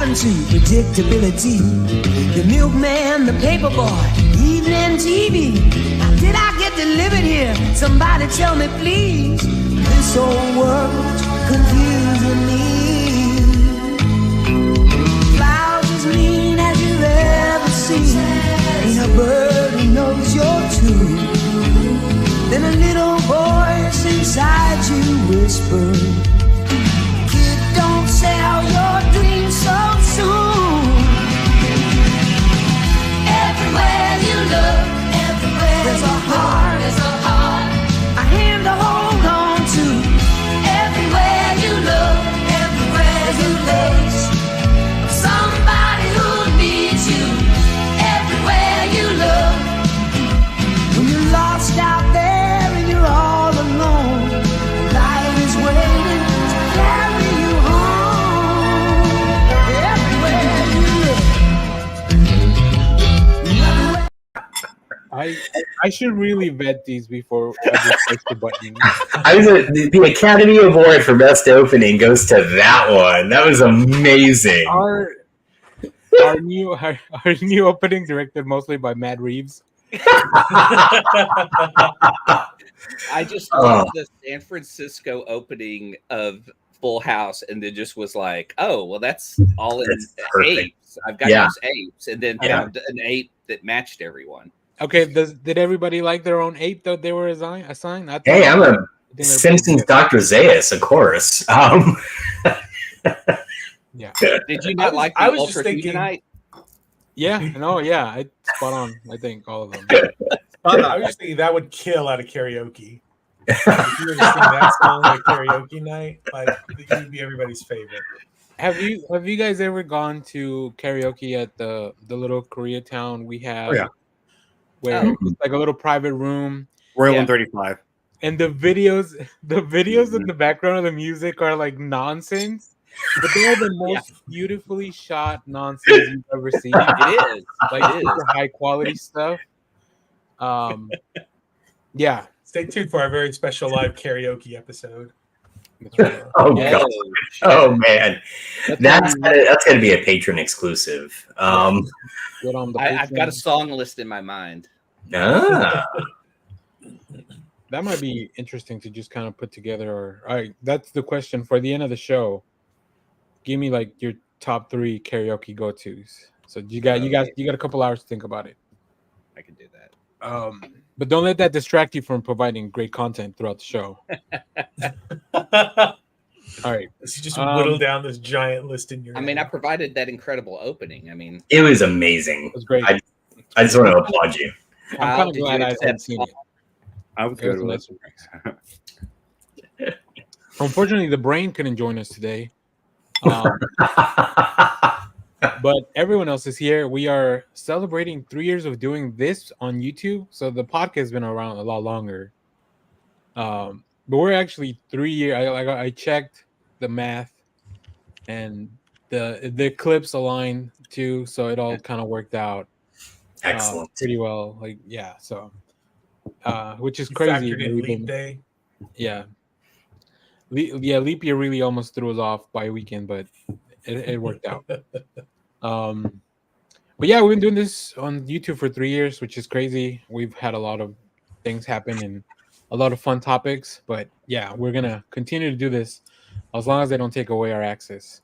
happened to predictability? The milkman, the paper boy, evening TV. Now, did I get delivered here? Somebody tell me, please. This whole world's confusing me. Flowers as mean as you've ever seen. Ain't a bird who knows you're true. Then a little voice inside you whispers, kid, don't sell your dreams so soon. Everywhere you look, everywhere there's a heart, a hand to hold on to. Everywhere you look, everywhere there's a face of somebody who needs you. Everywhere you look, when you're lost out there and you're all alone, life is waiting to carry you home. Everywhere you look. I should really vet these before I just push the button. The Academy Award for Best Opening goes to that one. That was amazing. Our new opening directed mostly by Matt Reeves. I just love the San Francisco opening of Full House, and then just was like, oh, well, that's all in apes. I've got those apes, and then found an ape that matched everyone. Okay, did everybody like their own ape that they were assigned? Hey, I'm a Simpsons Dr. Zaius, of course. Yeah. Did you not like the I was Ultra just thinking, Tonight? Yeah, no, yeah, I spot on. I think all of them. I was thinking that would kill at a karaoke. If you were to sing that song at karaoke night, like it would be everybody's favorite. Have you guys ever gone to karaoke at the little Koreatown we have? Oh, yeah. Where it's like a little private room. Royal 135. And the videos in the background of the music are like nonsense. But they're the most beautifully shot nonsense you've ever seen. It is. Like super high quality stuff. Yeah. Stay tuned for our very special live karaoke episode. Oh god! Oh man, that's gonna be a patron exclusive. I've got a song list in my mind. That might be interesting to just kind of put together. All right, that's the question for the end of the show. Give me like your top 3 karaoke go-tos. So you got a couple hours to think about it. I can do that. But don't let that distract you from providing great content throughout the show. All right. So you just whittle down this giant list in your I mean, I provided that incredible opening. I mean, it was amazing. It was great. I just want to applaud you. I'm kind of glad I haven't seen it. I was good with it. Unfortunately, the brain couldn't join us today. But everyone else is here. We are celebrating 3 years of doing this on YouTube. So the podcast has been around a lot longer. But we're actually 3 years. I checked the math, and the clips align too. So it all kind of worked out. Excellent. Pretty well. Like, yeah. So, which is crazy. Leap day. Yeah. Leap year really almost threw us off by a weekend, but it worked out. But yeah, we've been doing this on YouTube for 3 years, which is crazy. We've had a lot of things happen and a lot of fun topics, but yeah, we're gonna continue to do this as long as they don't take away our access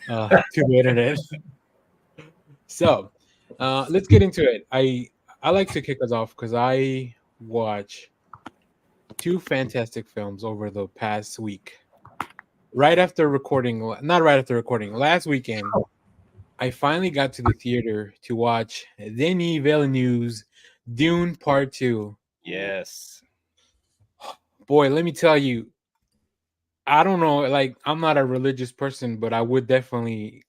to the internet. So let's get into it. I like to kick us off because I watch 2 fantastic films over the past week. Last weekend, I finally got to the theater to watch Denis Villeneuve's Dune Part 2. Yes. Boy, let me tell you, I don't know, like, I'm not a religious person, but I would definitely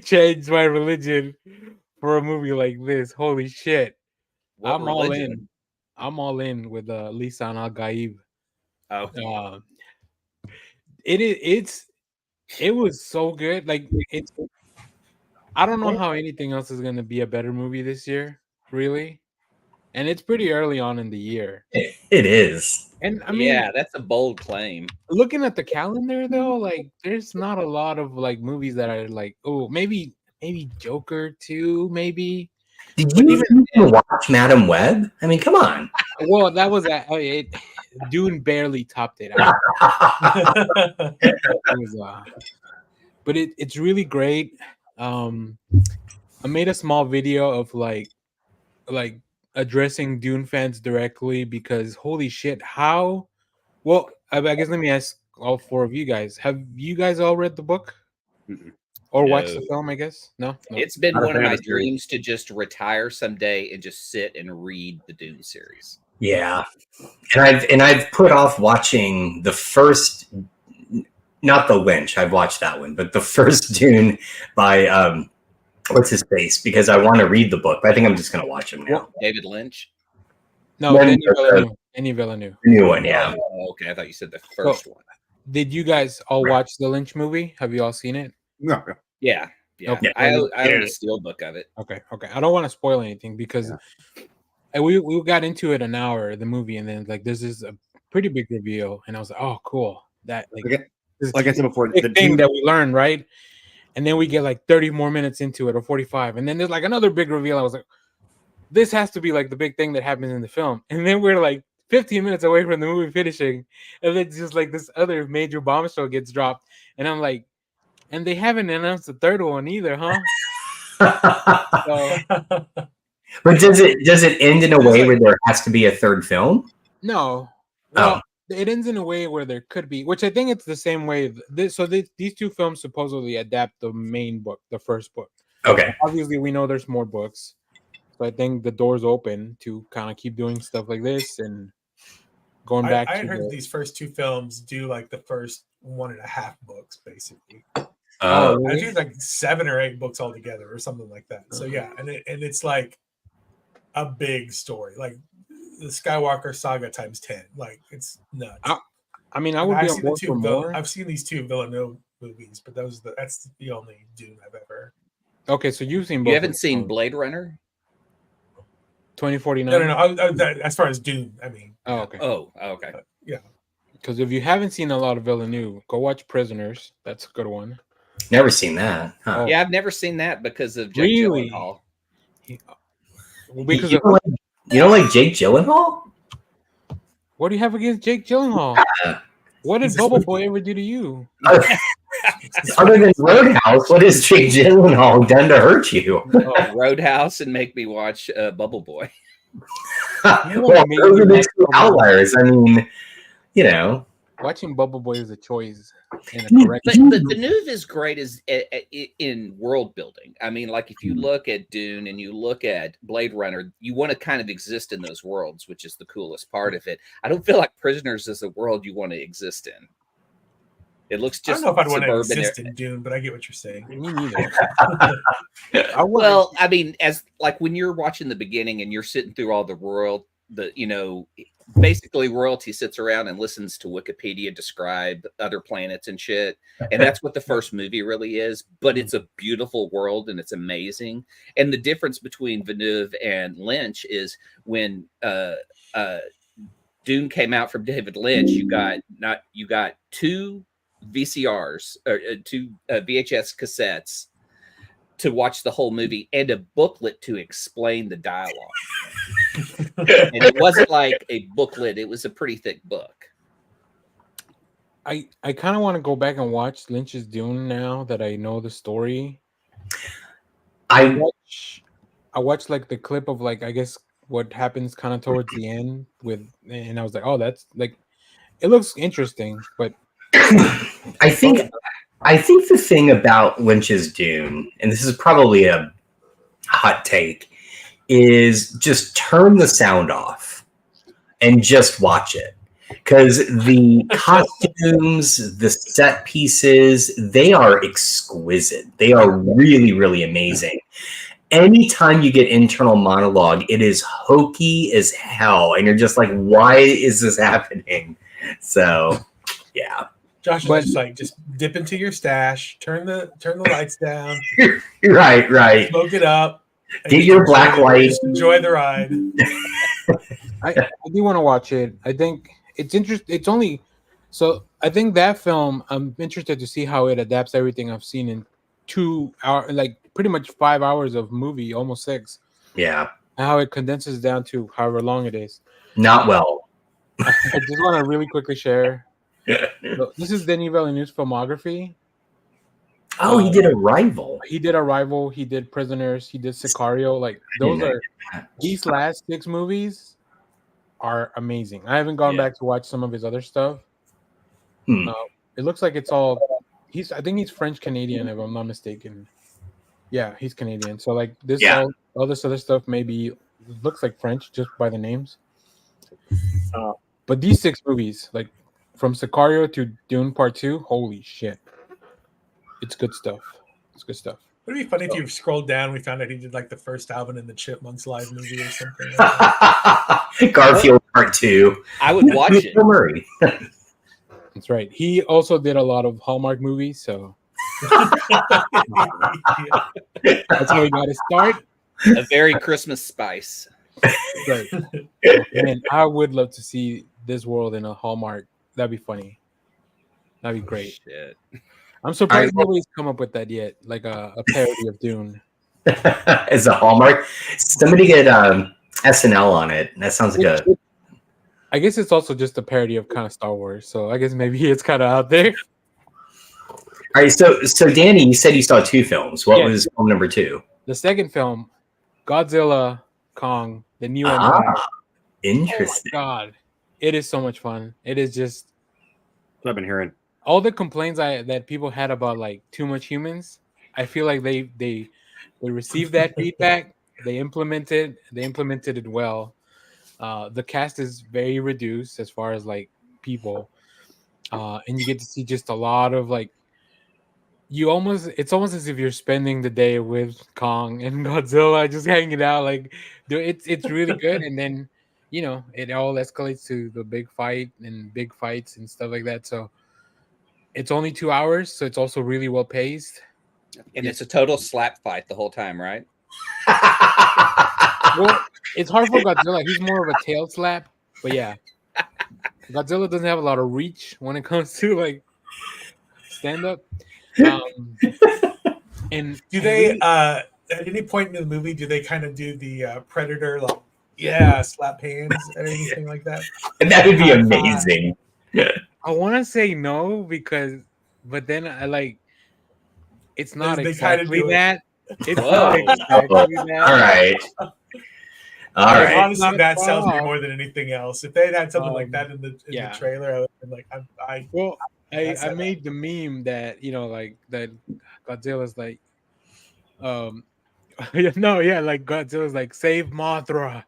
change my religion for a movie like this. Holy shit. I'm all in. I'm all in with Lisan Al-Gaib. Oh. It was so good. Like, I don't know how anything else is going to be a better movie this year, really. and it's pretty early on in the year. It is. And I mean, yeah, that's a bold claim. looking at the calendar though, like there's not a lot of like movies that are like, oh, maybe Joker 2, maybe. Did But you even watch Madam Web? I mean, come on. Well, that was Dune barely topped it. But it's really great. I made a small video of like addressing Dune fans directly because holy shit, how well I guess let me ask all four of you guys. Have you guys all read the book? Or watched the film, I guess? No. It's been one of my dreams to just retire someday and just sit and read the Dune series. Yeah. And I've put off watching the first, not the Lynch, I've watched that one, but the first Dune by what's his face? Because I want to read the book, but I think I'm just gonna watch him now. David Lynch? No, Denis Villeneuve. The new one, yeah. Oh, okay, I thought you said the first one. Did you guys all watch the Lynch movie? Have you all seen it? No. Yeah. Okay. I own a steel book of it. Okay. I don't want to spoil anything because we got into it an hour, the movie, and then like this is a pretty big reveal, and I was like, oh, cool. That like I said before, the thing that we learned, right? And then we get like 30 more minutes into it or 45, and then there's like another big reveal. I was like, this has to be like the big thing that happens in the film, and then we're like 15 minutes away from the movie finishing, and then just like this other major bombshell gets dropped, and I'm like, and they haven't announced the third one either, huh? But does it end in a way where there has to be a third film? No. Well, it ends in a way where there could be, which I think it's the same way. These two films supposedly adapt the main book, the first book. Okay. Obviously, we know there's more books, so I think the door's open to kind of keep doing stuff like this and going back. I heard these first two films do like the first 1.5 books, basically. Really? I think like 7 or 8 books altogether, or something like that. So yeah, and it's like a big story, like the Skywalker saga times 10. Like it's nuts. I mean, I would be on board for more. I've seen these two Villeneuve movies, but that's the only Dune I've ever. Okay, so you've seen both. You haven't seen Blade Runner? 2049? No. As far as Dune, I mean. Oh, okay. Okay. Yeah. Because if you haven't seen a lot of Villeneuve, go watch Prisoners. That's a good one. Never seen that. Huh? Yeah, I've never seen that because of Jake Gyllenhaal. Because you don't like Jake Gyllenhaal? What do you have against Jake Gyllenhaal? What did Bubble Boy ever do to you? Other than Roadhouse, what has Jake Gyllenhaal done to hurt you? Roadhouse and make me watch Bubble Boy. Well, those are the two outliers. I mean, you know. Watching Bubble Boy is a choice. But Villeneuve is great in world building. I mean, like if you look at Dune and you look at Blade Runner, you want to kind of exist in those worlds, which is the coolest part of it. I don't feel like Prisoners is a world you want to exist in. It looks just. I don't know if I'd want to exist in Dune, but I get what you're saying. Me neither. Well, I mean, as like when you're watching the beginning and you're sitting through all the world, basically royalty sits around and listens to Wikipedia describe other planets and shit, and that's what the first movie really is. But it's a beautiful world and it's amazing. And the difference between Villeneuve and Lynch is when Dune came out from David Lynch, you got 2 VCRs or 2 VHS cassettes to watch the whole movie and a booklet to explain the dialogue. And it wasn't like a booklet, it was a pretty thick book. I kind of want to go back and watch Lynch's Dune now that I know the story. I watched like the clip of like I guess what happens kind of towards the end and I was like, oh, that's like it looks interesting, but I think the thing about Lynch's Dune, and this is probably a hot take, is just turn the sound off and just watch it. Because the costumes, the set pieces, they are exquisite. They are really, really amazing. Anytime you get internal monologue, it is hokey as hell. And you're just like, why is this happening? So, yeah. Josh is just like, just dip into your stash, turn the lights down. Right. Smoke it up. Get your black light. Just enjoy the ride. I do want to watch it. I think it's interesting. It's only so I think that film. I'm interested to see how it adapts everything I've seen in 2 hour, like pretty much 5 hours of movie, almost 6. Yeah, And how it condenses down to however long it is. not well. I just want to really quickly share. So this is Denis Villeneuve's filmography. Oh, he did Arrival. He did Arrival. He did Prisoners. He did Sicario. Like those are these last 6 movies are amazing. I haven't gone back to watch some of his other stuff. Hmm. It looks like it's all. I think he's French Canadian, if I'm not mistaken. Yeah, he's Canadian. So like this, all this other stuff maybe looks like French just by the names. But these 6 movies, like from Sicario to Dune Part 2, holy shit. It's good stuff. It's good stuff. Would it be funny if you scrolled down and we found out he did like the first Alvin and the Chipmunks live movie or something like that? Garfield Part 2. I would watch it. Bill Murray. That's right. He also did a lot of Hallmark movies, so that's how he got his start. A very Christmas spice. Right. And I would love to see this world in a Hallmark. That'd be funny. That'd be great. Shit. I'm surprised nobody's come up with that yet, like a parody of Dune. As a Hallmark. Somebody get SNL on it. That sounds good. I guess it's also just a parody of kind of Star Wars, so I guess maybe it's kind of out there. All right, so Danny, you said you saw 2 films. What was film number 2? The second film, Godzilla, Kong, the new Empire. Interesting. Oh my God, it is so much fun. It is just. I've been hearing. All the complaints that people had about like too much humans, I feel like they received that feedback. They implemented it well. The cast is very reduced as far as like people, and you get to see just a lot of like. It's almost as if you're spending the day with Kong and Godzilla, just hanging out. Like, it's really good, and then it all escalates to the big fight and big fights and stuff like that. So. It's only 2 hours, so it's also really well paced. And it's a total slap fight the whole time, right? Well, it's hard for Godzilla. He's more of a tail slap, but yeah. Godzilla doesn't have a lot of reach when it comes to like stand up. And do they at any point in the movie do they kind of do the Predator like slap hands or anything like that? And that would be amazing. I want to say no but then I like it's not exactly that. It's not exactly that. All right. Honestly, that sells me more than anything else. If they had something like that in the trailer, I would have been like, I made the meme that like that Godzilla's like like Godzilla's like save Mothra.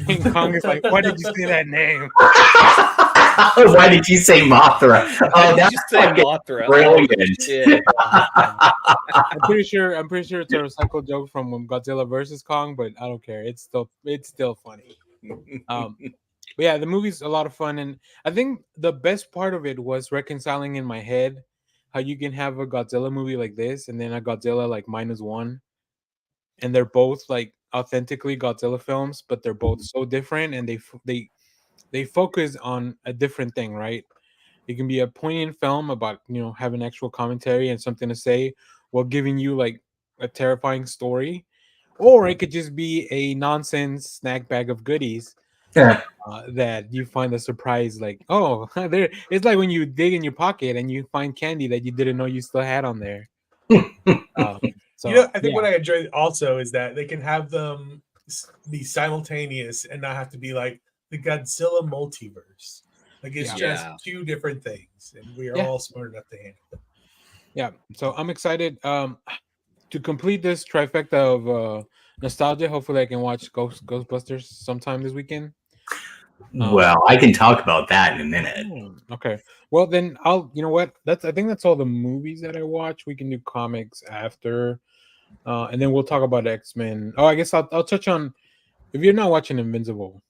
And Kong is like, why did you say that name? Why did you say Mothra? Oh, that's Mothra. Brilliant. Yeah. I'm pretty sure it's a recycled joke from Godzilla versus Kong, but I don't care. It's still funny. But yeah, the movie's a lot of fun, and I think the best part of it was reconciling in my head how you can have a Godzilla movie like this and then a Godzilla like -1, and they're both like authentically Godzilla films, but they're both so different, and they focus on a different thing, right? It can be a poignant film about having actual commentary and something to say while giving you like a terrifying story, or it could just be a nonsense snack bag of goodies that you find a surprise, like there. It's like when you dig in your pocket and you find candy that you didn't know you still had on there. So I think what I enjoy also is that they can have them be simultaneous and not have to be like the Godzilla multiverse. Like it's just 2 different things, and we are all smart enough to handle it. Yeah, so I'm excited to complete this trifecta of nostalgia. Hopefully, I can watch Ghostbusters sometime this weekend. Well, I can talk about that in a minute. Okay. Well, then I'll. You know what? I think that's all the movies that I watch. We can do comics after, and then we'll talk about X-Men. Oh, I guess I'll touch on. If you're not watching Invincible,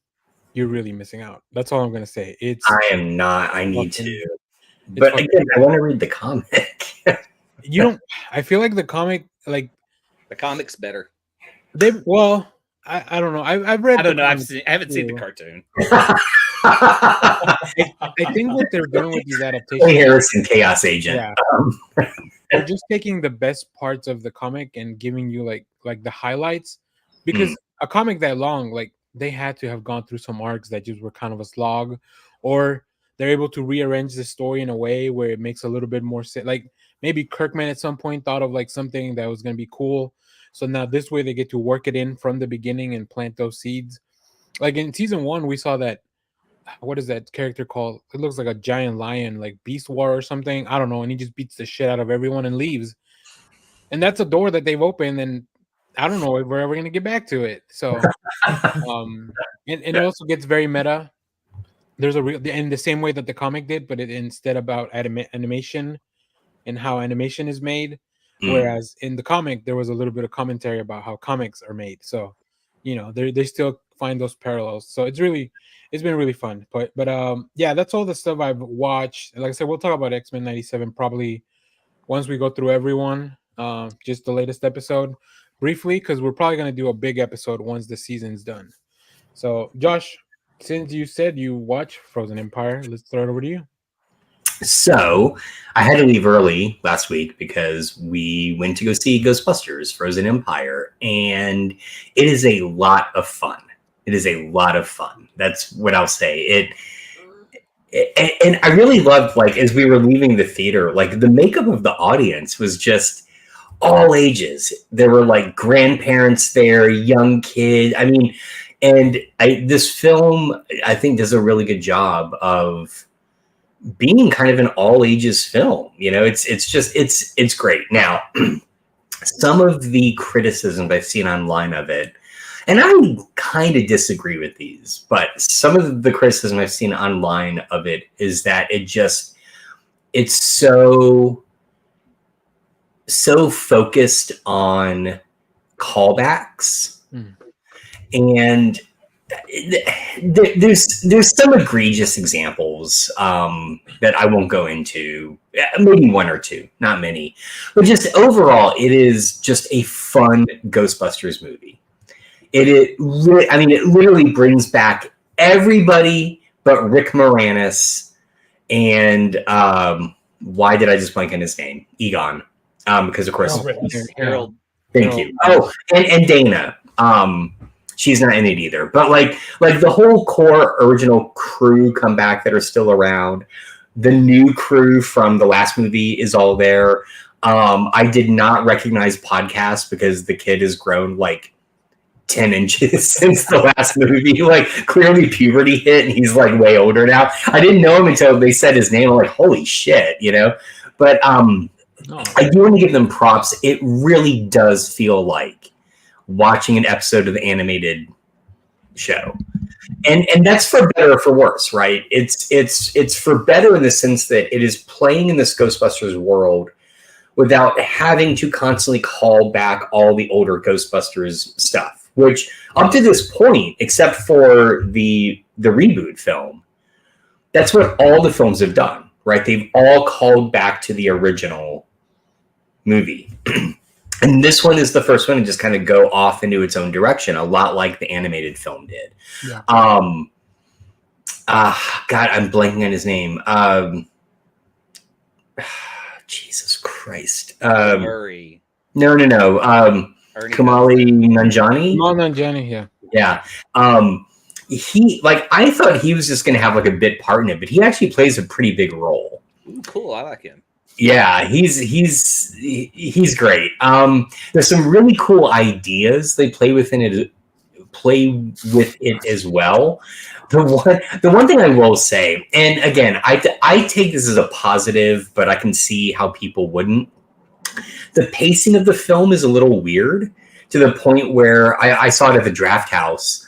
you're really missing out. That's all I'm gonna say. I am not. I need to. But again, I want to read the comic. You don't. I feel like the comic, like the comic's better. I don't know. I've read. I don't know. I haven't seen the cartoon. I think what they're doing with these adaptations, Harrison, Chaos Agent. Yeah. They're just taking the best parts of the comic and giving you like the highlights, because a comic that long, like they had to have gone through some arcs that just were kind of a slog, or they're able to rearrange the story in a way where it makes a little bit more sense. Like maybe Kirkman at some point thought of like something that was going to be cool. So now this way they get to work it in from the beginning and plant those seeds. Like in season 1, we saw that, what is that character called? It looks like a giant lion, like Beast War or something. I don't know. And he just beats the shit out of everyone and leaves. And that's a door that they've opened, and I don't know if we're ever going to get back to it. So, and it also gets very meta. There's in the same way that the comic did, but it instead about animation and how animation is made. Whereas in the comic, there was a little bit of commentary about how comics are made. So, they still find those parallels. So it's been really fun. But yeah, that's all the stuff I've watched. Like I said, we'll talk about X-Men 97 probably once we go through everyone, just the latest episode briefly, because we're probably going to do a big episode once the season's done. So Josh, since you said you watch Frozen Empire, let's throw it over to you. So I had to leave early last week because we went to go see Ghostbusters Frozen Empire, and it is a lot of fun. It is a lot of fun. That's what I'll say. And I really loved, like, as we were leaving the theater, like the makeup of the audience was just all ages. There were like grandparents there, young kids. I mean, and this film, I think, does a really good job of being kind of an all ages film. It's great. Now, some of the criticisms I've seen online of it, and I kind of disagree with these, but some of the criticism I've seen online of it is that it's so focused on callbacks. And there's some egregious examples that I won't go into, maybe one or two, not many, but just overall, it is just a fun Ghostbusters movie. It literally brings back everybody but Rick Moranis and why did I just blank on his name? Egon, because of course Harold. Thank you. Oh, and Dana. She's not in it either. But like the whole core original crew come back that are still around. The new crew from the last movie is all there. I did not recognize Podcast because the kid has grown like 10 inches since the last movie. Like clearly puberty hit and he's like way older now. I didn't know him until they said his name. I'm like, holy shit, But I do want to give them props. It really does feel like watching an episode of the animated show, and that's for better or for worse, right? It's for better in the sense that it is playing in this Ghostbusters world without having to constantly call back all the older Ghostbusters stuff, which up to this point, except for the reboot film, that's what all the films have done, right? They've all called back to the original movie. And this one is the first one to just kind of go off into its own direction, a lot like the animated film did. Yeah. God, I'm blanking on his name. Jesus Christ. Murray. No. Kamali Nanjiani. Kamal Nanjiani, yeah. Yeah. I thought he was just going to have like a bit part in it, but he actually plays a pretty big role. Ooh, cool. I like him. Yeah, he's great. There's some really cool ideas they play with it as well. The one thing I will say, and again, I take this as a positive, but I can see how people wouldn't. The pacing of the film is a little weird to the point where I saw it at the Draft House.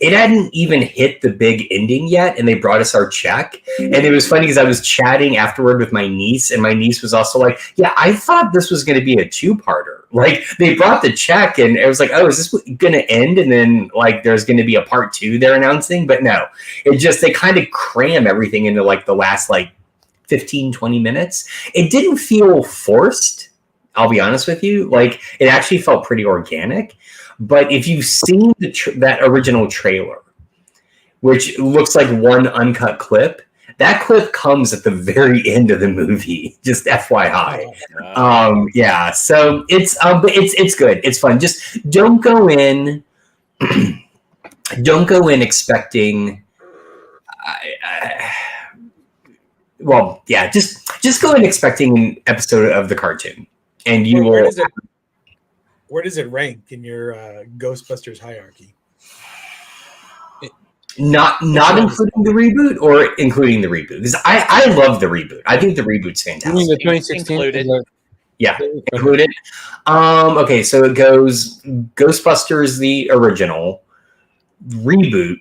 It hadn't even hit the big ending yet, and they brought us our check. And it was funny because I was chatting afterward with my niece, and my niece was also like, yeah, I thought this was going to be a two-parter. Like, they brought the check, and it was like, oh, is this going to end? And then, like, there's going to be a part 2 they're announcing. But no, they kind of cram everything into, like, the last, 15, 20 minutes. It didn't feel forced. I'll be honest with you. Like, it actually felt pretty organic. But if you've seen that original trailer, which looks like one uncut clip, that clip comes at the very end of the movie. Just FYI. Yeah. So it's good. It's fun. Just don't go in. Don't go in expecting. Well, yeah. Just go in expecting an episode of the cartoon, and you will. Where does it rank in your Ghostbusters hierarchy? Not including the reboot, or including the reboot? Because I love the reboot. I think the reboot's fantastic. You mean the 2016 included? Yeah, included. Okay, so it goes Ghostbusters the original, reboot,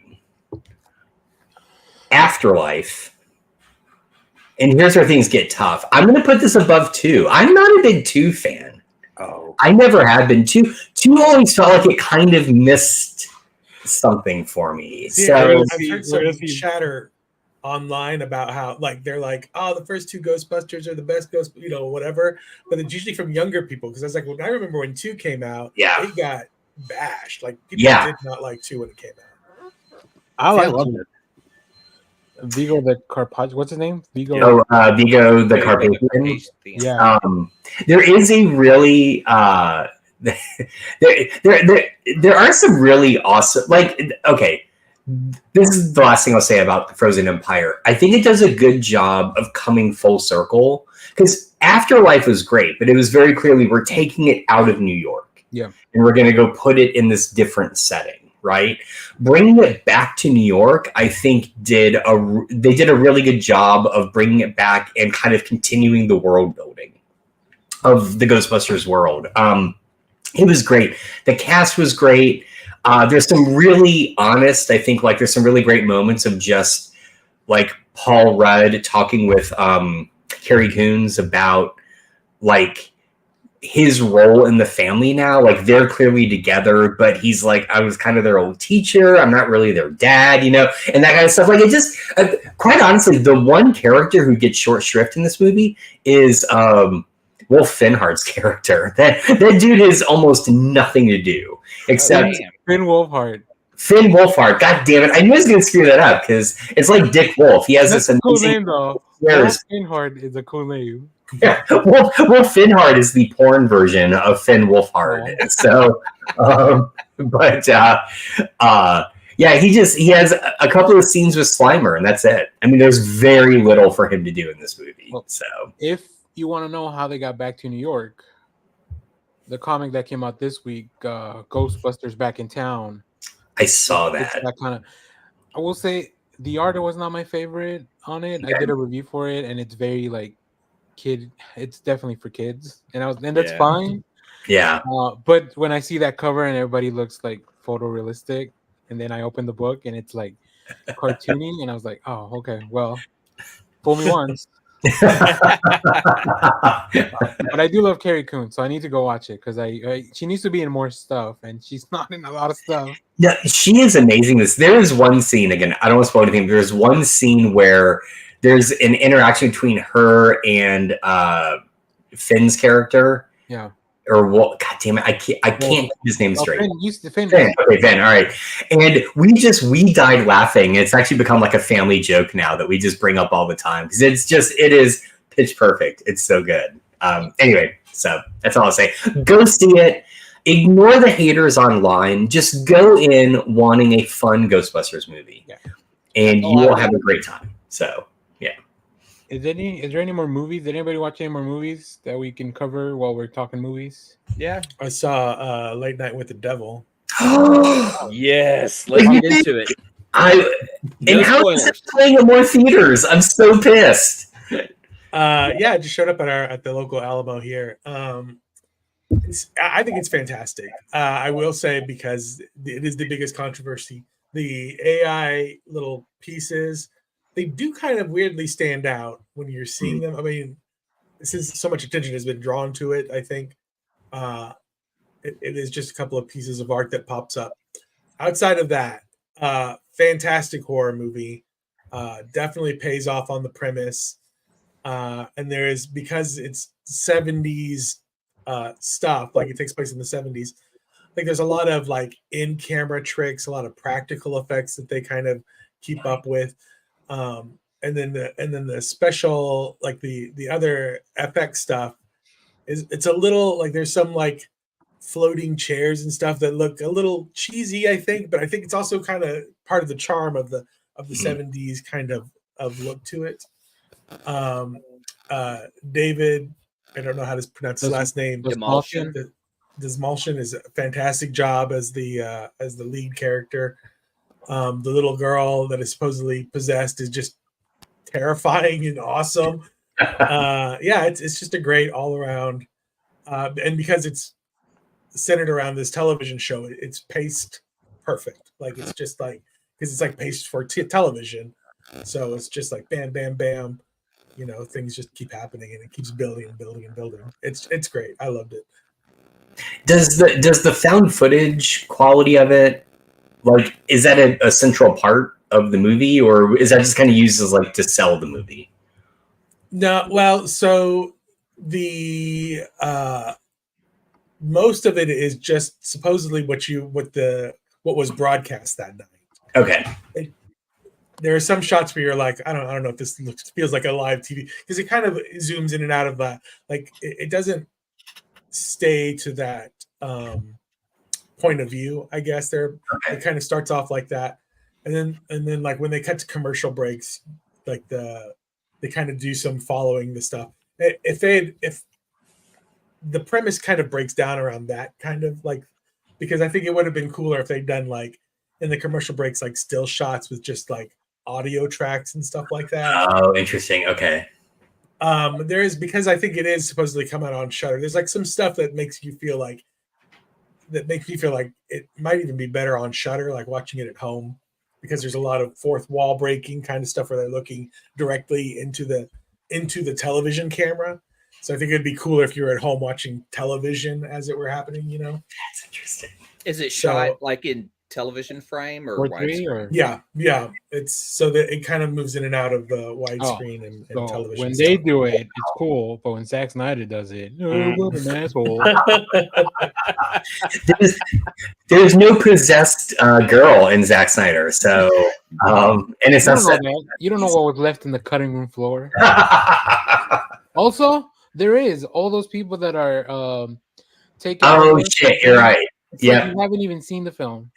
Afterlife, and here's where things get tough. I'm going to put this above 2. I'm not a big 2 fan. Oh, I never have been. 2 always felt like it kind of missed something for me. See, So I've heard some chatter online about how they're like, oh, the first 2 Ghostbusters are the best whatever. But it's usually from younger people, because I was like, well, I remember when 2 came out, it got bashed. Like, people did not like 2 when it came out. I loved it. Vigo the Carpathian. What's his name? Vigo the Carpathian. Yeah. There is a really there are some really awesome, okay, this is the last thing I'll say about the Frozen Empire. I think it does a good job of coming full circle, because Afterlife was great, but it was very clearly we're taking it out of New York. Yeah. And we're going to go put it in this different setting, right? Bringing it back to New York, I think they did a really good job of bringing it back and kind of continuing the world building of the Ghostbusters world. It was great. The cast was great. There's some really honest, I think, there's some really great moments of just Paul Rudd talking with Carrie Coons about his role in the family now. They're clearly together, but he's I was kind of their old teacher. I'm not really their dad, and that kind of stuff. It just, quite honestly, the one character who gets short shrift in this movie is Wolf Finhard's character. That dude has almost nothing to do except Finn Wolfhard. Finn Wolfhard. God damn it! I knew I was going to screw that up, because it's like Dick Wolf. He has That's this cool amazing name, though. Wolf Finhard is a cool name. Yeah, Wolf Finhard is the porn version of Finn Wolfhard. Oh. So, yeah, he has a couple of scenes with Slimer, and that's it. I mean, there's very little for him to do in this movie. Well, so, if you want to know how they got back to New York, the comic that came out this week, Ghostbusters Back in Town. I saw that. That kind of. I will say the art was not my favorite on it. Okay. I did a review for it, and it's very kid. It's definitely for kids, and that's fine. Yeah. But when I see that cover and everybody looks photorealistic, and then I open the book and it's cartoony, and I was like, oh, okay, well, fool me once. But I do love Carrie Coon, so I need to go watch it, because she needs to be in more stuff, and she's not in a lot of stuff. Yeah, she is amazing. There is one scene, again, I don't want to spoil anything, but there's one scene where there's an interaction between her and Finn's character. Yeah. Or what? God damn it! I can't keep his name straight. Finn. Okay, Finn. All right. And we died laughing. It's actually become a family joke now that we just bring up all the time, because it is pitch perfect. It's so good. Anyway, so that's all I'll say. Go see it. Ignore the haters online. Just go in wanting a fun Ghostbusters movie, and you will have a great time. So. Is there any more movies? Did anybody watch any more movies that we can cover while we're talking movies? Yeah. I saw Late Night with the Devil. Yes. Let's get into it. And how is it playing in more theaters? I'm so pissed. Yeah, it just showed up at the local Alamo here. I think it's fantastic. I will say, because it is the biggest controversy, the AI little pieces, they do kind of weirdly stand out when you're seeing them. I mean, since so much attention has been drawn to it, I think it is just a couple of pieces of art that pops up. Outside of that, fantastic horror movie. Definitely pays off on the premise. And there is, because it's 70s stuff. Like it takes place in the 70s. Like there's a lot of like in-camera tricks, a lot of practical effects that they kind of keep up with. And then the special, like the other FX stuff is, it's a little like there's some like floating chairs and stuff that look a little cheesy, I think, but I think it's also kind of part of the charm of the 70s kind of look to it. David, I don't know how to pronounce his last name. Dastmalchian is a fantastic job as the lead character. The little girl that is supposedly possessed is just terrifying and awesome. Yeah, it's just a great all around, and because it's centered around this television show, it's paced perfect. Like it's just like, because it's like paced for television, so it's just like bam, bam, bam. You know, things just keep happening and it keeps building and building and building. It's great. I loved it. Does the found footage quality of it, like, is that a central part of the movie, or is that just kind of used as like to sell the movie? No, well, so the most of it is just supposedly what was broadcast that night. Okay. There are some shots where you're like, I don't know if this feels like a live TV, because it kind of zooms in and out of like it doesn't stay to that point of view. I guess it kind of starts off like that, and then like when they cut to commercial breaks, like they kind of do some following the stuff. If the premise kind of breaks down around that kind of like, because I think it would have been cooler if they'd done like in the commercial breaks like still shots with just like audio tracks and stuff like that. Oh, interesting. Okay. There is, because I think it is supposedly come out on Shudder. There's like some stuff that makes me feel like it might even be better on Shudder, like watching it at home, because there's a lot of fourth wall breaking kind of stuff where they're looking directly into the television camera. So I think it'd be cooler if you were at home watching television as it were happening, you know? That's interesting. Is it shot like in television frame or widescreen? Or... Yeah. It's so that it kind of moves in and out of the widescreen and so television. When stuff. they do it, it's cool, but when Zack Snyder does it, what an asshole. There's no possessed girl in Zack Snyder, so and it's not. You don't know what was left in the cutting room floor. Also, there is all those people that are taking. Oh shit! You're right. Yeah, you haven't even seen the film.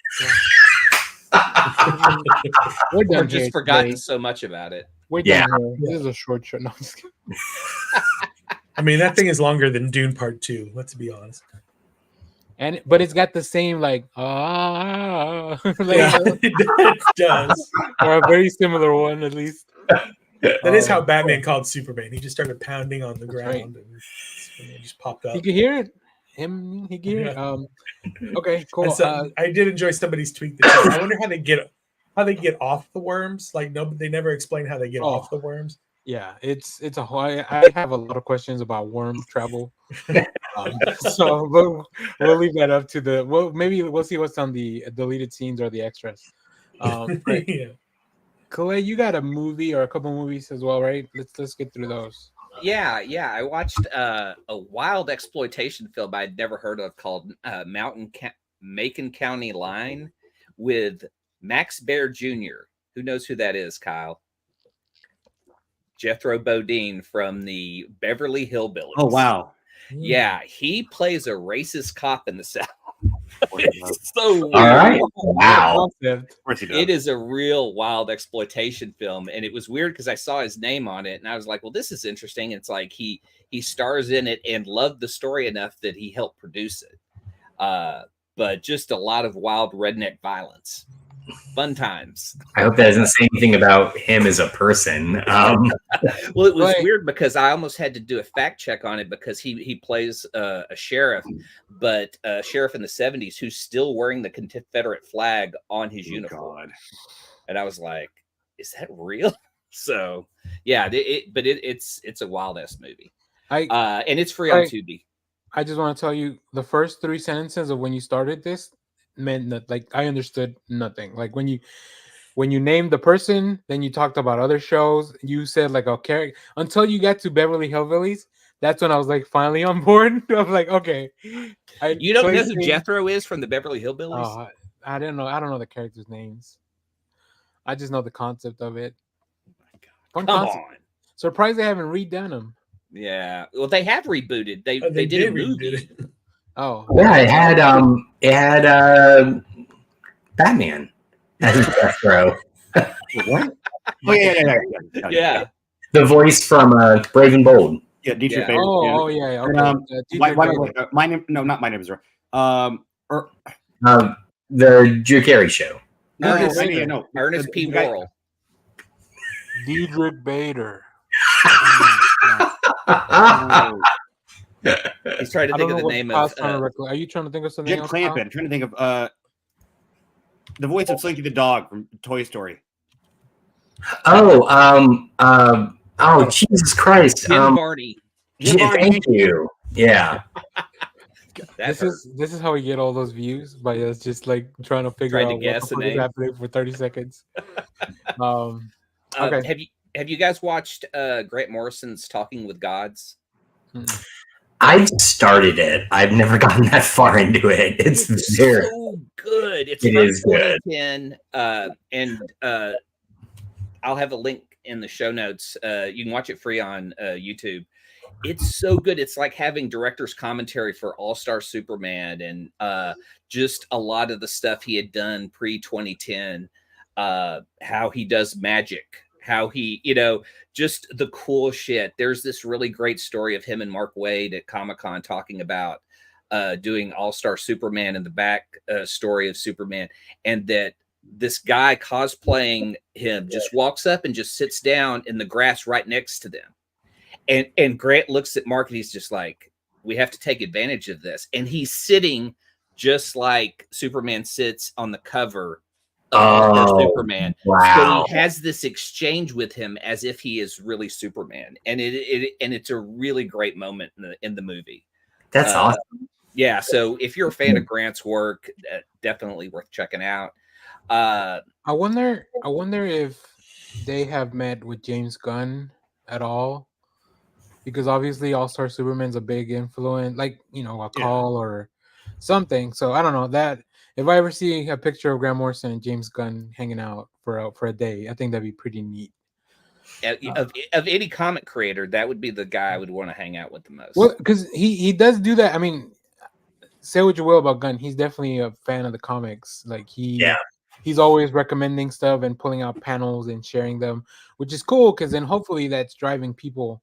We're done. Just forgotten today. So much about it. We're done here. This is a short show. No, I'm just kidding. I mean, that thing is longer than Dune Part 2. Let's be honest. But it's got the same like it does, or a very similar one at least. That is how Batman called Superman. He just started pounding on the ground, and it just popped up. You can hear it. He can hear it. Okay, cool. So, I did enjoy somebody's tweet that said, I wonder how they get off the worms. Like, no, they never explain how they get off the worms. Yeah, it's a whole. I have a lot of questions about worm travel. So we'll leave that up to maybe we'll see what's on the deleted scenes or the extras. Yeah. Clay, you got a movie or a couple movies as well, right? Let's get through those. Yeah. I watched a wild exploitation film I'd never heard of called Macon County Line with Max Baer Jr. Who knows who that is, Kyle? Jethro Bodine from the Beverly Hillbillies. Oh, wow. Yeah, he plays a racist cop in the South. It's so weird. All right. Wow. It is a real wild exploitation film. And it was weird because I saw his name on it and I was like, well, this is interesting. It's like he stars in it and loved the story enough that he helped produce it. But just a lot of wild redneck violence. Fun times. I hope that doesn't say anything about him as a person. Well, it was weird because I almost had to do a fact check on it because he plays a sheriff, but a sheriff in the 70s who's still wearing the Confederate flag on his uniform. God. And I was like, is that real? So yeah, it's a wild ass movie. And it's free on Tubi. I just want to tell you the first 3 sentences of when you started this meant that, like, I understood nothing. Like when you named the person, then you talked about other shows. You said like a character until you got to Beverly Hillbillies. that's when I was like finally on board. I was like, okay. You don't know who Jethro is from the Beverly Hillbillies? Oh, I don't know. I don't know the characters' names. I just know the concept of it. Come on. Surprised they haven't redone them. Yeah. Well, they have rebooted. They did a movie. Oh. Yeah, it had Batman as Jethro. What? Oh yeah. The voice from Brave and Bold. Yeah, Dietrich Yeah. Bader. Oh yeah. Okay. My name? No, not My Name Is Earl. The Drew Carey Show. Ernest P. guy- Worrell. Diedrich Bader. He's trying to I think don't of know the name what of. are you trying to think of something Jim else? Clampett. I'm trying to think of the voice of Slinky the dog from Toy Story. Jesus Christ. Jim Varney. Thank you. Yeah. This is how we get all those views by us just like trying to figure out what the fuck is happening for 30 seconds. Okay. Have you guys watched Grant Morrison's Talking with Gods? I started it. I've never gotten that far into it. It's very so good. It is from good. 2010, and I'll have a link in the show notes. You can watch it free on YouTube. It's so good. It's like having director's commentary for All-Star Superman and just a lot of the stuff he had done pre-2010, how he does magic, how he, just the cool shit. There's this really great story of him and Mark Waid at Comic-Con talking about doing All-Star Superman and the back story of Superman, and that this guy cosplaying him just walks up and just sits down in the grass right next to them. And Grant looks at Mark and he's just like, we have to take advantage of this. And he's sitting just like Superman sits on the cover of Superman. Wow. So he has this exchange with him as if he is really Superman. And it's a really great moment in the movie. That's awesome. Yeah. So if you're a fan of Grant's work, definitely worth checking out. I wonder if they have met with James Gunn at all, because obviously All-Star Superman's a big influence, like a call or something. So I don't know that if I ever see a picture of Grant Morrison and James Gunn hanging out for a day, I think that'd be pretty neat. Of any comic creator, that would be the guy I would want to hang out with the most. Well, because he does do that. I mean, say what you will about Gunn, he's definitely a fan of the comics. Like he's always recommending stuff and pulling out panels and sharing them, which is cool because then hopefully that's driving people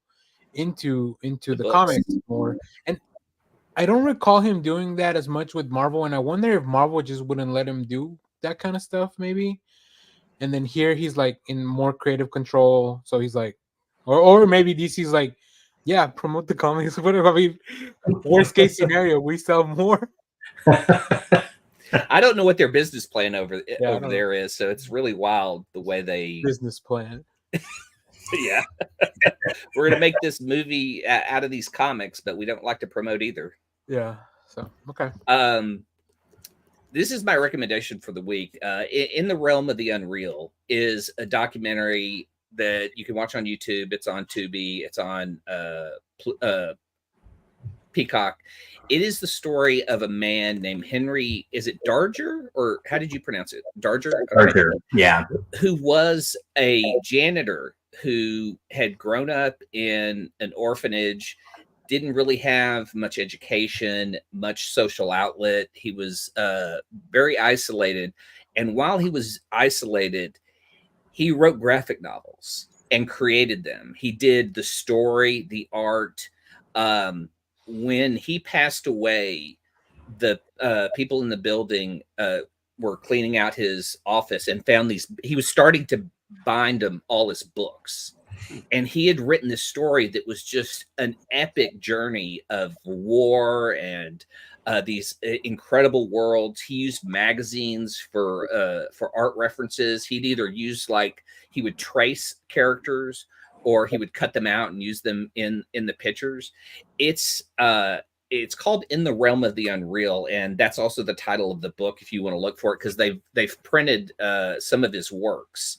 into the comics more. And I don't recall him doing that as much with Marvel, and I wonder if Marvel just wouldn't let him do that kind of stuff maybe. And then here he's like in more creative control, so he's like, or maybe DC's like, yeah, promote the comics. Whatever. I mean, worst case scenario, we sell more. I don't know what their business plan over there is, so it's really wild the way they business plan. Yeah. We're gonna make this movie out of these comics, but we don't like to promote either. Yeah. So okay. This is my recommendation for the week. In the Realm of the Unreal is a documentary that you can watch on YouTube. It's on Tubi. It's on Peacock. It is the story of a man named Henry. Is it Darger, or how did you pronounce it? Darger. Darger. Yeah. Who was a janitor who had grown up in an orphanage, didn't really have much education, much social outlet. He was very isolated. And while he was isolated, he wrote graphic novels and created them. He did the story, the art. When he passed away, the people in the building were cleaning out his office and found these. He was starting to bind them all his books, and he had written this story that was just an epic journey of war and these incredible worlds. He used magazines for art references. He'd either use he would trace characters, or he would cut them out and use them in the pictures. It's called In the Realm of the Unreal, and that's also the title of the book if you want to look for it, because they've printed some of his works.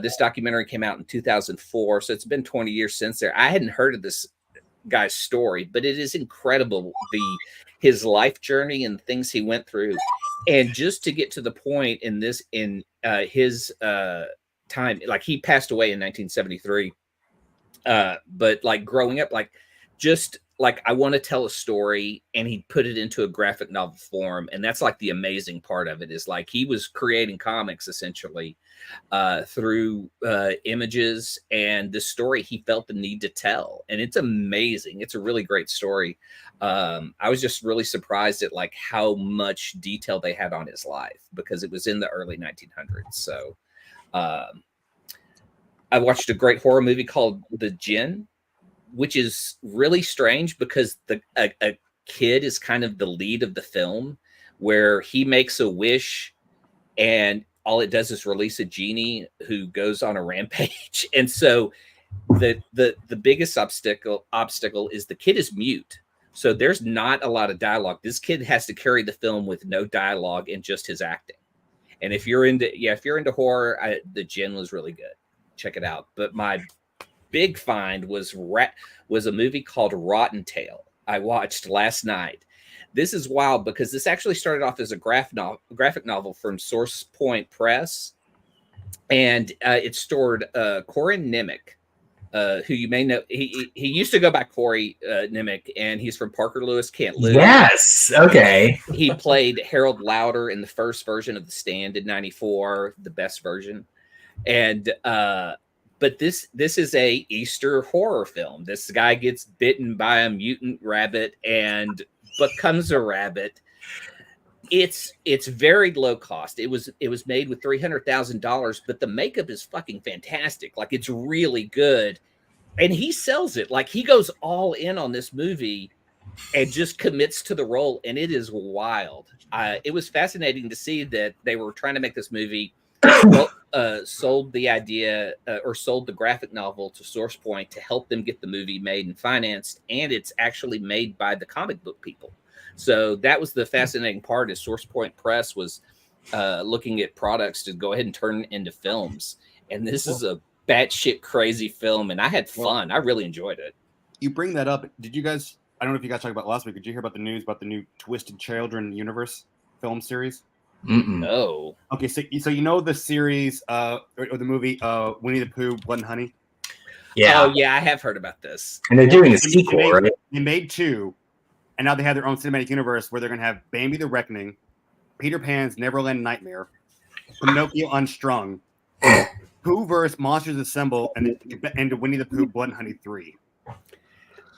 This documentary came out in 2004, so it's been 20 years since there. I hadn't heard of this guy's story, but it is incredible his life journey and things he went through, and just to get to the point in his time, like he passed away in 1973, but like growing up, like just like I want to tell a story, and he put it into a graphic novel form, and that's like the amazing part of it is like he was creating comics essentially through images and the story he felt the need to tell, and it's amazing. It's a really great story. I was just really surprised at like how much detail they had on his life because it was in the early 1900s. So I watched a great horror movie called The Djinn, which is really strange because a kid is kind of the lead of the film, where he makes a wish and all it does is release a genie who goes on a rampage. And so the biggest obstacle is the kid is mute. So there's not a lot of dialogue. This kid has to carry the film with no dialogue and just his acting. And if you're into horror, The Djinn was really good. Check it out. But my big find was a movie called Rotten Tail. I watched last night. This is wild because this actually started off as a graphic novel from Source Point Press, and it starred Corin Nemec, who you may know. He used to go by Corey Nemec, and he's from Parker Lewis Can't Lose. Yes. Okay. He played Harold Lauder in the first version of The Stand in '94, the best version, and but this is a Easter horror film. This guy gets bitten by a mutant rabbit and becomes a rabbit. It's very low cost. It was made with $300,000, but the makeup is fucking fantastic. Like it's really good, and he sells it. Like he goes all in on this movie and just commits to the role, and it is wild. It was fascinating to see that they were trying to make this movie. Sold the idea or sold the graphic novel to Source Point to help them get the movie made and financed, and it's actually made by the comic book people. So that was the fascinating part, is Source Point Press was looking at products to go ahead and turn into films, and this is a batshit crazy film, and I had fun. I really enjoyed it. You bring that up. Did you guys, I don't know if you guys talked about last week, did you hear about the news about the new Twisted Children universe film series? No. Okay, so you know the series or the movie Winnie the Pooh, Blood and Honey? Yeah. Oh yeah, I have heard about this. And they're doing a sequel, right? They made two, and now they have their own cinematic universe where they're going to have Bambi the Reckoning, Peter Pan's Neverland Nightmare, Pinocchio Unstrung, Pooh-verse Monsters Assemble, and Winnie the Pooh, Blood and Honey 3.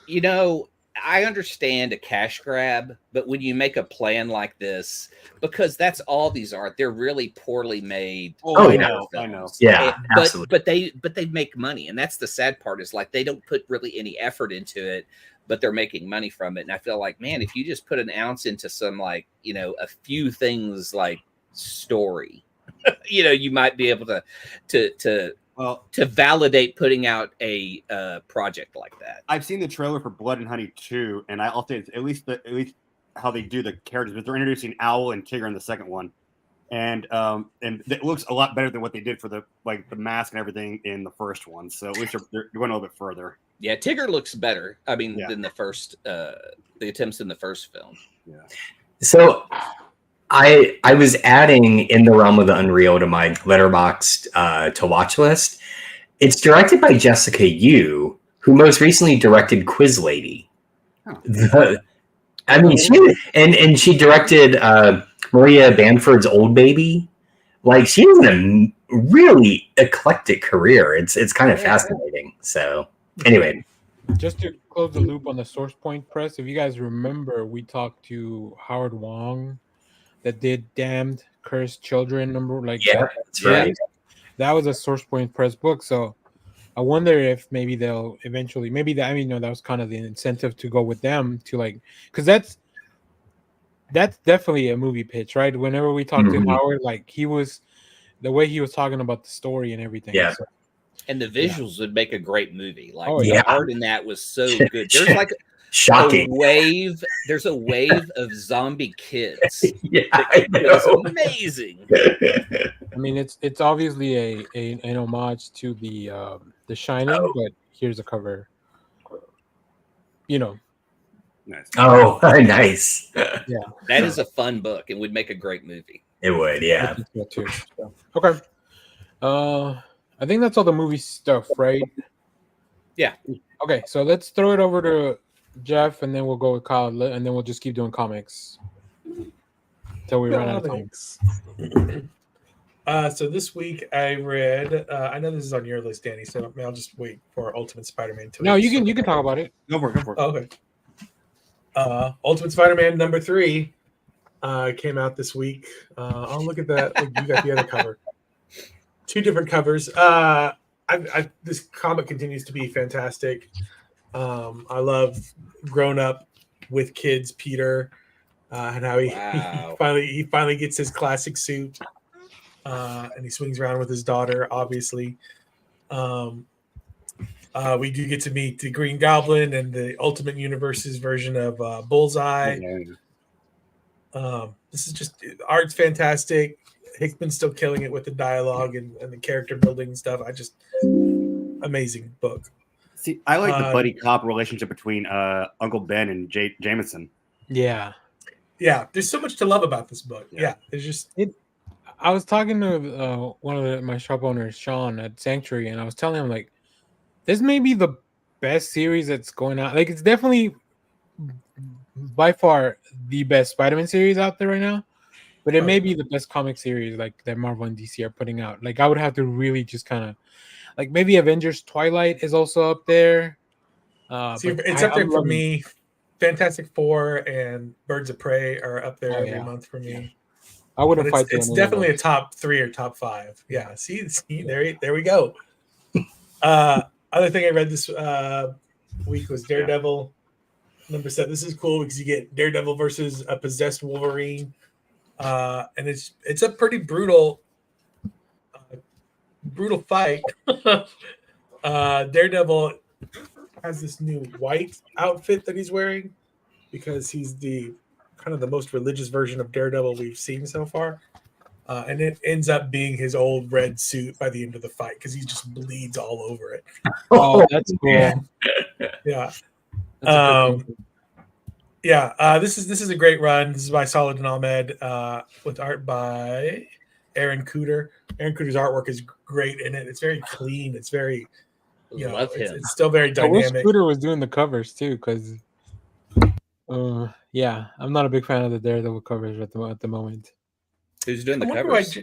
You know, I understand a cash grab, but when you make a plan like this, because that's all these are, they're really poorly made. Oh, I yeah. know. Yeah, absolutely. But they make money, and that's the sad part, is like they don't put really any effort into it, but they're making money from it. And I feel like, man, if you just put an ounce into some, like, you know, a few things like story, you know, you might be able to validate putting out a project like that. I've seen the trailer for Blood and Honey 2, and I'll say at least how they do the characters, but they're introducing Owl and Tigger in the second one, and it looks a lot better than what they did for the mask and everything in the first one. So at least they're going a little bit further. Yeah, Tigger looks better. I mean, than the first the attempts in the first film. Yeah. So I was adding In the Realm of the Unreal to my Letterboxd to watch list. It's directed by Jessica Yu, who most recently directed Quiz Lady. Oh. She directed Maria Bamford's Old Baby. Like, she has a really eclectic career. It's kind of fascinating. So anyway, just to close the loop on the Source Point Press, if you guys remember, we talked to Howard Wong that did Damned, Cursed Children that's right. That was a Source Point Press book. So I wonder if maybe they'll eventually, that was kind of the incentive to go with them to, like, because that's definitely a movie pitch, right? Whenever we talked to Howard, like, the way he was talking about the story and everything. Yeah. So, and the visuals would make a great movie. Like, the art in that was so good. There's like shocking there's a wave of zombie kids. Yeah, it's amazing. I mean, it's obviously an homage to the Shining, but here's a cover. you know. Nice. Oh, nice. That is a fun book. It would make a great movie. It would, yeah. I think so too. So, okay. I think that's all the movie stuff, right? Yeah. Okay, so let's throw it over to Jeff, and then we'll go with Kyle, and then we'll just keep doing comics until we run out of time. So this week I read. I know this is on your list, Danny. So I'll just wait for Ultimate Spider-Man 2. No, you can talk about it. Go for it. Oh, okay. Ultimate Spider-Man number 3 came out this week. I'll look at that. Look, you got the other cover. 2 different covers. This comic continues to be fantastic. I love grown up with kids Peter and how he finally gets his classic suit and he swings around with his daughter. Obviously, we do get to meet the Green Goblin and the Ultimate Universe's version of Bullseye. This is just art's fantastic. Hickman's still killing it with the dialogue and the character building and stuff. Amazing book. See, I like the buddy cop relationship between Uncle Ben and Jameson. Yeah. Yeah, there's so much to love about this book. Yeah, there's just I was talking to one of my shop owners, Sean, at Sanctuary, and I was telling him, like, this may be the best series that's going on. Like, it's definitely by far the best Spider-Man series out there right now, but it may be the best comic series like that Marvel and DC are putting out. Like, I would have to really just kind of, like, maybe Avengers Twilight is also up there. It's up there for me. Fantastic Four and Birds of Prey are up there every month for me. Yeah. I wouldn't fight. It's definitely a top 3 or top 5. Yeah. See, there we go. Other thing I read this week was Daredevil number 7. This is cool because you get Daredevil versus a possessed Wolverine, and it's a pretty brutal fight. Daredevil has this new white outfit that he's wearing because he's the kind of the most religious version of Daredevil we've seen so far. And it ends up being his old red suit by the end of the fight because he just bleeds all over it. Oh, that's cool. Yeah. This is a great run. This is by Saladin Ahmed with art by Aaron Cooter. Aaron Cooter's artwork is great in it. It's very clean. It's very, love him. It's still very dynamic. I wish Cooter was doing the covers too, because I'm not a big fan of the Daredevil covers at the moment. Who's doing the covers?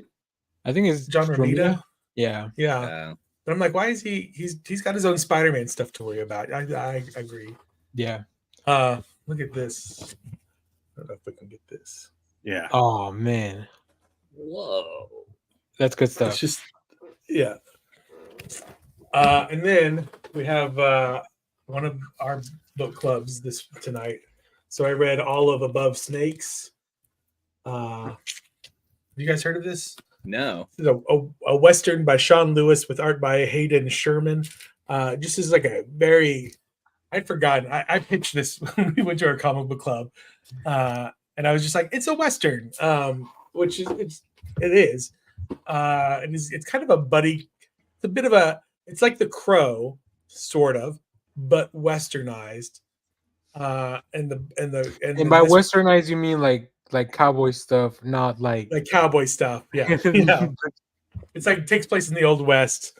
I think it's John Romita. Yeah. But I'm like, why is he's got his own Spider-Man stuff to worry about? I agree. Yeah. Look at this. I don't know if we can get this. Yeah. Oh man. Whoa. That's good stuff. It's just and then we have one of our book clubs tonight. So I read all of Above Snakes. Have you guys heard of this? No. This is a Western by Sean Lewis with art by Hayden Sherman. Just as like a very, I'd forgotten. I pitched this when we went to our comic book club, and I was just like, it's a Western, which is it is. And it's kind of a buddy. It's a bit of it's like The Crow, sort of, but Westernized. And by Westernized you mean like cowboy stuff, not like cowboy stuff. Yeah. It's like it takes place in the Old West.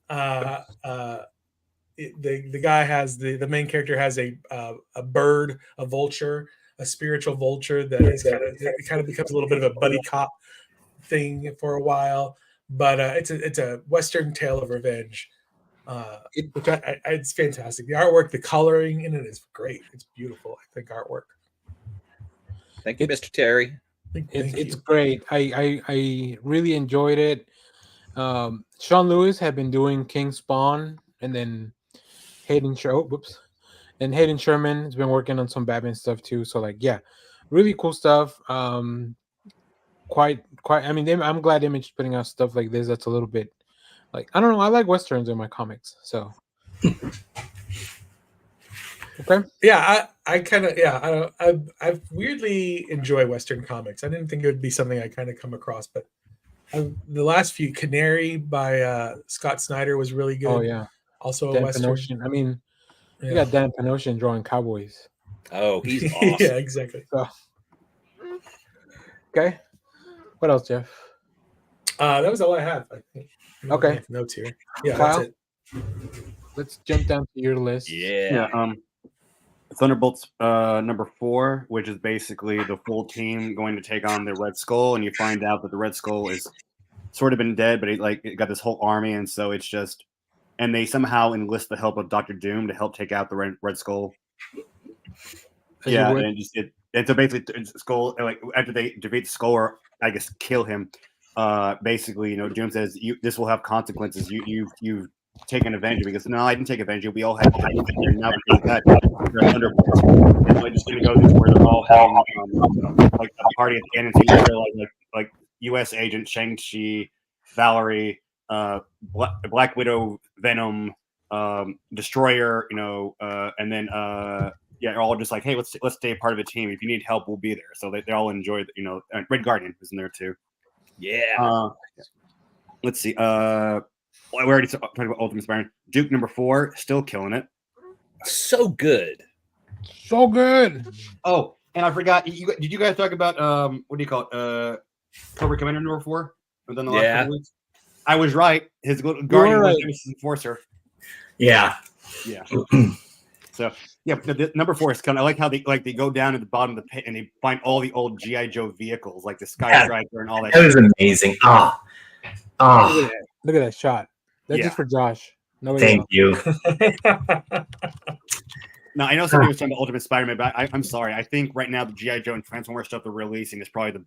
The guy has the main character has a bird, a vulture, a spiritual vulture that is kind of becomes a little bit of a buddy cop thing for a while. But it's a Western tale of revenge. Which it's fantastic. The artwork, the coloring in it is great. It's beautiful. I think artwork. Thank you, Mr. Terry. It's great. I really enjoyed it. Sean Lewis had been doing King Spawn, and then Hayden Sherman has been working on some Batman stuff too. So really cool stuff. Quite. I mean, I'm glad Image is putting out stuff like this. That's a little bit I don't know. I like Westerns in my comics, so. Okay. Yeah, I weirdly enjoy Western comics. I didn't think it would be something I kind of come across, but the last few, Canary by Scott Snyder was really good. Oh yeah. Also a Western. I mean, You got Dan Panosian drawing cowboys. Oh, he's awesome. Yeah, exactly. So, okay. What else, Jeff? That was all I have. I think. Okay. Notes here. Yeah, Kyle? that's it. Let's jump down to your list. Yeah. Thunderbolts number 4, which is basically the full team going to take on the Red Skull, and you find out that the Red Skull is sort of been dead, but it got this whole army, and so it's just, and they somehow enlist the help of Doctor Doom to help take out the Red Skull. As Yeah, you would. and so basically, Skull, like after they defeat the Skull, or I guess kill him, basically, Doom says, this will have consequences. You've taken Avenger, because no, I didn't take Avenger. We all had Avenger. Now because that, they're Thunderbolts. And so I just didn't go to where they're all having like a party at the end, and so you realize like U.S. Agent, Shang-Chi, Valerie, Black Widow, Venom, Destroyer, and then they're all just like, hey, let's stay a part of a team. If you need help, we'll be there. So they all enjoy, Red Guardian was in there too. Yeah. Let's see. We already talked about Ultimate Spider-Man. Duke number 4, still killing it. So good. So good. Oh, and I forgot. Did you guys talk about what do you call it? Cobra Commander number 4? Within the last couple weeks? I was right. His Guardian was Nemesis Enforcer. Yeah. Yeah. So yeah, the number 4 is kind of, I like how they go down at the bottom of the pit and they find all the old G.I. Joe vehicles, like the Sky Striker and all that. That was amazing. Look at that shot. That's just for Josh. Nobody Thank else. you. Now, I know somebody was talking about Ultimate Spider-Man, but I'm sorry. I think right now the G.I. Joe and Transformers stuff they're releasing is probably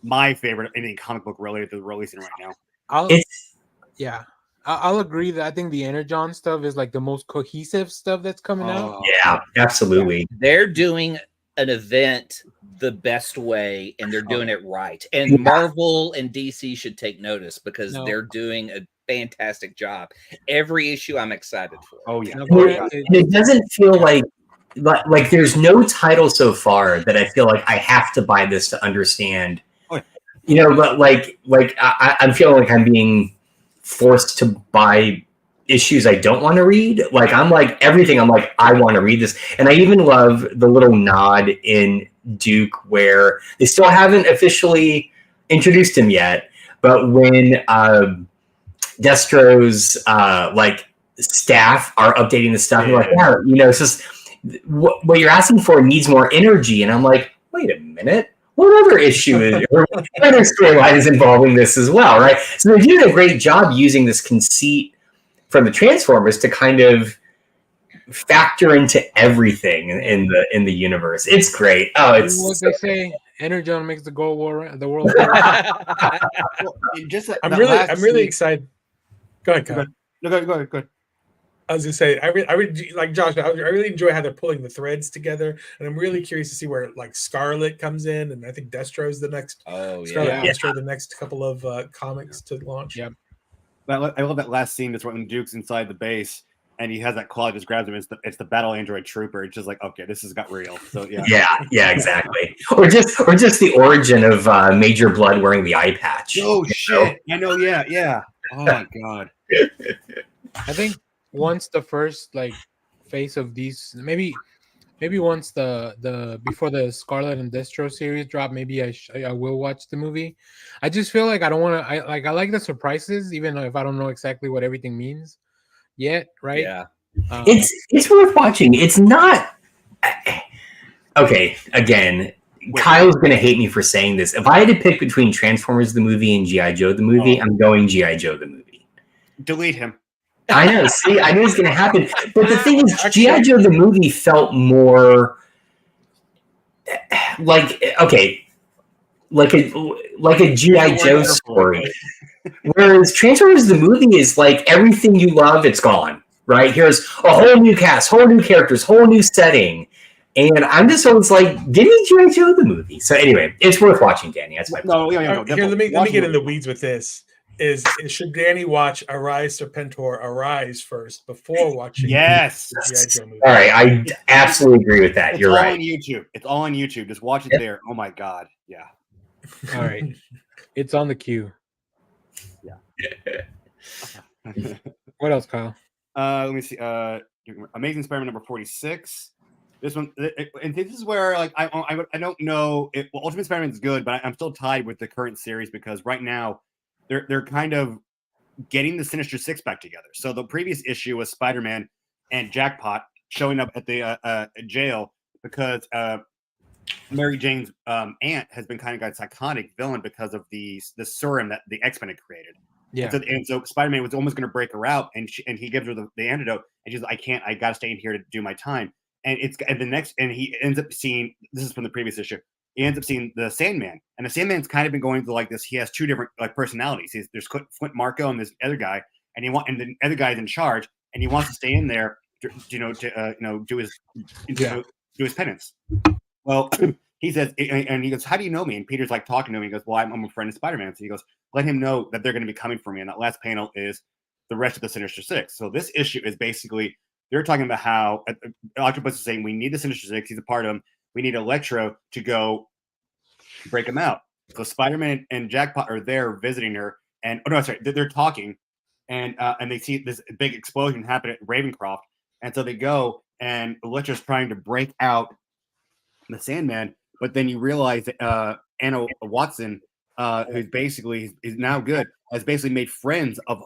my favorite anything comic book related to releasing right now. I'll agree that I think the Energon stuff is like the most cohesive stuff that's coming out. Yeah, absolutely. They're doing an event the best way, and they're doing it right. And Marvel and DC should take notice because they're doing a fantastic job. Every issue I'm excited for. Oh yeah. It doesn't feel like there's no title so far that I feel like I have to buy this to understand. But I'm feeling like I'm being forced to buy issues I don't want to read. Like I'm like everything. I'm like I want to read this, and I even love the little nod in Duke where they still haven't officially introduced him yet, but when Destro's staff are updating the stuff, they're like, it's just what you're asking for needs more energy, and I'm like, wait a minute. What other issue is or what other storyline is involving this as well, right? So they're doing a great job using this conceit from the Transformers to kind of factor into everything in the universe. It's great. Oh, it's what they say. Energon makes the world war. I'm really excited. Go ahead, Kyle. No, go ahead. I was gonna say, I really like Josh. I really enjoy how they're pulling the threads together, and I'm really curious to see where like Scarlet comes in, and I think Destro's the next. Destro, the next couple of comics to launch. Yep. I love that last scene. That's when Duke's inside the base, and he has that claw, just grabs him. It's the Battle Android Trooper. It's just like, okay, this has got real. So yeah, exactly. Or just the origin of Major Blood wearing the eye patch. Oh shit! I know. Yeah. Oh my god. I think once the first phase of these, maybe once the before the Scarlet and Destro series drop, maybe I will watch the movie. I just feel like I don't want to. I like the surprises, even if I don't know exactly what everything means yet. Right? Yeah. It's worth watching. It's not okay. Again, Kyle's gonna hate me for saying this. If I had to pick between Transformers the movie and G.I. Joe the movie, I'm going G.I. Joe the movie. Delete him. I know. See, I knew it was going to happen. But the thing is, G.I. Joe the movie felt more like a G.I. Joe story. Whereas Transformers the movie is like everything you love, it's gone. Right? Here's a whole new cast, whole new characters, whole new setting. And I'm just always like, give me G.I. Joe the movie. So anyway, it's worth watching, Danny. That's my point. Here, let me get in the weeds with this. Is should Danny watch Arise Serpentor Arise first before watching? Yes. G.I. Joe movie? All right, I absolutely agree with that. You're right. It's all on YouTube. Just watch it there. Oh my god. Yeah. All right. It's on the queue. Yeah. What else, Kyle? Let me see. Amazing Spider-Man number 46. This one, and this is where like I don't know. Well, Ultimate Spider-Man is good, but I'm still tied with the current series because right now they're kind of getting the Sinister Six back together. So the previous issue was Spider-Man and Jackpot showing up at the jail because Mary Jane's aunt has been kind of got a psychotic villain because of the serum that the X-Men had created. Yeah. And so Spider-Man was almost going to break her out, and he gives her the antidote, and she's like, I got to stay in here to do my time. And he ends up seeing, this is from the previous issue, he ends up seeing the Sandman, and the Sandman's kind of been going through like this. He has two different like personalities. There's Flint Marko and this other guy, and the other guy's in charge, and he wants to stay in there to do his penance. Well, he says, and he goes, "How do you know me?" And Peter's like talking to him. He goes, "Well, I'm a friend of Spider-Man." So he goes, "Let him know that they're going to be coming for me." And that last panel is the rest of the Sinister Six. So this issue is basically they're talking about how Octopus is saying we need the Sinister Six. He's a part of them. We need Electro to go break him out. So Spider-Man and Jackpot are there visiting her, and they're talking, and they see this big explosion happen at Ravencroft, and so they go, and Electro's trying to break out the Sandman, but then you realize that Anna Watson, who's basically is now good, has basically made friends of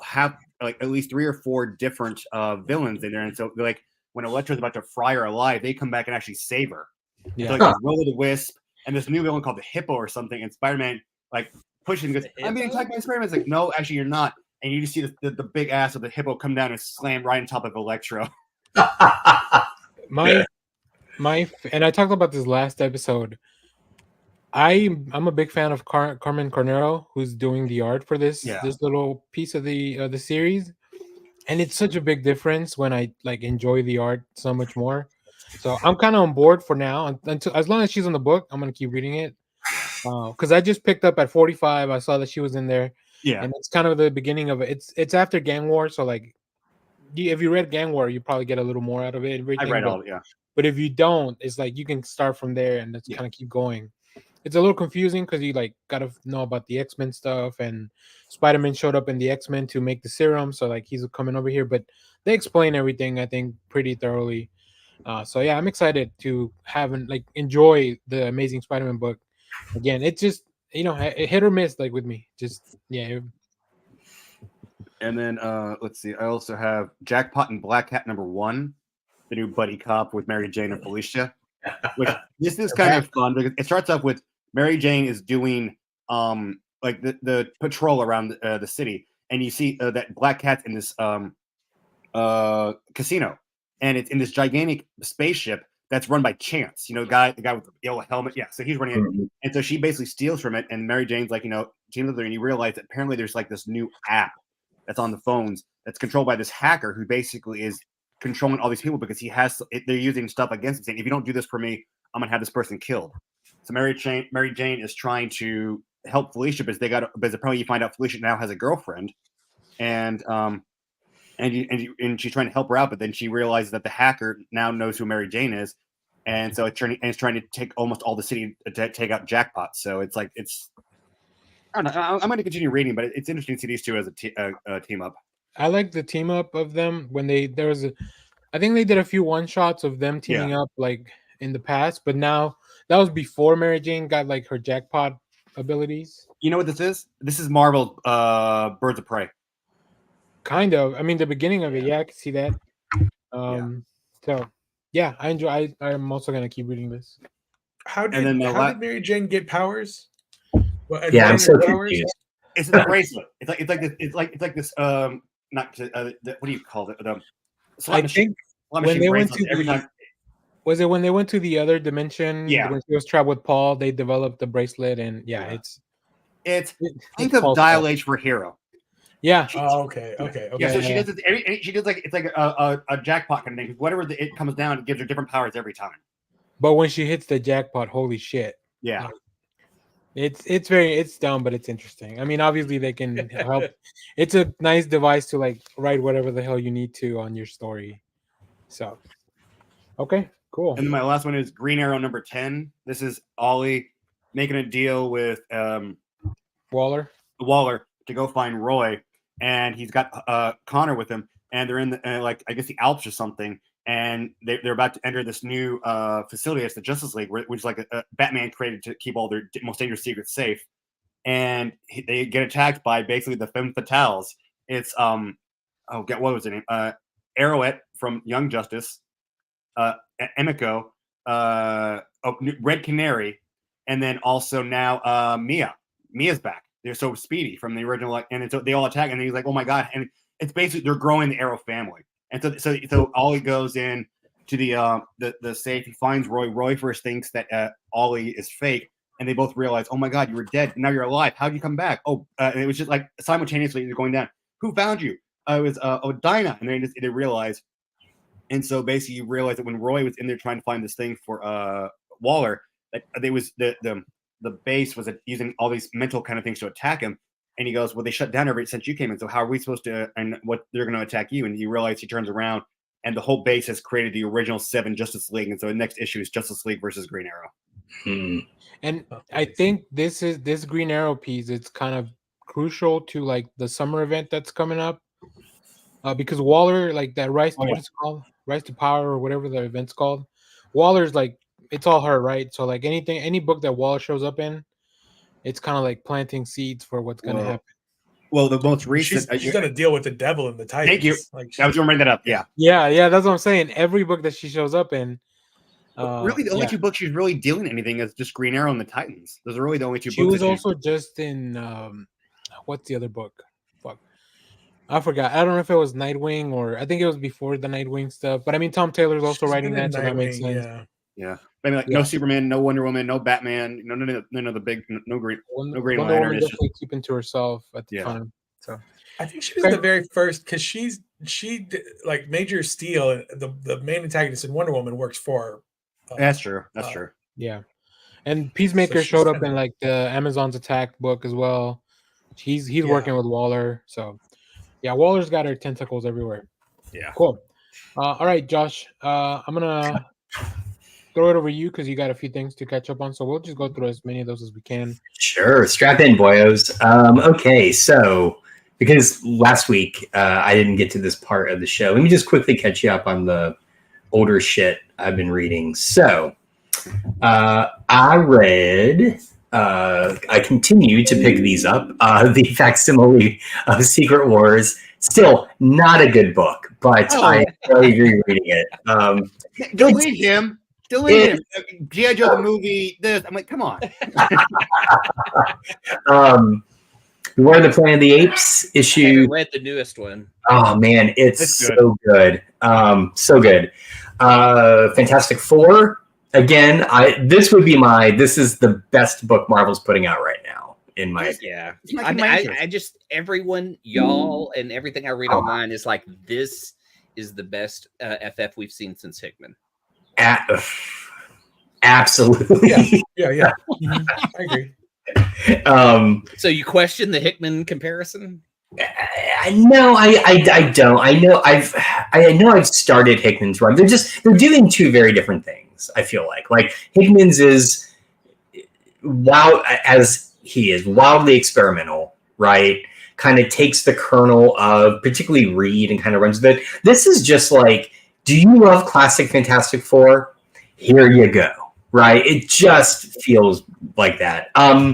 at least 3 or 4 different villains in there, and so like when Electro's about to fry her alive, they come back and actually save her. Yeah. So, like Will-O-the-Wisp and this new villain called the Hippo or something, and Spider-Man like pushes him and goes, "I'm being attacked by Spider-Man." It's like, "No, actually, you're not." And you just see the big ass of the Hippo come down and slam right on top of Electro. And I talked about this last episode. I'm a big fan of Carmen Carnero, who's doing the art for this little piece of the series, and it's such a big difference when I like enjoy the art so much more. So I'm kind of on board for now. Until as long as she's in the book, I'm gonna keep reading it. Because I just picked up at 45. I saw that she was in there. Yeah, and it's kind of the beginning of it. It's after Gang War, so like, if you read Gang War, you probably get a little more out of it. I read all, yeah. But if you don't, it's like you can start from there and let's kind of keep going. It's a little confusing because you like gotta know about the X-Men stuff, and Spider-Man showed up in the X-Men to make the serum, so like he's coming over here. But they explain everything, I think, pretty thoroughly. So yeah, I'm excited to enjoy the Amazing Spider-Man book again. It's just hit or miss like with me. Just yeah. And then let's see. I also have Jackpot and Black Cat #1, the new buddy cop with Mary Jane and Felicia. Which this is kind of fun because it starts off with Mary Jane is doing like the patrol around the city, and you see that Black Cat's in this casino, and it's in this gigantic spaceship that's run by Chance. The guy with the yellow helmet. Yeah, so he's running it, and so she basically steals from it, and Mary Jane's like, teams with her, and you realize that apparently there's like this new app that's on the phones that's controlled by this hacker who basically is controlling all these people because they're using stuff against him, saying, if you don't do this for me, I'm gonna have this person killed. So Mary Jane is trying to help Felicia because apparently you find out Felicia now has a girlfriend, and she's trying to help her out, but then she realizes that the hacker now knows who Mary Jane is, and so it's trying to take almost all the city to take out Jackpot. So it's like I don't know. I'm going to continue reading, but it's interesting to see these two as a team up. I like the team up of them when I think they did a few one shots of them teaming up like in the past, but now that was before Mary Jane got like her Jackpot abilities. You know what this is? This is Marvel Birds of Prey. Kind of. I mean, the beginning of it, I can see that. So yeah, I enjoy. I'm also gonna keep reading this. How did Mary Jane get powers? I'm so confused. It's the bracelet. It's like this. Not what do you call it? I think when they went to every time. Was it when they went to the other dimension? Yeah. When she was trapped with Paul, they developed the bracelet, and think of Dial H for Hero. Yeah. Okay. Yeah. So she does it. She does it's like a jackpot kind of thing. Whatever it comes down, it gives her different powers every time. But when she hits the jackpot, holy shit! Yeah. It's dumb, but it's interesting. I mean, obviously they can help. It's a nice device to like write whatever the hell you need to on your story. So, okay, cool. And then my last one is Green Arrow #10. This is Ollie making a deal with Waller to go find Roy, and he's got Connor with him, and they're in the I guess the Alps or something, and they're about to enter this new facility. It's the Justice League, which is like a Batman created to keep all their most dangerous secrets safe. And they get attacked by basically the femme fatales. It's what was her name? Arrowette from Young Justice, Emiko, Red Canary, and then also now Mia. Mia's back. They're so Speedy from the original, and they all attack, and he's like, "Oh my god!" And it's basically they're growing the Arrow family, and so Ollie goes in to the safe. He finds Roy. Roy first thinks that Ollie is fake, and they both realize, "Oh my god, you were dead. Now you're alive. How'd you come back?" And it was just like simultaneously they're going down. Who found you? It was Dinah, and they realize. And so basically, you realize that when Roy was in there trying to find this thing for Waller, that they was the base was using all these mental kind of things to attack him. And he goes, "Well, they shut down since you came in. So how are we supposed to? And what they're going to attack you?" And you realize he turns around, and the whole base has created the original 7 Justice League. And so the next issue is Justice League versus Green Arrow. And I think this Green Arrow piece. It's kind of crucial to like the summer event that's coming up. Because Waller, like that Rise to Power or whatever the event's called, Waller's like it's all her, right? So like any book that Waller shows up in, it's kind of like planting seeds for what's going to happen. Well, the most recent she's going to deal with the devil and the Titans. Thank you. Like I was going to bring that up. Yeah, that's what I'm saying. Every book that she shows up in, really, the only 2 books she's really dealing anything is just Green Arrow and the Titans. Those are really the only 2 books. She was also just in what's the other book? I forgot. I don't know if it was Nightwing or I think it was before the Nightwing stuff. But I mean, Tom Taylor's also writing that, so that makes sense. Yeah. I mean, no Superman, no Wonder Woman, no Batman, none of the big, no Green Wonder Woman definitely keeping to herself at the time. So I think she was the very first because she like Major Steel, the main antagonist in Wonder Woman works for her. That's true. That's true. Yeah, and Peacemaker showed up in like the Amazon's Attack book as well. He's working with Waller, so. Yeah, Waller's got her tentacles everywhere. Yeah. Cool. All right, Josh. I'm gonna throw it over to you because you got a few things to catch up on. So we'll just go through as many of those as we can. Sure. Strap in, boyos. Okay, so because last week I didn't get to this part of the show, let me just quickly catch you up on the older shit I've been reading. So I read. I continue to pick these up. The facsimile of Secret Wars, still not a good book, but I enjoy rereading it. Delete him. G.I. Joe the movie. This. I'm like, come on. War of the Planet of the Apes issue. I haven't read the newest one. Oh man, it's so good. So good. Fantastic Four. Again, this is the best book Marvel's putting out right now, in my opinion. Yeah. I just everyone, y'all, and everything I read online is like this is the best FF we've seen since Hickman. Absolutely. Yeah. I agree. So you question the Hickman comparison? No, I don't. I know I've started Hickman's run. They're doing 2 very different things. I feel like Hickman's is as he is wildly experimental, right? Kind of takes the kernel of particularly Reed and kind of runs with it. This is just like, do you love classic Fantastic Four? Here you go, right? It just feels like that. I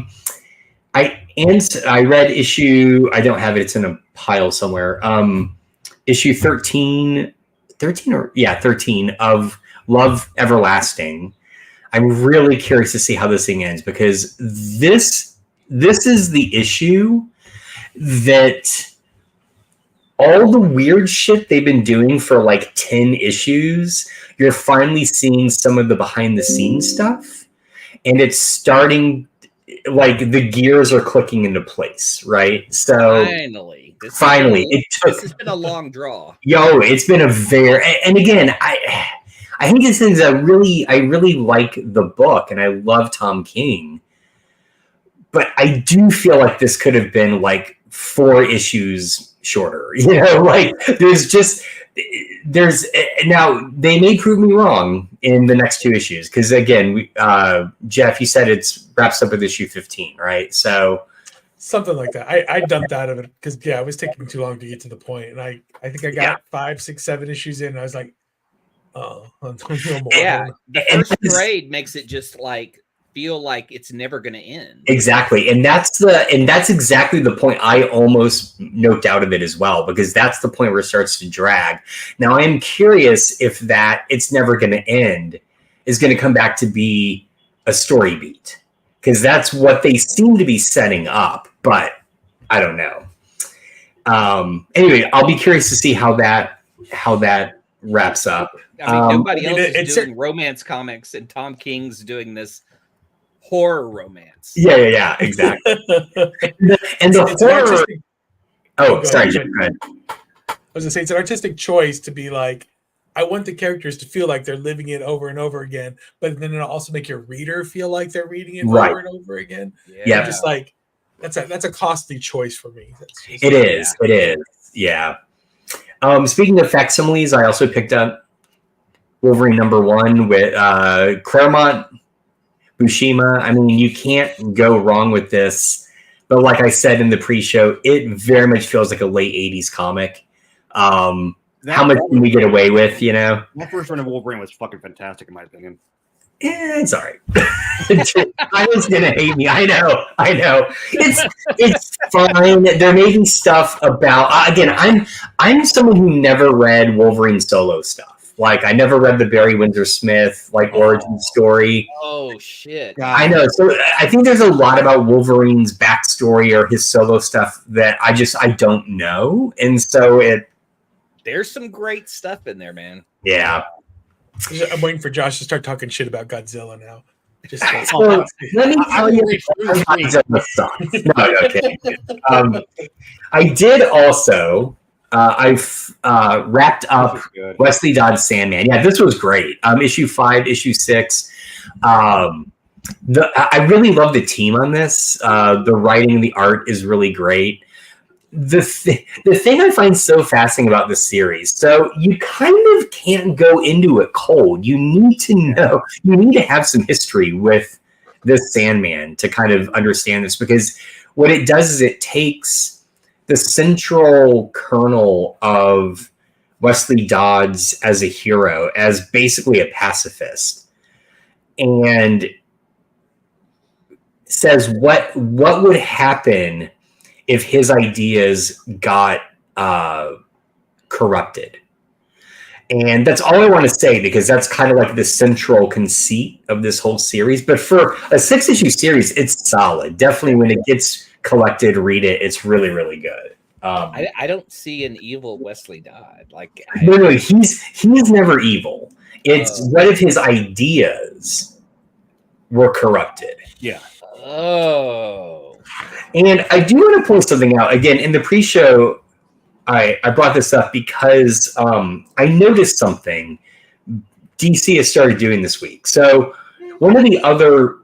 read issue. I don't have it. It's in a pile somewhere. Issue 13 of Love Everlasting. I'm really curious to see how this thing ends because this is the issue that all the weird shit they've been doing for like 10 issues, you're finally seeing some of the behind the scenes stuff, and it's starting like the gears are clicking into place, right? So finally, this has been a long draw. It's been and again, I think this is I really like the book and I love Tom King, but I do feel like this could have been like 4 issues shorter. Now they may prove me wrong in the next 2 issues because again, Jeff, you said it wraps up with issue 15, right? So something like that. I dumped out of it because it was taking too long to get to the point, and I think I got 5, 6, 7 issues in. And I was like, Yeah, the first trade makes it just like feel like it's never going to end. Exactly, and that's exactly the point I almost noped out of it as well, because that's the point where it starts to drag. Now I am curious if that it's never going to end is going to come back to be a story beat, because that's what they seem to be setting up, but I don't know. Anyway, I'll be curious to see how that wraps up. I mean, nobody else is doing romance comics, and Tom King's doing this horror romance. Yeah, exactly. And the horror. Sorry, go ahead. I was gonna say it's an artistic choice to be like, I want the characters to feel like they're living it over and over again, but then it'll also make your reader feel like they're reading it over and over again. Yeah, just like that's a costly choice for me. It is. Yeah. Speaking of facsimiles, I also picked up Wolverine #1 with Claremont Buscema. I mean, you can't go wrong with this. But like I said in the pre-show, it very much feels like a late 80s comic. How much can we get away with, you know? That first run of Wolverine was fucking fantastic, in my opinion. Yeah, it's all right. I was going to hate me. I know. It's fine. There may be stuff about... again, I'm someone who never read Wolverine solo stuff. Like, I never read the Barry Windsor Smith origin story. Oh shit! I know. So I think there's a lot about Wolverine's backstory or his solo stuff that I don't know, and so there's some great stuff in there, man. Yeah. I'm waiting for Josh to start talking shit about Godzilla now. Just so, let me tell you, Godzilla sucks. No, okay. I did also. I've wrapped up Wesley Dodds Sandman. Yeah, this was great. Issue 5, issue 6. I really love the team on this. The writing and the art is really great. The thing I find so fascinating about this series, so you kind of can't go into it cold. You need to know, you need to have some history with this Sandman to kind of understand this, because what it does is it takes the central kernel of Wesley Dodds as a hero, as basically a pacifist, and says what would happen if his ideas got corrupted. And that's all I want to say, because that's kind of like the central conceit of this whole series. But for a 6-issue series, it's solid. Definitely when it gets collected, read it. It's really, really good. I don't see an evil Wesley Dodd. No, he's never evil. It's what if his ideas were corrupted? Yeah. Oh. And I do want to point something out. Again, in the pre-show, I brought this up because I noticed something DC has started doing this week. So one of the other,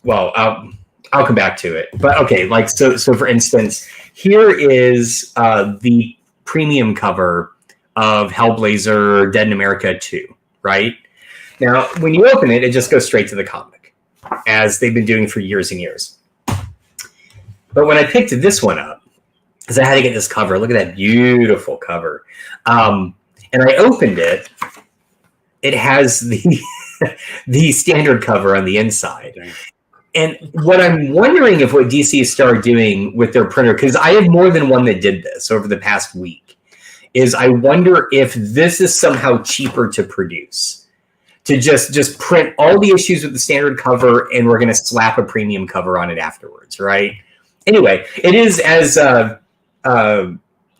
I'll come back to it. But okay, so for instance, here is the premium cover of Hellblazer Dead in America 2, right? Now, when you open it, it just goes straight to the comic, as they've been doing for years and years. But when I picked this one up, because I had to get this cover, look at that beautiful cover. And I opened it. It has the standard cover on the inside. And what I'm wondering if what DC has started doing with their printer, because I have more than one that did this over the past week, is I wonder if this is somehow cheaper to produce. To just print all the issues with the standard cover, and we're going to slap a premium cover on it afterwards, right? Anyway, it is, as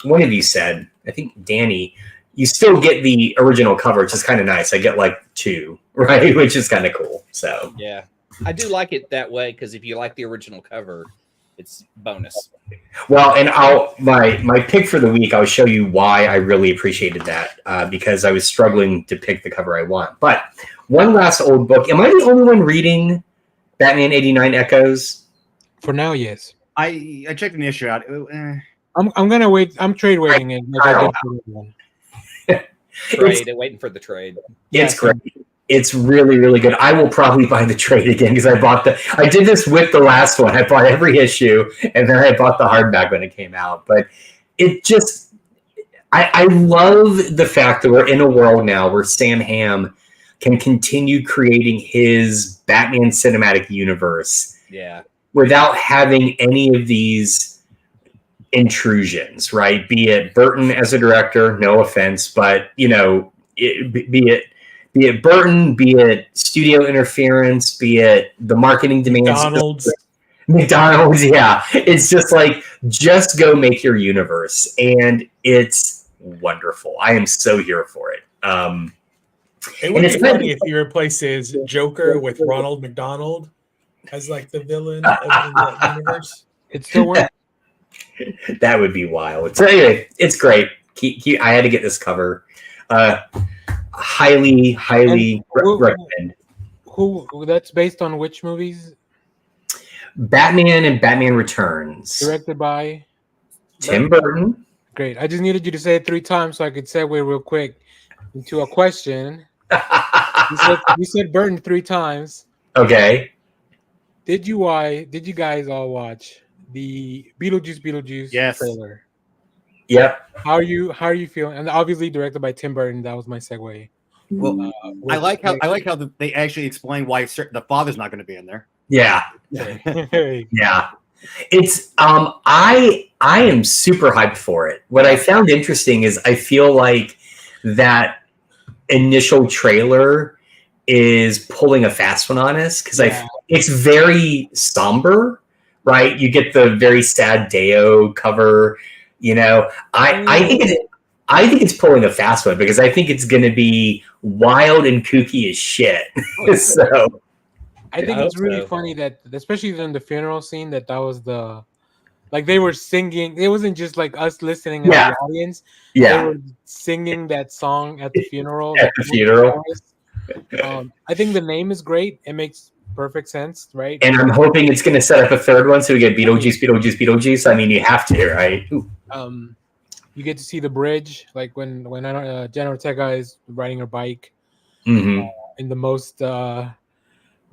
one of you said, I think Danny, you still get the original cover, which is kind of nice. I get 2, right? Which is kind of cool. So yeah. I do like it that way, because if you like the original cover, it's bonus. Well, and my pick for the week, I'll show you why I really appreciated that, because I was struggling to pick the cover I want. But one last old book. Am I the only one reading Batman 89 Echoes? For now, yes. I checked an issue out. I'm gonna wait. I'm trade waiting it. Waiting for the trade. It's great. It's really, really good. I will probably buy the trade again, because I did this with the last one. I bought every issue, and then I bought the hardback when it came out. But I love the fact that we're in a world now where Sam Hamm can continue creating his Batman cinematic universe without having any of these intrusions, right? Be it Burton as a director, no offense, but be it Burton, be it studio interference, be it the marketing demands. McDonald's, yeah. It's just like, just go make your universe. And it's wonderful. I am so here for it. It would be funny if he replaces Joker with Ronald McDonald as like the villain in the universe. It's still working. That would be wild. So anyway, it's great. I had to get this cover. Highly recommend. Who that's based on which movies? Batman and Batman Returns. Directed by Tim Burton. Great. I just needed you to say it 3 times so I could segue real quick into a question. You said Burton 3 times. Okay. Did you guys all watch the Beetlejuice trailer? Yep. How are you feeling? And obviously directed by Tim Burton. That was my segue. Well, I like how they actually explain why the father's not going to be in there. Yeah. Hey. Yeah. It's I am super hyped for it. What I found interesting is I feel like that initial trailer is pulling a fast one on us because it's very somber, right? You get the very sad Deo cover, I think it's pulling a fast one because I think it's going to be wild and kooky as shit. So I think it's really funny that, especially in the funeral scene, that was they were singing. It wasn't just like us listening to the audience. Yeah. They were singing that song at the funeral. I think the name is great. It makes perfect sense, right? And I'm hoping it's going to set up a third one so we get Beetlejuice. I mean, you have to, right? You get to see the bridge, like when Jenna Ortega is riding her bike in the most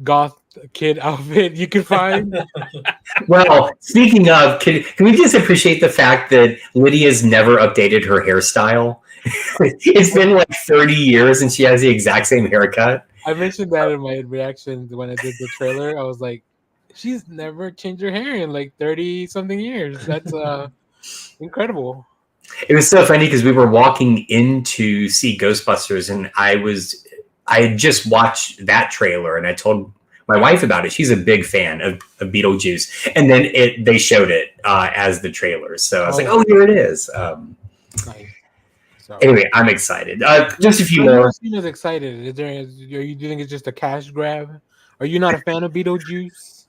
goth kid outfit you can find. Well, speaking of, can we just appreciate the fact that Lydia's never updated her hairstyle? It's been like 30 years and she has the exact same haircut. I mentioned that in my reaction when I did the trailer. I was like, she's never changed her hair in like 30 something years. That's incredible. It was so funny because we were walking in to see Ghostbusters and I had just watched that trailer and I told my wife about it. She's a big fan of Beetlejuice. And then they showed it as the trailer. So I was like, oh, here it is. Nice. So, anyway, I'm excited. Just a few more. You seem excited. Do you think it's just a cash grab? Are you not a fan of Beetlejuice?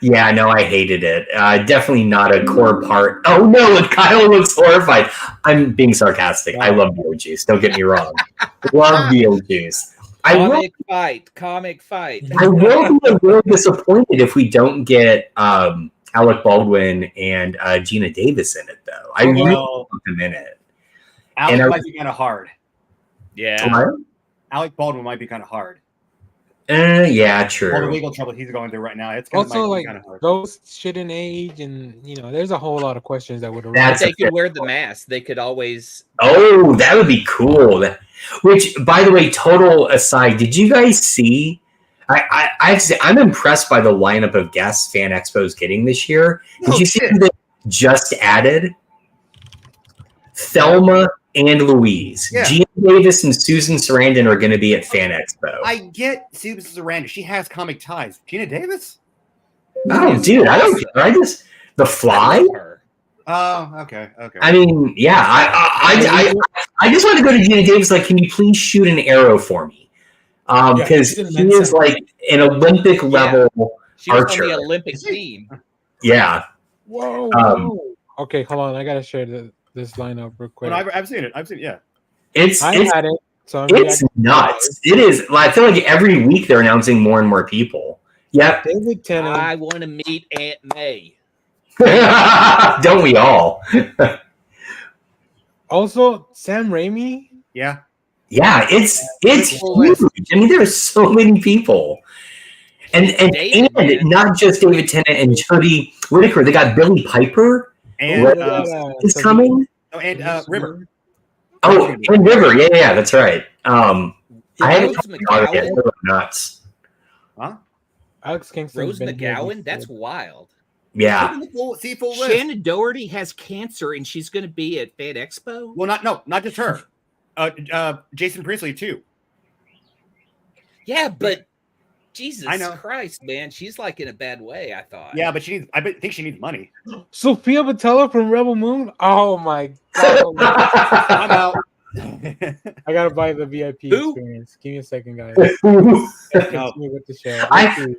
Yeah, no, I hated it. Definitely not a core part. Oh no, Kyle looks horrified. I'm being sarcastic. I love Beetlejuice. Don't get me wrong. Love Beetlejuice. Comic fight. I will be a little disappointed if we don't get Alec Baldwin and Gina Davis in it, though. I really want them in it. Alec might be kind of hard. Yeah. What? Alec Baldwin might be kind of hard. Yeah, true. All the legal trouble he's going through right now. It's also like kind of hard. ghosts shouldn't age, and there's a whole lot of questions that would arise. They could wear the mask. They could always. Oh, that would be cool. Which, by the way, total aside, did you guys see? I have to say, I'm impressed by the lineup of guests Fan Expo is getting this year. Did you see that just added Thelma and Louise? Yeah. Gina Davis and Susan Sarandon are going to be at Fan Expo. I get Susan Sarandon. She has comic ties. Gina Davis? Oh, dude, I don't care. The Fly? Oh, okay. I mean, yeah, I just want to go to Gina Davis. Like, can you please shoot an arrow for me? Because she is like an Olympic level archer. On the Olympic team. Yeah. Whoa. Okay, hold on. I gotta share this lineup real quick. Well, I've seen it. Yeah. It's had it. So it's nuts. It is. I feel like every week they're announcing more and more people. Yep. David Tennant. I want to meet Aunt May. Don't we all? Also, Sam Raimi. Yeah. Yeah, it's huge. I mean, there's so many people. And not just David Tennant and Jodie Whittaker. They got Billy Piper. And is coming. Oh, and River. Oh, Twin River. Yeah, that's right. I haven't Rose talked about it yet. McGowan? They're nuts. Huh? Alex Kingston. Rose McGowan? That's wild. Yeah. Full list. Shannon Doherty has cancer and she's going to be at Fan Expo. Well, not just her. Jason Priestley too. Yeah, but Jesus I know. Christ, man, she's like in a bad way. I thought. Yeah, but I think she needs money. Sophia Boutella from Rebel Moon. Oh my god! I'm out. I gotta buy the VIP Who? experience. Give me a second, guys. No. Continue with the show. I'm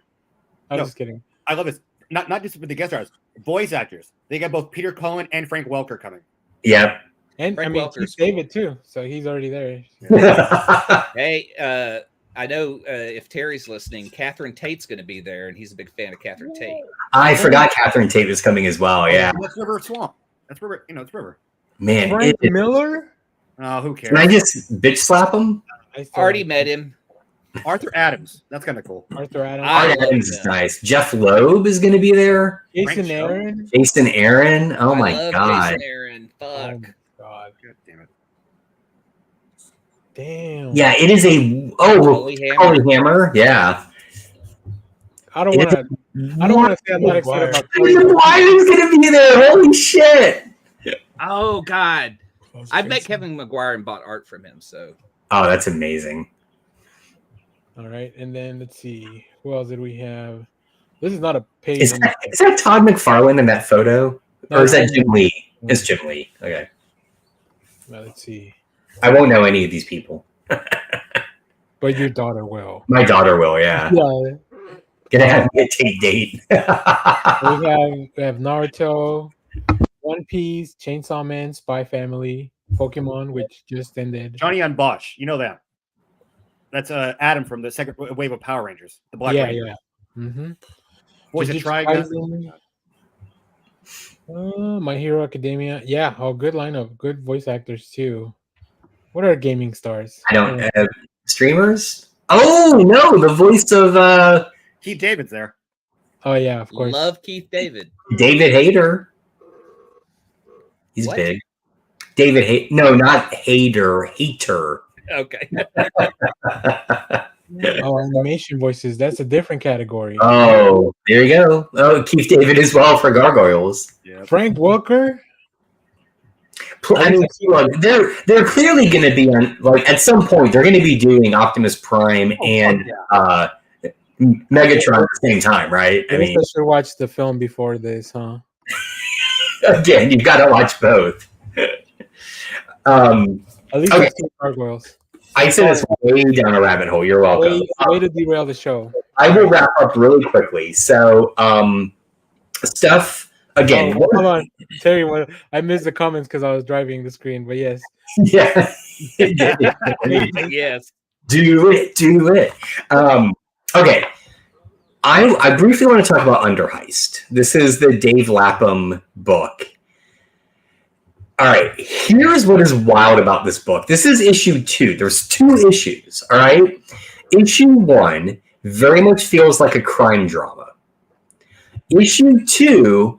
just kidding. I love this. Not just with the guest stars, voice actors. They got both Peter Cullen and Frank Welker coming. Yeah. And Frank I mean, Welker's Keith David too, so he's already there. Hey, I know if Terry's listening, Catherine Tate's going to be there, and he's a big fan of Catherine Tate. I forgot Catherine Tate was coming as well. Yeah. That's River Swamp. That's River. It's River. Man. Frank Miller. Oh, who cares? Can I just bitch slap him? Already met him. Arthur Adams. That's kind of cool. Arthur Adams. I Art love Adams is him. nice. Jeff Loeb is going to be there. Jason Frank Show. Aaron. Jason Aaron. Oh I my love god. Jason Aaron. Oh Fuck. my god. God damn it. Damn. Yeah, it is a Holy Hammer. Holy Hammer. Yeah. I don't want to. I don't want to say I'm not excited about. Maguire's going to be there. Holy shit. Oh, God. I've met Kevin McGuire and bought art from him. So Oh, that's amazing. All right, and then let's see. Who else did we have? This is not a page. Is that Todd McFarlane in that photo? Or is that Jim Lee? It's Jim Lee. Okay. Well, let's see. I won't know any of these people. But your daughter will. My daughter will, yeah. Yeah. Gonna have me a Tate date. We have Naruto, One Piece, Chainsaw Man, Spy Family, Pokemon, which just ended. Johnny on Bosch. You know that. That's Adam from the second wave of Power Rangers. The Black Ranger. Yeah. Mm-hmm. Voice of Trigun. My Hero Academia. Yeah, good lineup. Good voice actors too. What are gaming stars? I don't streamers? Oh no, the voice of Keith David's there. Oh yeah, of course. love Keith David. David Hayter. He's What? big. David Hayter. No, not Hayter. Hater. Okay. Oh, animation voices. That's a different category. Oh, there you go. Oh, Keith David as well for Gargoyles. Yeah. Frank Welker. I mean, look, they're clearly going to be on. Like at some point, they're going to be doing Optimus Prime and Megatron at the same time, right? I mean, I should watch the film before this, huh? Again, you've got to watch both. At least Okay. I've seen Gargoyles. I sent us way down a rabbit hole. You're welcome. Way to derail the show. I will wrap up really quickly. So, stuff again. Oh, hold on, Terry. I missed the comments because I was driving the screen, but yes. Yeah. Yes. Do it. Okay. I briefly want to talk about Under Heist. This is the Dave Lapham book. All right. Here's what is wild about this book. This is issue 2. There's 2 issues. All right. Issue 1 very much feels like a crime drama. Issue 2,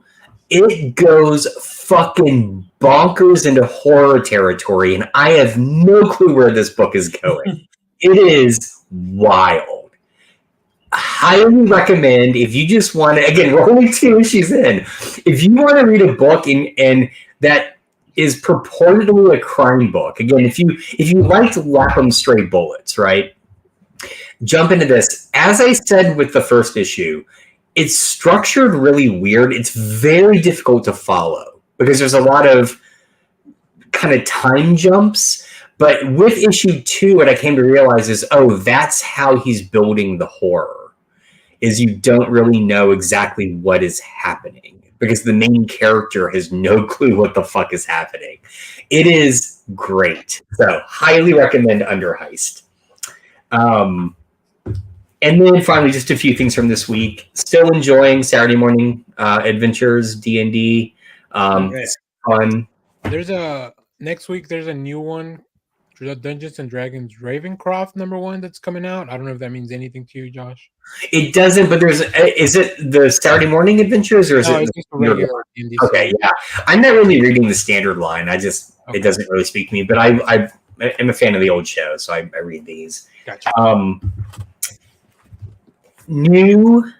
it goes fucking bonkers into horror territory, and I have no clue where this book is going. It is wild. Highly recommend if you just want to, again, we're only 2 issues in. If you want to read a book and that is purportedly a crime book, again, if you liked Lapham Stray Bullets, right? Jump into this. As I said with the first issue, it's structured really weird. It's very difficult to follow because there's a lot of kind of time jumps. But with issue 2, what I came to realize is, that's how he's building the horror, is you don't really know exactly what is happening because the main character has no clue what the fuck is happening. It is great. So highly recommend Under Heist. And then finally, just a few things from this week. Still enjoying Saturday Morning Adventures, D&D. It's fun. Next week, there's a new one, Dungeons and Dragons Ravencroft #1 that's coming out. I don't know if that means anything to you, Josh. It doesn't, but is it the Saturday Morning Adventures or is No, it? it's just a regular D&D. Okay, yeah. I'm not really reading the standard line. I just It doesn't really speak to me, but I'm a fan of the old show, so I read these. Gotcha. New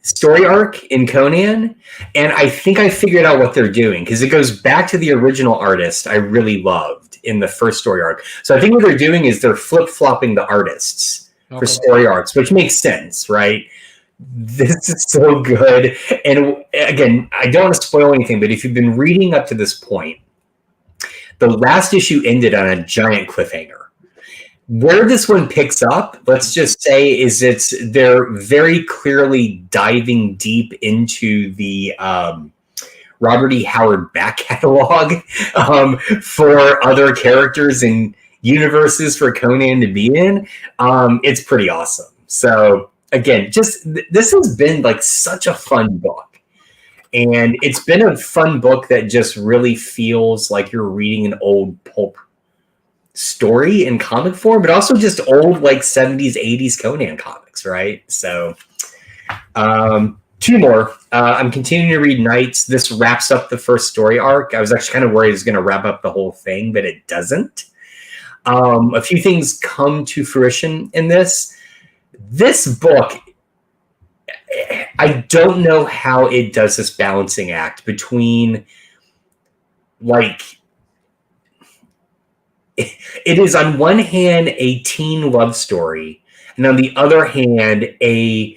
story arc in Conan, and I think I figured out what they're doing because it goes back to the original artist I really loved in the first story arc. So I think what they're doing is they're flip-flopping the artists for story arcs, which makes sense, right? This is so good. And again, I don't want to spoil anything, but if you've been reading up to this point, the last issue ended on a giant cliffhanger. Where this one picks up, let's just say, is they're very clearly diving deep into the Robert E. Howard back catalog for other characters and universes for Conan to be in. It's pretty awesome. So again, this has been like such a fun book. And it's been a fun book that just really feels like you're reading an old pulp story in comic form, but also just old like 70s, 80s Conan comics, right? So two more. I'm continuing to read Knights. This wraps up the first story arc. I was actually kind of worried it was going to wrap up the whole thing, but it doesn't. A few things come to fruition in this. This book, I don't know how it does this balancing act between like it is on one hand a teen love story, and on the other hand a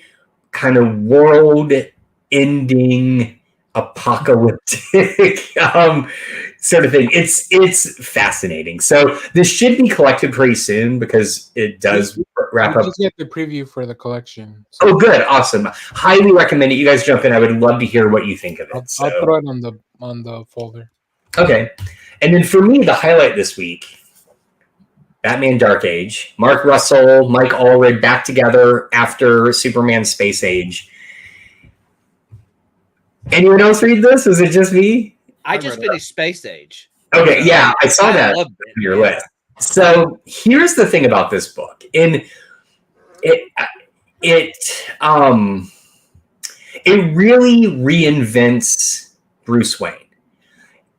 kind of world-ending apocalyptic sort of thing. It's fascinating. So this should be collected pretty soon because it does wrap up. Just get the preview for the collection. So. Oh, good, awesome! Highly recommend it. You guys jump in. I would love to hear what you think of it. I'll throw it on the folder. Okay, and then for me, the highlight this week. Batman Dark Age. Mark Russell, Mike Allred back together after Superman Space Age. Anyone else read this? Was it just me? I just finished Space Age. Okay, yeah, I saw that on your list. So here's the thing about this book. It really reinvents Bruce Wayne.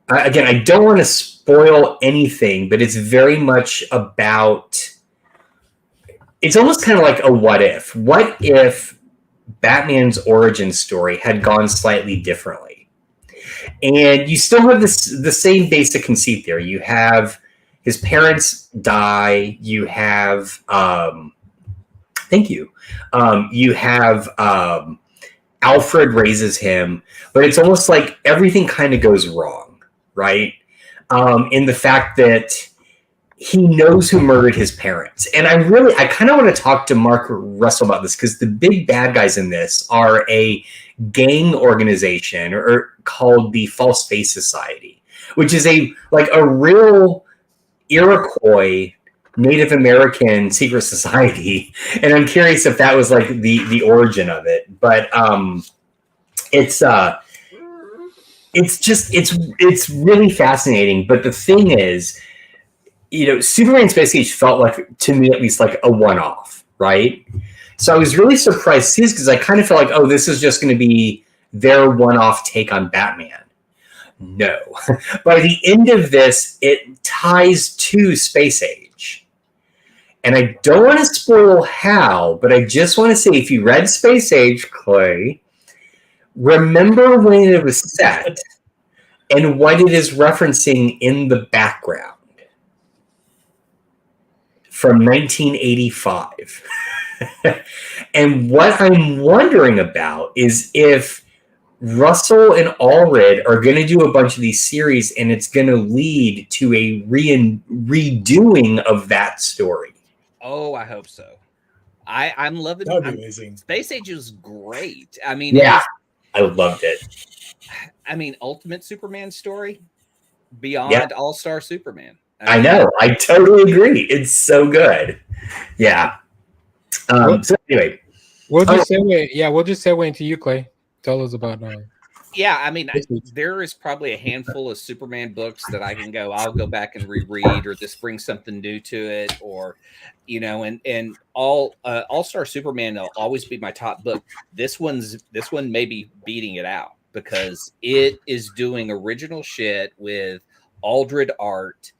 Again, I don't want to spoil anything, but it's very much about. It's almost kind of like a what if. What if Batman's origin story had gone slightly differently? And you still have the same basic conceit there. You have his parents die. You have thank you. You have Alfred raises him, but it's almost like everything kind of goes wrong. Right? In the fact that he knows who murdered his parents. And I kind of want to talk to Mark Russell about this because the big bad guys in this are a gang organization or called the False Face Society, which is a real Iroquois Native American secret society. And I'm curious if that was like the origin of it. But it's really fascinating. But the thing is, Superman Space Age felt like, to me at least, like a one-off, right? So I was really surprised because I kind of felt like, oh, this is just going to be their one-off take on Batman. No. By the end of this, it ties to Space Age. And I don't want to spoil how, but I just want to say, if you read Space Age, Clay, remember when it was set and what it is referencing in the background from 1985. And what I'm wondering about is if Russell and Allred are going to do a bunch of these series and it's going to lead to a redoing of that story. Oh, I hope so. I'm loving that. That would be amazing. Space Age was great. I mean, yeah. I loved it. I mean, Ultimate Superman story beyond All-Star Superman. I know. I totally agree. It's so good. Yeah. So anyway, we'll just segue into you, Clay. Tell us about. Yeah, I mean, there is probably a handful of Superman books that I can go. I'll go back and reread, or this brings something new to it, or and All-Star Superman will always be my top book. This one may be beating it out because it is doing original shit with Aldred art,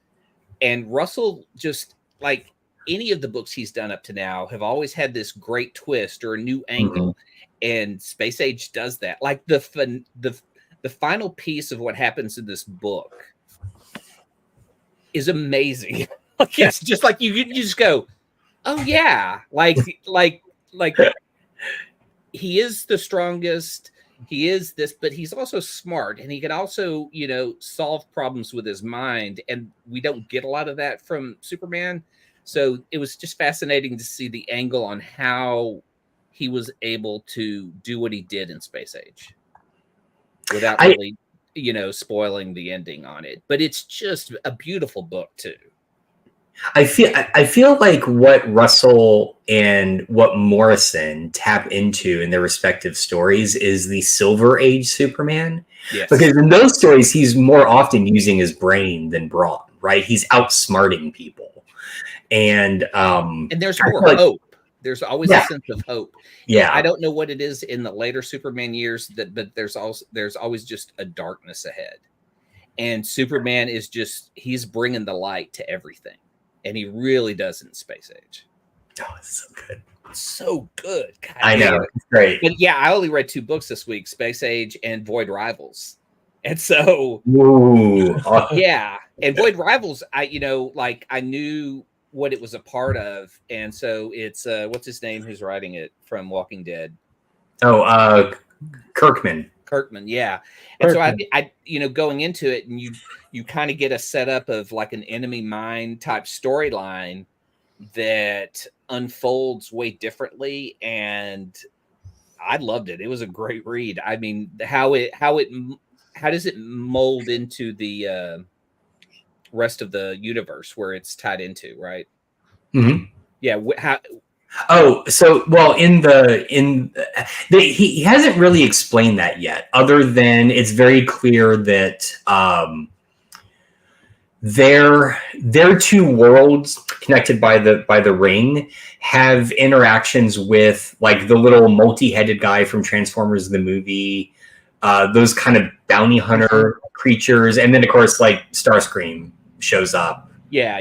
and Russell, just like any of the books he's done up to now, have always had this great twist or a new angle, and Space Age does that. Like the final piece of what happens in this book is amazing. It's just like you just go, oh yeah, like he is the strongest. He is this, but he's also smart, and he can also, solve problems with his mind. And we don't get a lot of that from Superman. So it was just fascinating to see the angle on how he was able to do what he did in Space Age without really, spoiling the ending on it. But it's just a beautiful book too. I feel like what Russell and what Morrison tap into in their respective stories is the Silver Age Superman. Yes. Because in those stories, he's more often using his brain than brawn, right? He's outsmarting people. And there's more hope. There's always a sense of hope. Yeah. I don't know what it is in the later Superman years, but there's always just a darkness ahead. And Superman is he's bringing the light to everything. And he really does in Space Age. Oh, it's so good. It's so good. God, I know. It's great. But yeah, I only read 2 books this week, Space Age and Void Rivals. And so, yeah. And Void Rivals, I knew what it was a part of. And so it's, what's his name who's writing it from Walking Dead? Oh, Kirkman. Yeah. And so I going into it, and you kind of get a setup of like an enemy mine type storyline that unfolds way differently. And I loved it. It was a great read. I mean, how does it mold into the rest of the universe where it's tied into, right? Mm-hmm. Yeah. Oh, so well he hasn't really explained that yet, other than it's very clear that their 2 worlds connected by the ring have interactions with like the little multi-headed guy from Transformers the movie, those kind of bounty hunter creatures, and then of course like Starscream shows up. Yeah.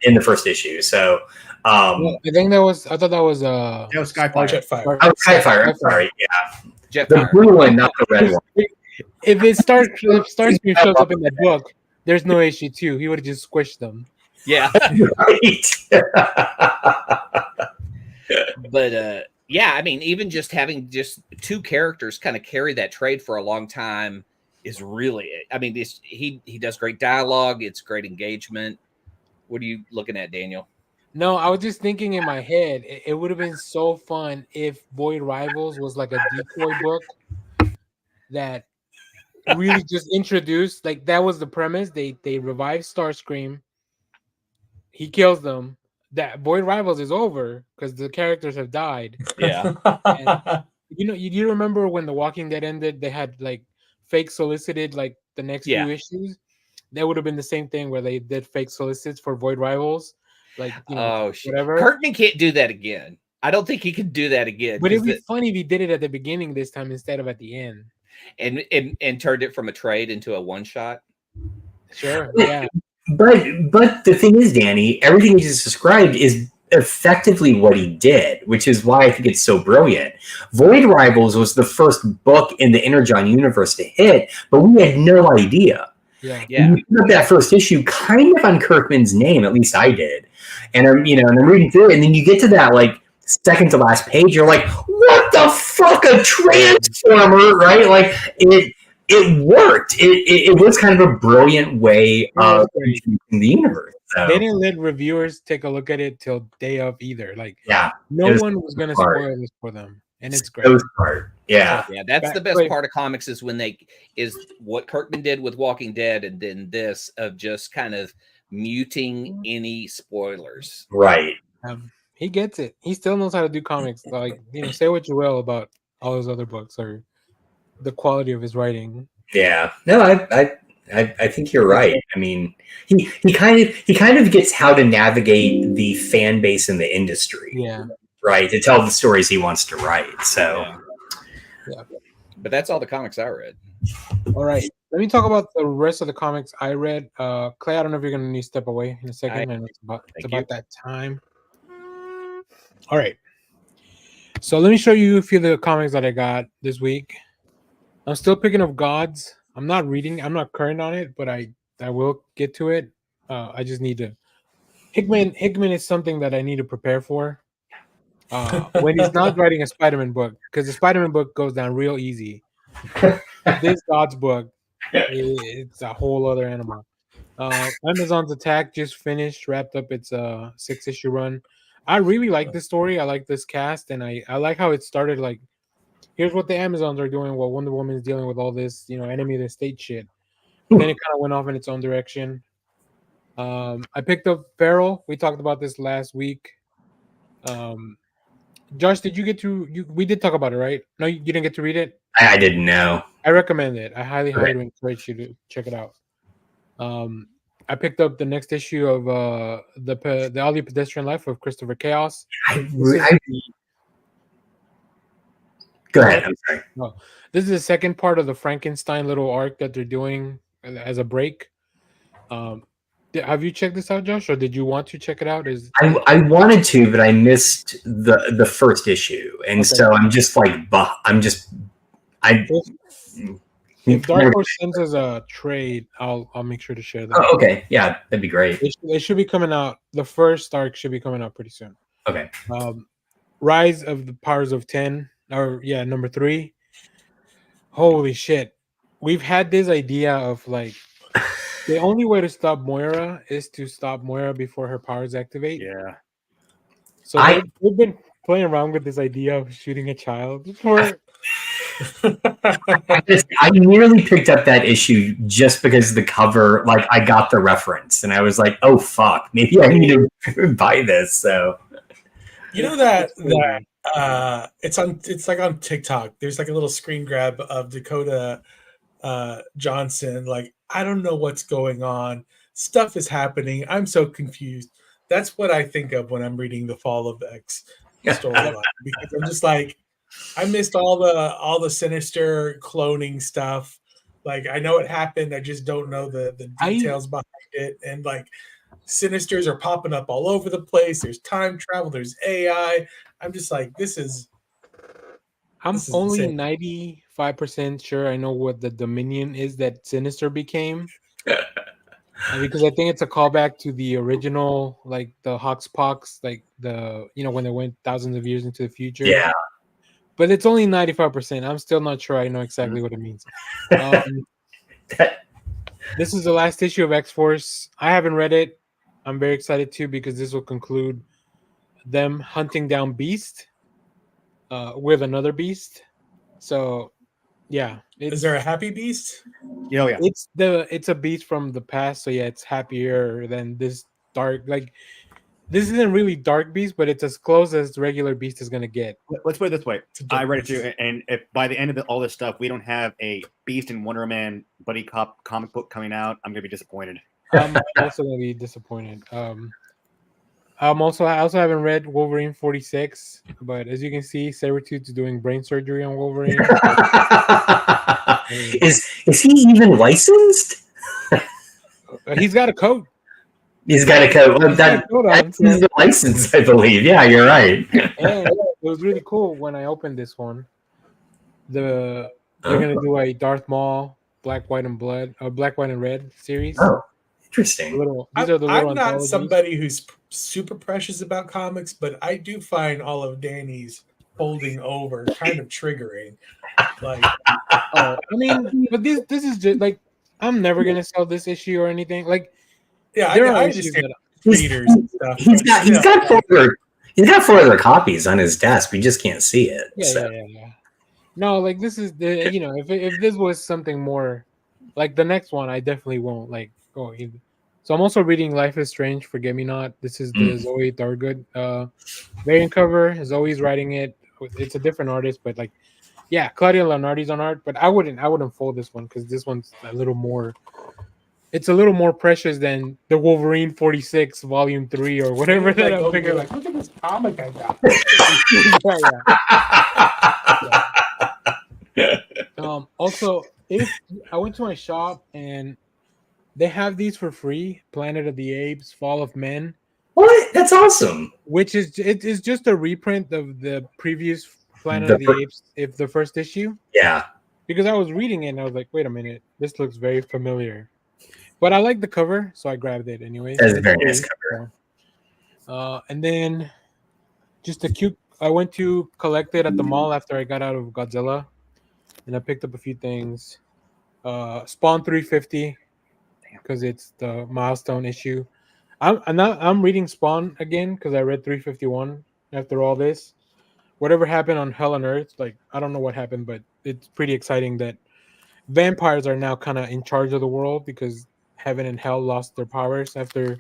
In the first issue, so. I think I thought that was Skyfire. Jetfire. Oh, Skyfire. I'm sorry. Yeah. Jetfire. The blue one, not the red one. If Starscream shows up in that book, there's no HG2. He would have just squished them. Yeah. Right. But yeah, I mean, even just having just 2 characters kind of carry that trade for a long time is really, I mean, he does great dialogue. It's great engagement. What are you looking at, Daniel? No, I was just thinking in my head, it would have been so fun if Void Rivals was like a decoy book that really just introduced, like that was the premise. They revive Starscream. He kills them. That Void Rivals is over because the characters have died. Yeah. And, you remember when The Walking Dead ended, they had like fake solicited like the next few issues. That would have been the same thing where they did fake solicits for Void Rivals. Like, whatever. Kirkman can't do that again. I don't think he can do that again. But it'd be funny if he did it at the beginning this time instead of at the end. And turned it from a trade into a one shot. Sure. Yeah. But the thing is, Danny, everything you just described is effectively what he did, which is why I think it's so brilliant. Void Rivals was the first book in the Energon universe to hit, but we had no idea. Yeah. You put up that first issue kind of on Kirkman's name, at least I did. And I'm reading through it, and then you get to that like second to last page, you're like, what the fuck, a transformer, right? Like it worked. It was kind of a brilliant way of introducing the universe. So. They didn't let reviewers take a look at it till day of either. Like, no one was going to spoil this for them, and it's great. It was smart. Yeah. That's the best part of comics is when is what Kirkman did with Walking Dead, and then this of just kind of muting any spoilers. Right. He gets it. He still knows how to do comics. Like, say what you will about all his other books or the quality of his writing. Yeah. No, I think you're right. I mean, he kind of gets how to navigate the fan base in the industry. Yeah. Right. To tell the stories he wants to write. So yeah. But that's all the comics I read. All right. Let me talk about the rest of the comics I read. Clay, I don't know if you're gonna need to step away in a second, and it's about that time. All right. So let me show you a few of the comics that I got this week. I'm still picking up Gods. I'm not current on it, but I will get to it. I just need to. Hickman is something that I need to prepare for. When he's not writing a Spider-Man book, because the Spider-Man book goes down real easy. This Gods book, it's a whole other animal. Amazon's Attack just wrapped up its 6-issue run. I really like this story. I like this cast, and I like how it started. Like, here's what the Amazons are doing while Wonder Woman is dealing with all this, enemy of the state shit. But then it kind of went off in its own direction. I picked up Feral. We talked about this last week. Josh, did you get to? We did talk about it, right? No, you didn't get to read it. I didn't know. I recommend it. I highly encourage you to check it out. I picked up the next issue of the All Pedestrian Life of Christopher Chaos. Go ahead. I'm sorry. No, this is the second part of the Frankenstein little arc that they're doing as a break. Have you checked this out, Josh, or did you want to check it out? I wanted to, but I missed the first issue, and so I'm just like, If Dark Horse sends us a trade, I'll make sure to share that. Oh, okay, yeah, that'd be great. It should be coming out. The first arc should be coming out pretty soon. Okay. Rise of the Powers of 10, number 3. Holy shit! We've had this idea of like the only way to stop Moira is to stop Moira before her powers activate. Yeah. So we've been playing around with this idea of shooting a child before. I nearly picked up that issue just because the cover, like I got the reference, and I was like, "Oh fuck, maybe I need to buy this." So, you know that it's like on TikTok. There's like a little screen grab of Dakota Johnson. Like, I don't know what's going on. Stuff is happening. I'm so confused. That's what I think of when I'm reading the Fall of X storyline, because I'm just like, I missed all the Sinister cloning stuff. Like, I know it happened. I just don't know the details behind it. And like, Sinisters are popping up all over the place. There's time travel. There's AI. I'm just like, I'm only 95% sure I know what the Dominion is that Sinister became. Because I think it's a callback to the original, like the Hoxpox, like when they went thousands of years into the future. Yeah. But it's only 95%. I'm still not sure I know exactly what it means. This is the last issue of X-Force. I haven't read it. I'm very excited too, because this will conclude them hunting down Beast with another Beast. So, yeah. Is there a happy Beast? Yeah, yeah. It's a Beast from the past. So yeah, it's happier than this dark. Like, this isn't really Dark Beast, but it's as close as the regular Beast is gonna get. Let's put it this way: I read it too, and if by the end of all this stuff we don't have a Beast and Wonder Man buddy cop comic book coming out, I'm gonna be disappointed. I'm also gonna be disappointed. I also haven't read Wolverine 46, but as you can see, Sabretooth's doing brain surgery on Wolverine. Is he even licensed? He's got a coat. He's got a coat. Well, that's the license, I believe. Yeah, you're right. And it was really cool when I opened this one. They're gonna do a Darth Maul Black, White, and Red series. Oh, interesting. I'm not somebody who's super precious about comics, but I do find all of Danny's folding over kind of triggering. Like, I mean, but this is just like, I'm never gonna sell this issue or anything. Like, yeah, I understand readers and stuff. He's got 4 other copies on his desk. We just can't see it. Yeah. No, like, this is the if this was something more like the next one, I definitely won't like go either. So I'm also reading Life is Strange, Forget Me Not. This is the Zoe Thorogood variant cover. Zoe's writing it. It's a different artist, but like, yeah, Claudia Leonardi's on art. But I wouldn't fold this one because this one's a little more. It's a little more precious than the Wolverine 46 Volume 3 or whatever that I'm thinking. Like, look at this comic I got. Also, if I went to my shop and they have these for free, Planet of the Apes, Fall of Men, What? That's awesome. which is it is just a reprint of the previous Planet The of the fir- Apes, if the first issue. Yeah. Because I was reading it and I was like, wait a minute, this looks very familiar. But I like the cover, so I grabbed it anyway. That's a very nice cover. And then just a cute. I went to collect it at the mall after I got out of Godzilla, and I picked up a few things. Spawn 350, because it's the milestone issue. I'm reading Spawn again because I read 351 after all this. Whatever happened on Hell on Earth, like I don't know what happened, but it's pretty exciting that vampires are now kind of in charge of the world because Heaven and Hell lost their powers after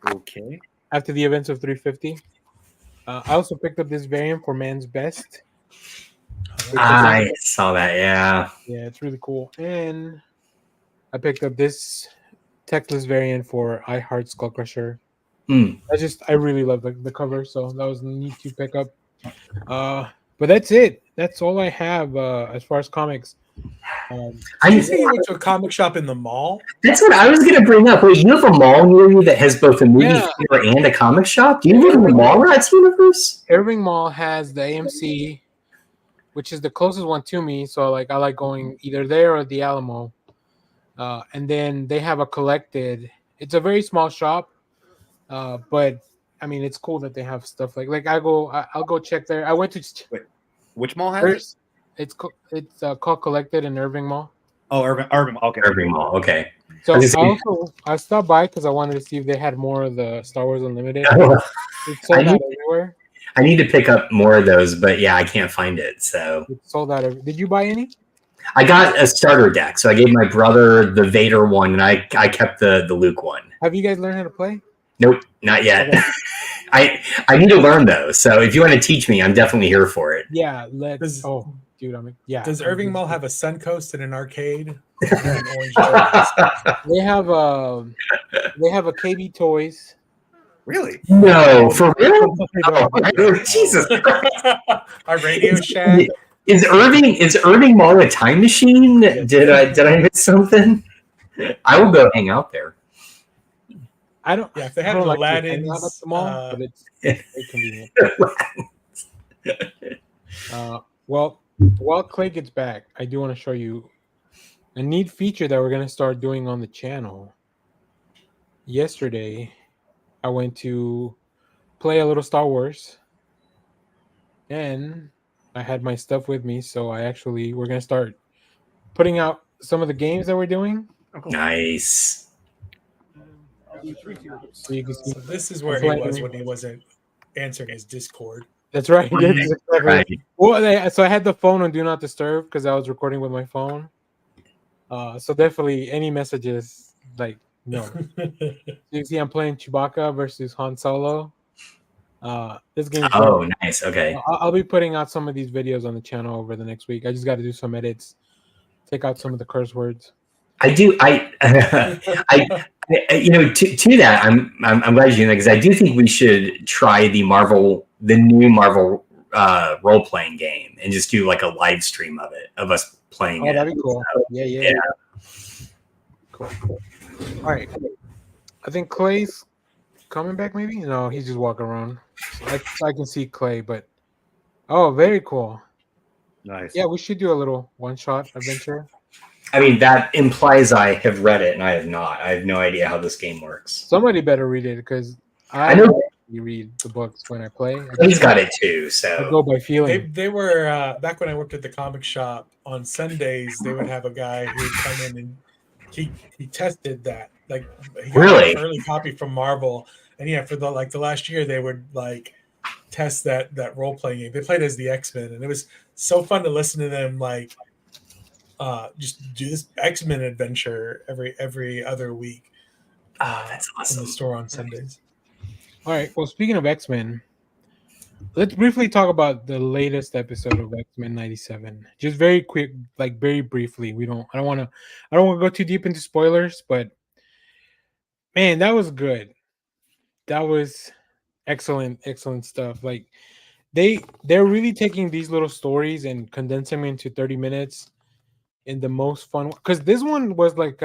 Okay. the events of 350. I also picked up this variant for Man's Best. I saw that. Yeah. Yeah, it's really cool. And I picked up this textless variant for I Heart Skull Crusher. I really love the cover, so that was neat to pick up. But that's it. That's all I have as far as comics. You say you went to a comic shop in the mall? That's what I was going to bring up. Wait, you have a mall near you that has both a movie theater and a comic shop? Do you live in the Mall Rats universe? Irving Mall has the AMC, which is the closest one to me. So I like going either there or the Alamo. And then they have a Collected. It's a very small shop, but I mean it's cool that they have stuff like I'll go check there. I went to which mall has it? It's called Collected in Irving Mall. Oh, Irving. Okay. Irving Mall. Okay. So I stopped by because I wanted to see if they had more of the Star Wars Unlimited. It's sold out everywhere. I need to pick up more of those, but yeah, I can't find it. So it's sold out. Did you buy any? I got a starter deck, so I gave my brother the Vader one, and I kept the Luke one. Have you guys learned how to play? Nope, not yet. Okay. I need to learn though. So if you want to teach me, I'm definitely here for it. Yeah, dude, Does Irving Mall have a Suncoast and an arcade? They have a KB Toys. Really? No, for real? Oh, Jesus! A Radio Shack. Is Irving Mall a time machine? Did I miss something? I will go hang out there. I don't. Yeah, if they have Aladdin's at the mall, but it's very convenient. Well, while Clay gets back, I do want to show you a neat feature that we're going to start doing on the channel. Yesterday, I went to play a little Star Wars, and I had my stuff with me, so we're going to start putting out some of the games that we're doing. Nice. So you can see. So this is where he was when he wasn't answering his Discord. That's right. Yes, exactly. Right. Well, so I had the phone on Do Not Disturb because I was recording with my phone. So definitely any messages, no. You see, I'm playing Chewbacca versus Han Solo. This game. Oh, nice. Okay. I'll be putting out some of these videos on the channel over the next week. I just got to do some edits, take out some of the curse words. I do. To that, I'm glad you do that because I do think we should try the new Marvel role playing game and just do like a live stream of us playing. Oh, that'd be cool. So, yeah. Cool. All right. I think Clay's coming back. Maybe no, he's just walking around. I can see Clay, but very cool. Nice. Yeah, we should do a little one-shot adventure. I mean, that implies I have read it and I have not. I have no idea how this game works. Somebody better read it because I know you read the books when I play. He's got it too, so I go by feeling. They were back when I worked at the comic shop on Sundays. They would have a guy who would come in and he tested that. Like he got an early copy from Marvel, and yeah, for the last year they would test that role playing game. They played as the X-Men, and it was so fun to listen to them just do this X-Men adventure every other week. That's awesome. In the store on Sundays. All right. Well, speaking of X-Men, let's briefly talk about the latest episode of X-Men 97. Just very quick, very briefly. I don't want to go too deep into spoilers, but man, that was good. That was excellent stuff. They're really taking these little stories and condensing them into 30 minutes. in the most fun, because this one was like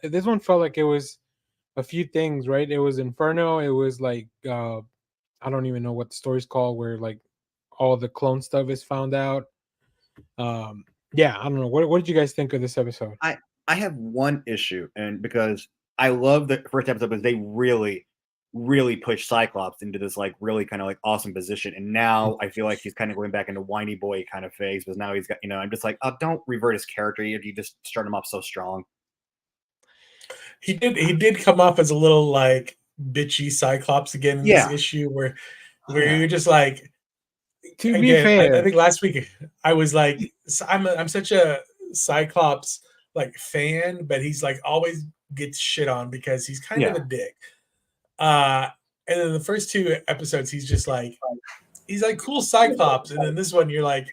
this one felt like it was a few things, right? It was Inferno. It was like I don't even know what the story's called, where like all the clone stuff is found out. Yeah, I don't know. What did you guys think of this episode? I have one issue, and because I love the first episode, because they really pushed Cyclops into this like really kind of like awesome position, and now I feel like he's kind of going back into whiny boy kind of phase, because now he's got, I'm just like, oh, don't revert his character if you just start him off so strong. He did come off as a little like bitchy Cyclops again in this issue where you're just like, to be fair, I think last week I was like, I'm such a Cyclops like fan, but he's like always gets shit on because he's kind of a dick. And then the first 2 episodes, he's like cool Cyclops, and then this one you're like,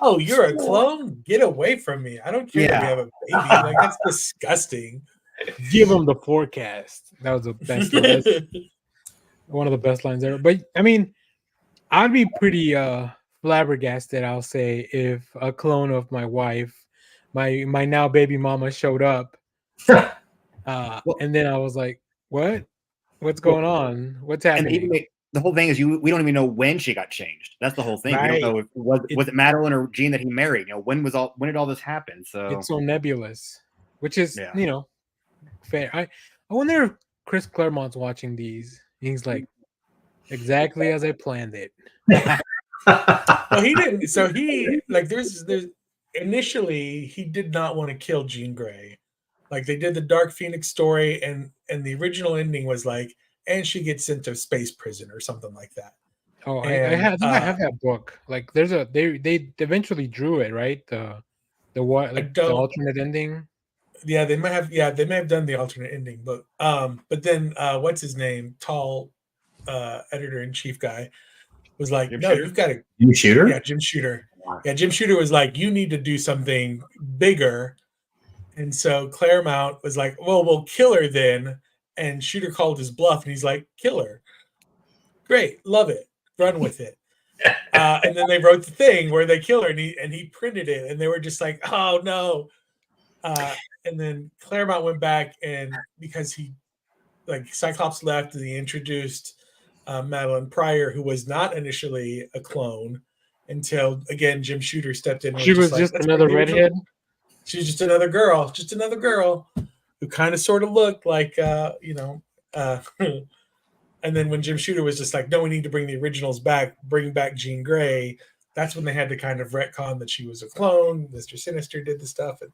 oh, you're a clone? Get away from me! I don't care if you have a baby. Like, that's disgusting. Give him the forecast. That was the best. One of the best lines ever. But I mean, I'd be pretty flabbergasted, I'll say, if a clone of my wife, my now baby mama, showed up, and then I was like, what? What's going on? What's happening? And even the whole thing is we don't even know when she got changed. That's the whole thing. Right. We don't know if was it Madeline or Jean that he married. When did all this happen? So it's so nebulous, which is fair. I wonder if Chris Claremont's watching these. He's like, exactly as I planned it. Well, he didn't. So he like there's initially he did not want to kill Jean Grey. Like, they did the Dark Phoenix story, and the original ending was like, and she gets sent to space prison or something like that. Oh, I have that book. Like, there's they eventually drew it, right? The alternate ending. Yeah, they might have done the alternate ending, but then what's his name? Tall editor in chief guy was like, Jim no, Shooter? you've got to Jim Shooter? Yeah, Jim Shooter. Yeah, Jim Shooter was like, you need to do something bigger. And so Claremont was like, well, we'll kill her then. And Shooter called his bluff, and he's like, kill her. Great, love it. Run with it. And then they wrote the thing where they kill her, and he printed it, and they were just like, oh no. And then Claremont went back, and because Cyclops left, and he introduced Madeline Pryor, who was not initially a clone until, again, Jim Shooter stepped in. She was just another redhead. She's just another girl who kind of sort of looked like, and then when Jim Shooter was just like, no, we need to bring the originals back, bring back Jean Grey, that's when they had to kind of retcon that she was a clone. Mr. Sinister did the stuff. And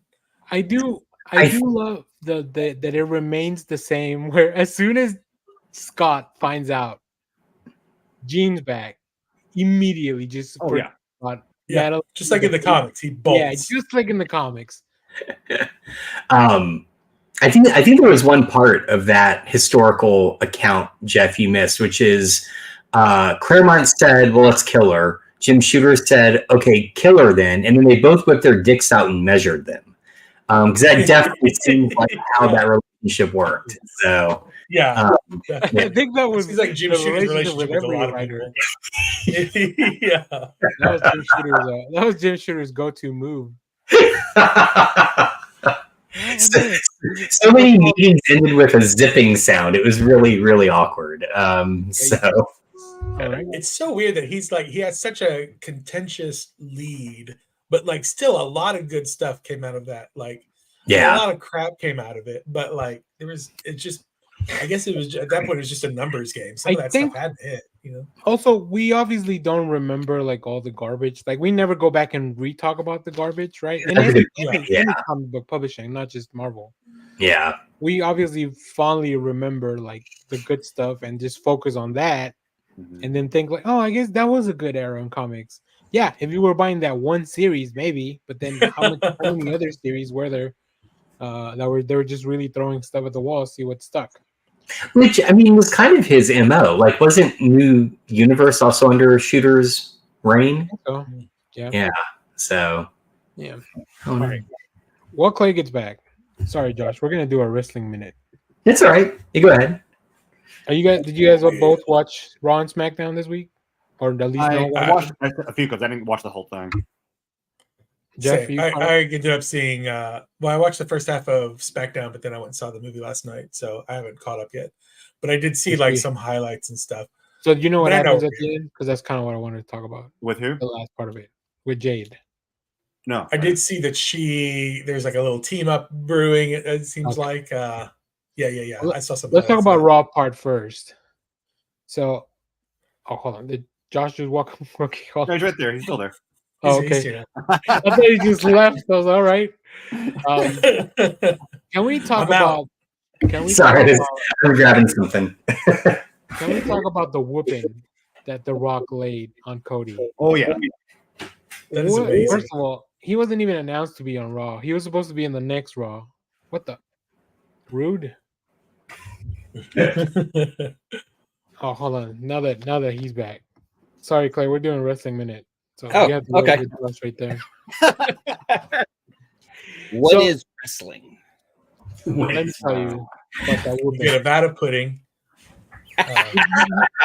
I do love that it remains the same, where as soon as Scott finds out Jean's back, immediately just just like in the comics, he bolts. Yeah, just like in the comics. I think there was one part of that historical account, Jeff, you missed, which is Claremont said, well, let's kill her. Jim Shooter said, okay, kill her then. And then they both whipped their dicks out and measured them. Because that definitely seems like how that relationship worked. So yeah, I think that was like Jim Shooter's relationship with a lot of writer. Yeah, that was Jim Shooter's go-to move. So many meetings ended with a zipping sound. It was really, really awkward. It's so weird that he has such a contentious lead, but like still a lot of good stuff came out of that. Like, a lot of crap came out of it, but like I guess it was at that point it was just a numbers game. Some of that stuff had to hit, Also, we obviously don't remember like all the garbage. Like, we never go back and re-talk about the garbage, right? In any comic book publishing, not just Marvel. Yeah. We obviously fondly remember like the good stuff and just focus on that, and then think like, oh, I guess that was a good era in comics. Yeah, if you were buying that one series, maybe, but then how many other series were there they were just really throwing stuff at the wall, see what stuck? Which, I mean, was kind of his MO. Like, wasn't New Universe also under Shooter's reign? So, yeah. Yeah. So. Yeah. All right. Well, Clay gets back. Sorry, Josh. We're gonna do a wrestling minute. It's all right. You go ahead. Did you guys both watch Raw and SmackDown this week, or at least I watched a few because I didn't watch the whole thing. Jeff, Same. I ended up seeing. I watched the first half of SmackDown, but then I went and saw the movie last night, so I haven't caught up yet. But I did see like some highlights and stuff. So you know what happens at the end? Because that's kind of what I wanted to talk about. With who? The last part of it. With Jade. No. I did see that there's like a little team up brewing, it seems like. Yeah. Well, I saw some. Let's talk about Raw part first. So, hold on. Did Josh just walk? Okay, No, he's right there. He's still there. Oh, okay. I thought he just left. I was all right. Can we talk about? Sorry, I'm grabbing something. Can we talk about the whooping that The Rock laid on Cody? Oh yeah. That is amazing. First of all, he wasn't even announced to be on Raw. He was supposed to be in the next Raw. What the? Rude. Oh, hold on. Now that he's back. Sorry, Clay. We're doing Wrestling Minute. So you have to okay. Right there. What is wrestling? Let me tell you about that You whooping. get a vat of pudding.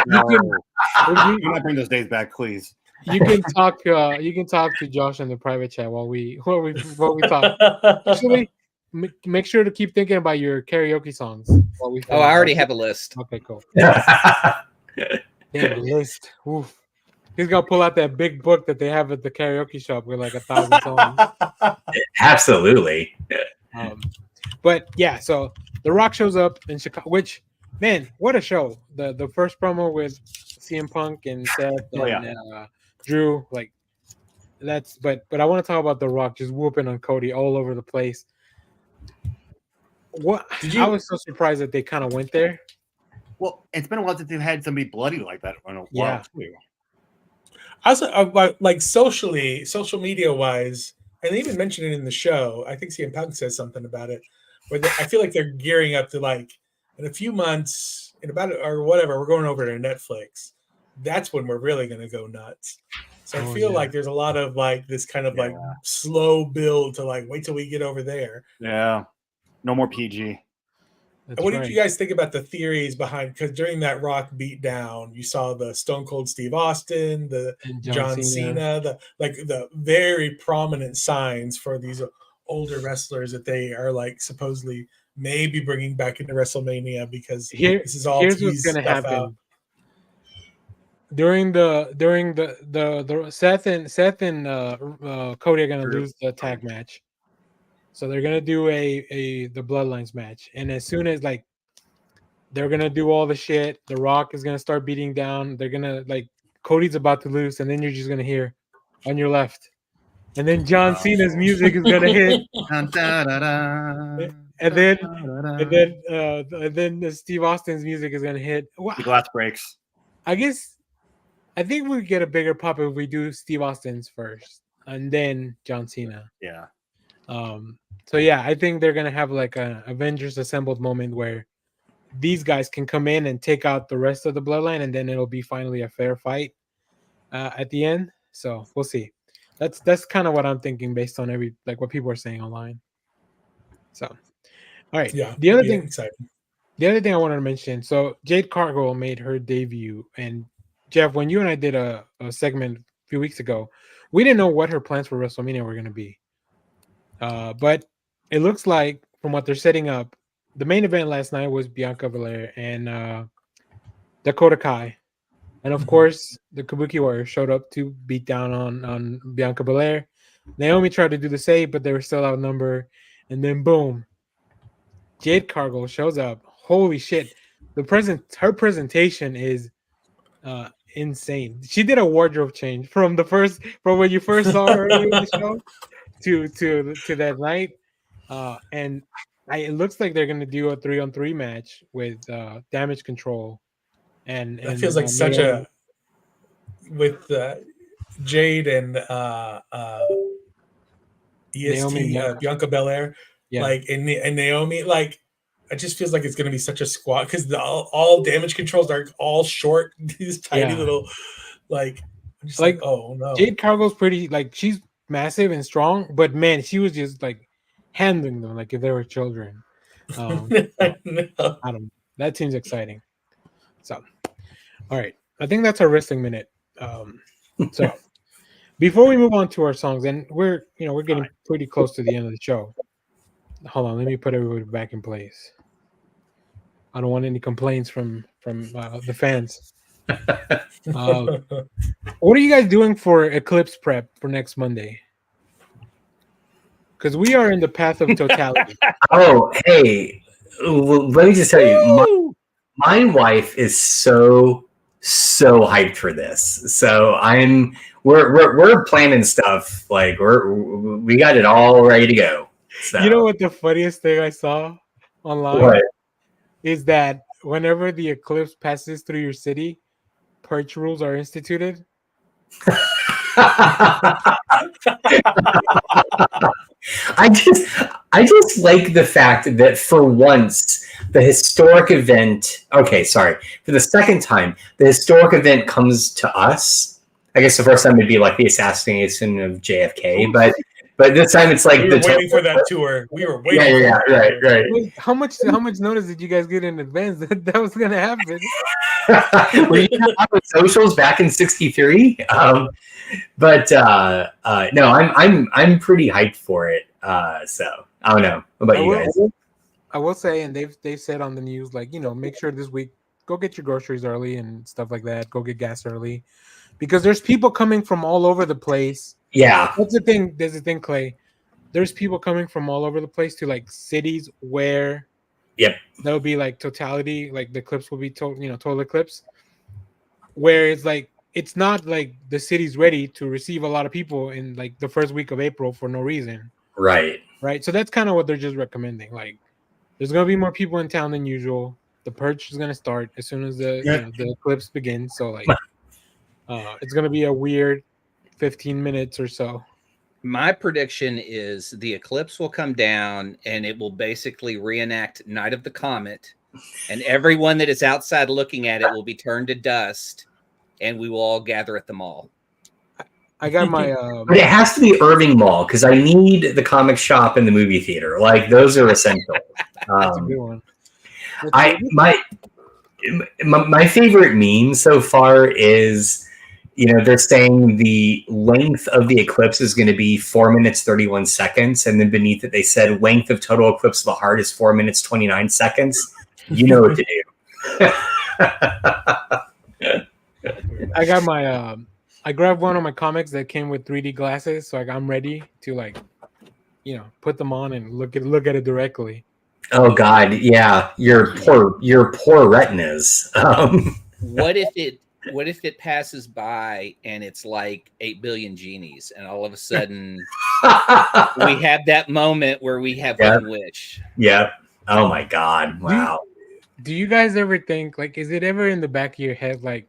No. Do not bring those days back, please. You can talk. You can talk to Josh in the private chat while we talk. Actually, make sure to keep thinking about your karaoke songs while we. I already have a list. Okay, cool. Damn, a list. Oof. He's gonna pull out that big book that they have at the karaoke shop with like 1,000 songs. Absolutely. But yeah, so The Rock shows up in Chicago, which, man, what a show. The first promo with CM Punk and Seth and Drew, like that's but I want to talk about The Rock just whooping on Cody all over the place. I was so surprised that they kind of went there. Well, it's been a while since they've had somebody bloody like that in a while too. Also, like social media wise, and they even mentioned it in the show. I think CM Punk says something about it, where I feel like they're gearing up to like in a few months, in about or whatever, we're going over to Netflix. That's when we're really going to go nuts. So I feel like there's a lot of like this kind of like slow build to like wait till we get over there. Yeah, no more PG. What did you guys think about the theories behind? Because during that Rock beatdown, you saw the Stone Cold Steve Austin, the John Cena, the very prominent signs for these older wrestlers that they are like supposedly maybe bringing back into WrestleMania because this is all here's what's going to happen. Out. During the Seth and Cody are going to lose the tag match. So they're gonna do the Bloodlines match, and as soon as like they're gonna do all the shit, The Rock is gonna start beating down. They're gonna like Cody's about to lose, and then you're just gonna hear on your left, and then John Cena's music is gonna hit, and then Steve Austin's music is gonna hit. The glass breaks. I think we get a bigger pop if we do Steve Austin's first, and then John Cena. Yeah. So yeah, I think they're gonna have like an Avengers Assembled moment where these guys can come in and take out the rest of the Bloodline, and then it'll be finally a fair fight at the end. So we'll see. That's kind of what I'm thinking based on what people are saying online. So, all right. Yeah. The other thing I wanted to mention. So Jade Cargill made her debut, and Jeff, when you and I did a segment a few weeks ago, we didn't know what her plans for WrestleMania were going to be. But it looks like from what they're setting up, the main event last night was Bianca Belair and Dakota Kai. And of course, the Kabuki Warriors showed up to beat down on Bianca Belair. Naomi tried to do the same, but they were still outnumbered. And then boom, Jade Cargill shows up. Holy shit. Her presentation is insane. She did a wardrobe change from when you first saw her in the show to that night. And it looks like they're gonna do a 3-on-3 match with Damage Control. And that feels like such a with Jade and EST Bianca Belair, like and Naomi, like it just feels like it's gonna be such a squad because all Damage Controls are all short, these tiny little like. I'm just like oh no. Jade Cargill's pretty she's massive and strong, but man, she was just like handling them like if they were children. I don't know. That seems exciting. So, all right, I think that's our Wrestling Minute. So, Before we move on to our songs, and we're getting pretty close to the end of the show. Hold on, let me put everybody back in place. I don't want any complaints from the fans. What are you guys doing for Eclipse prep for next Monday? Because we are in the path of totality. Oh, hey, let me just tell you, my wife is so hyped for this. So we're planning stuff, like we got it all ready to go. So. You know what the funniest thing I saw online is that whenever the eclipse passes through your city, purge rules are instituted. I just like the fact that for once the historic event, for the second time, the historic event comes to us. I guess the first time would be like the assassination of JFK, but this time it's like we were waiting for that tour. We were waiting. Yeah, right. How much notice did you guys get in advance that was gonna happen? We had socials back in '63, but no, I'm pretty hyped for it. So I don't know. What about you guys? I will say, and they've said on the news, like, make sure this week go get your groceries early and stuff like that. Go get gas early, because there's people coming from all over the place. Yeah, that's the thing. There's the thing, Clay. There's people coming from all over the place to like cities where there'll be like totality, like the eclipse will be total eclipse, where it's like it's not like the city's ready to receive a lot of people in like the first week of April for no reason. Right. So that's kind of what they're just recommending. Like, there's gonna be more people in town than usual. The purge is gonna start as soon as the eclipse begins. So like, it's gonna be a weird 15 minutes or so. My prediction is the eclipse will come down and it will basically reenact Night of the Comet, and everyone that is outside looking at it will be turned to dust, and we will all gather at the mall. I got my but it has to be Irving Mall, because I need the comic shop and the movie theater. Like, those are essential. That's a good one. My favorite meme so far is, they're saying the length of the eclipse is going to be 4 minutes 31 seconds, and then beneath it they said length of total eclipse of the heart is 4 minutes 29 seconds. You know what to do. I got my I grabbed one of my comics that came with 3D glasses, so I'm ready to put them on and look at it directly. Oh God, yeah, your poor retinas. What if it passes by and it's like 8 billion genies, and all of a sudden we have that moment where we have one wish? Yep. Oh my God! Wow. Do you guys ever think, like, is it ever in the back of your head, like,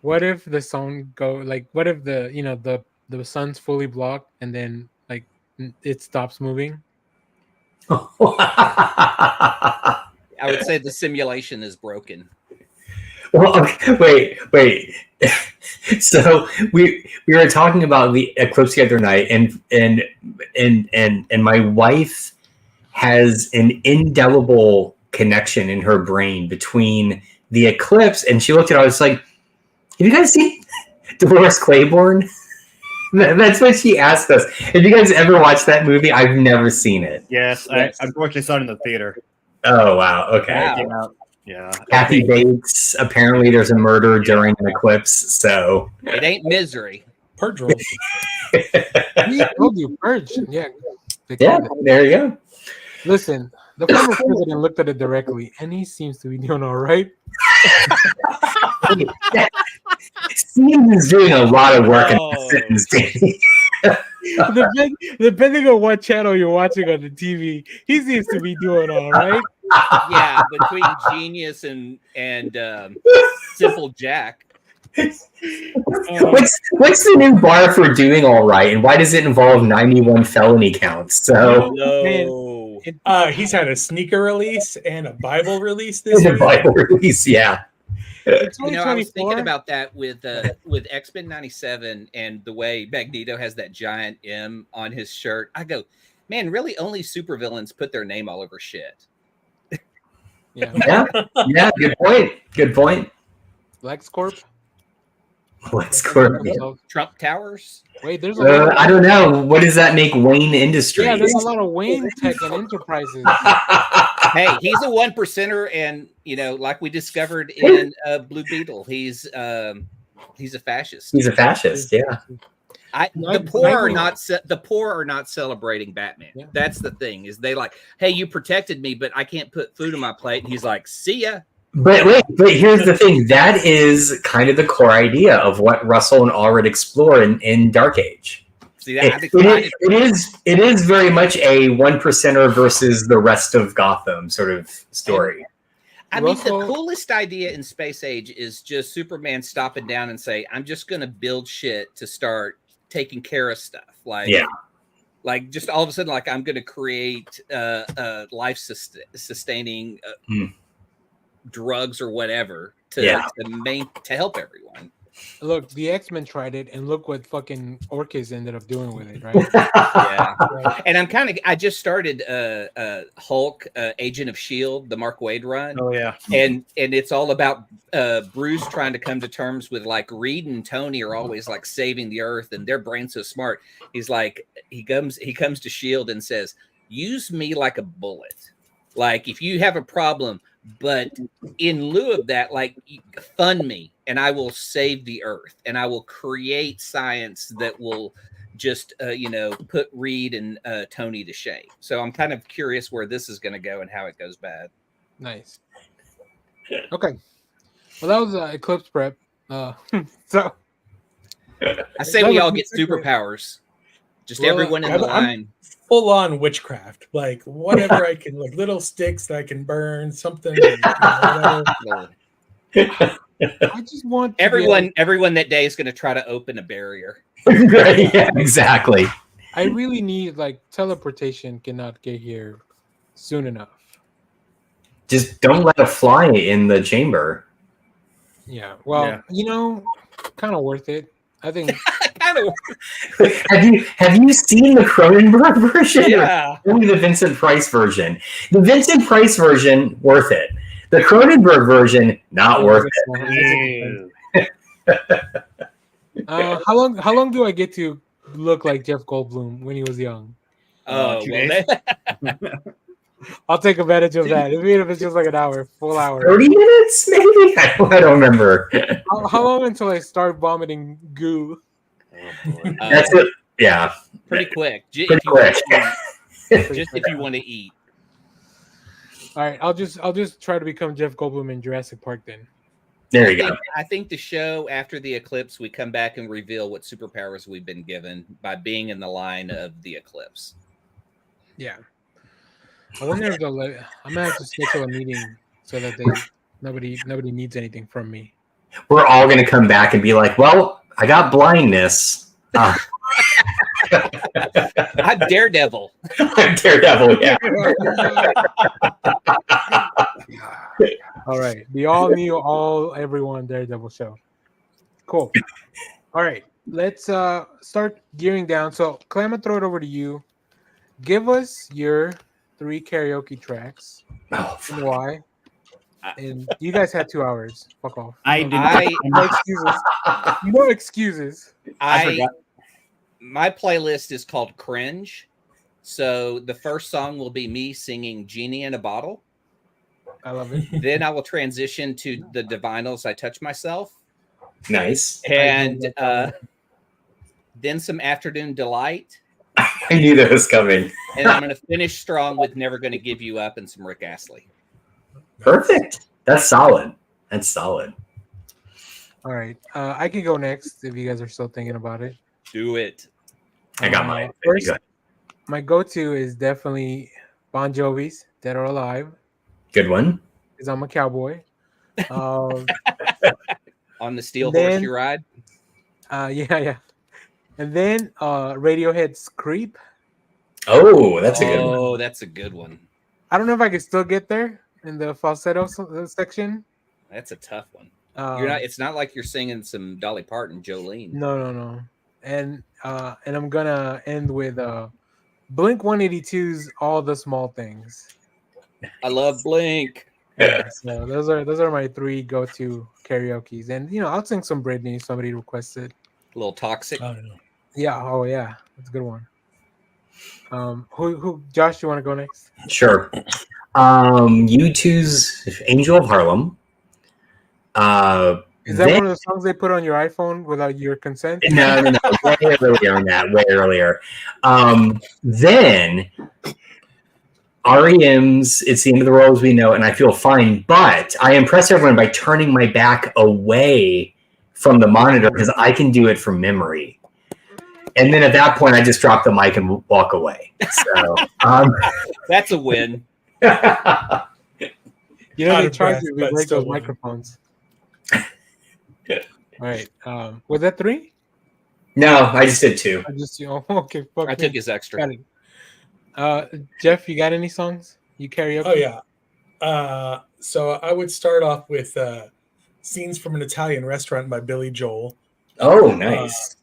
what if the sun what if the sun's fully blocked and then like it stops moving? I would say the simulation is broken. Well, okay, wait. So we were talking about the eclipse the other night, and my wife has an indelible connection in her brain between the eclipse, and she looked at it. I was like, "Have you guys seen Dolores Claiborne?" That's what she asked us. Have you guys ever watched that movie? I've never seen it. Yes, I unfortunately saw it in the theater. Oh wow! Okay. Wow. Yeah. Kathy Bates. Apparently, there's a murder during an eclipse. So it ain't Misery. Purge rules. He told you purge. Yeah. Yeah. There you go. Listen, the former president looked at it directly, and he seems to be doing all right. Steve is doing a lot of work in this sentence. Depending on what channel you're watching on the TV, he seems to be doing all right. Yeah, between Genius and Simple Jack. What's the new bar for doing all right, and why does it involve 91 felony counts? So no. He's had a sneaker release and a Bible release this week. Bible release, yeah. I was thinking about that with X-Men 97 and the way Magneto has that giant M on his shirt. I go, man, really only supervillains put their name all over shit. Yeah. Good point. LexCorp. What Scorpion? Trump Towers. Wait, there's a lot. I don't know. What does that make Wayne Industries? Yeah, there's a lot of Wayne Tech and Enterprises. Hey, he's a 1%er, and like we discovered in Blue Beetle, he's a fascist. He's a fascist. Yeah. The poor are not celebrating Batman. Yeah. That's the thing. Is they like, hey, you protected me, but I can't put food on my plate. And he's like, see ya. But here's the thing. That is kind of the core idea of what Russell and Allred explore in Dark Age. See that? It is very much a 1%er versus the rest of Gotham sort of story. I mean, the coolest idea in Space Age is just Superman stopping down and say, I'm just going to build shit to start taking care of stuff. Like just all of a sudden, like I'm going to create life sustaining drugs or whatever to help everyone. Look, the X-Men tried it, and look what fucking Orcus ended up doing with it, right? Yeah. And I just started Hulk, Agent of S.H.I.E.L.D., the Mark Waid run. Oh, yeah. And it's all about Bruce trying to come to terms with, like, Reed and Tony are always, like, saving the Earth, and their brain's so smart. He's like, he comes to S.H.I.E.L.D. and says, use me like a bullet. Like, if you have a problem, but in lieu of that, like, fund me and I will save the Earth and I will create science that will just, put Reed and Tony to shame. So I'm kind of curious where this is going to go and how it goes bad. Nice. Okay. Well, that was Eclipse prep. So I say we all get superpowers. Just everyone in the line. Full on witchcraft, like whatever I can, like little sticks that I can burn, something. I just want everyone that day is going to try to open a barrier. Right, yeah, exactly. I really need teleportation. Cannot get here soon enough. Just don't let it fly in the chamber. Yeah. Well, kind of worth it. I think. Have you seen the Cronenberg version? Yeah. Or only the Vincent Price version. The Vincent Price version, worth it. The Cronenberg version, not worth it. How long do I get to look like Jeff Goldblum when he was young? Oh, I'll take advantage of that. Even if it's just like an hour, full hour. 30 minutes, maybe? I don't remember. How long until I start vomiting goo? That's it. Yeah. Pretty quick. Pretty quick. Just if you want to eat. All right, I'll just try to become Jeff Goldblum in Jurassic Park then. There you go. I think the show after the eclipse, we come back and reveal what superpowers we've been given by being in the line of the eclipse. Yeah. I wonder if I'm gonna have to schedule a meeting so that nobody needs anything from me. We're all gonna come back and be like, "Well, I got blindness." I'm Daredevil. I'm Daredevil. Yeah. All right, the everyone Daredevil show. Cool. All right, let's start gearing down. So, Clay, I'm gonna throw it over to you. Give us your 3 karaoke tracks and why. And you guys had 2 hours. Fuck off. No excuses. No excuses. I forgot. My playlist is called Cringe. So the first song will be me singing Genie in a Bottle. I love it. Then I will transition to the Divinals, I Touch Myself. Nice. And then some Afternoon Delight. I knew that was coming. And I'm going to finish strong with Never Gonna Give You Up and some Rick Astley. Perfect. That's solid. That's solid. All right. I can go next if you guys are still thinking about it. Do it. I got mine. First, my go-to is definitely Bon Jovi's Dead or Alive. Good one. Because I'm a cowboy. On the steel horse you ride? Yeah. And then Radiohead's Creep. Oh, that's a good one. Oh, that's a good one. I don't know if I can still get there in the falsetto section. That's a tough one. It's not like you're singing some Dolly Parton, Jolene. No. And I'm gonna end with Blink 182's All the Small Things. I love Blink. Yeah, so those are my 3 go-to karaoke's, and I'll sing some Britney. Somebody requested. A little toxic. I don't know. Yeah. Oh yeah, that's a good one. Who? Josh, you want to go next? Sure. U2's Angel of Harlem. Is that one of the songs they put on your iPhone without your consent? No. Way earlier than that. Way earlier. Then REM's It's the End of the World as We Know, and I Feel Fine, but I impress everyone by turning my back away from the monitor because I can do it from memory. And then at that point, I just drop the mic and walk away. So that's a win. They charge you to break those microphones. All right. Was that 3? No, I just did 2. I just okay. Fuck I took his extra. Jeff, you got any songs you karaoke? Oh yeah. So I would start off with "Scenes from an Italian Restaurant" by Billy Joel. Oh, nice.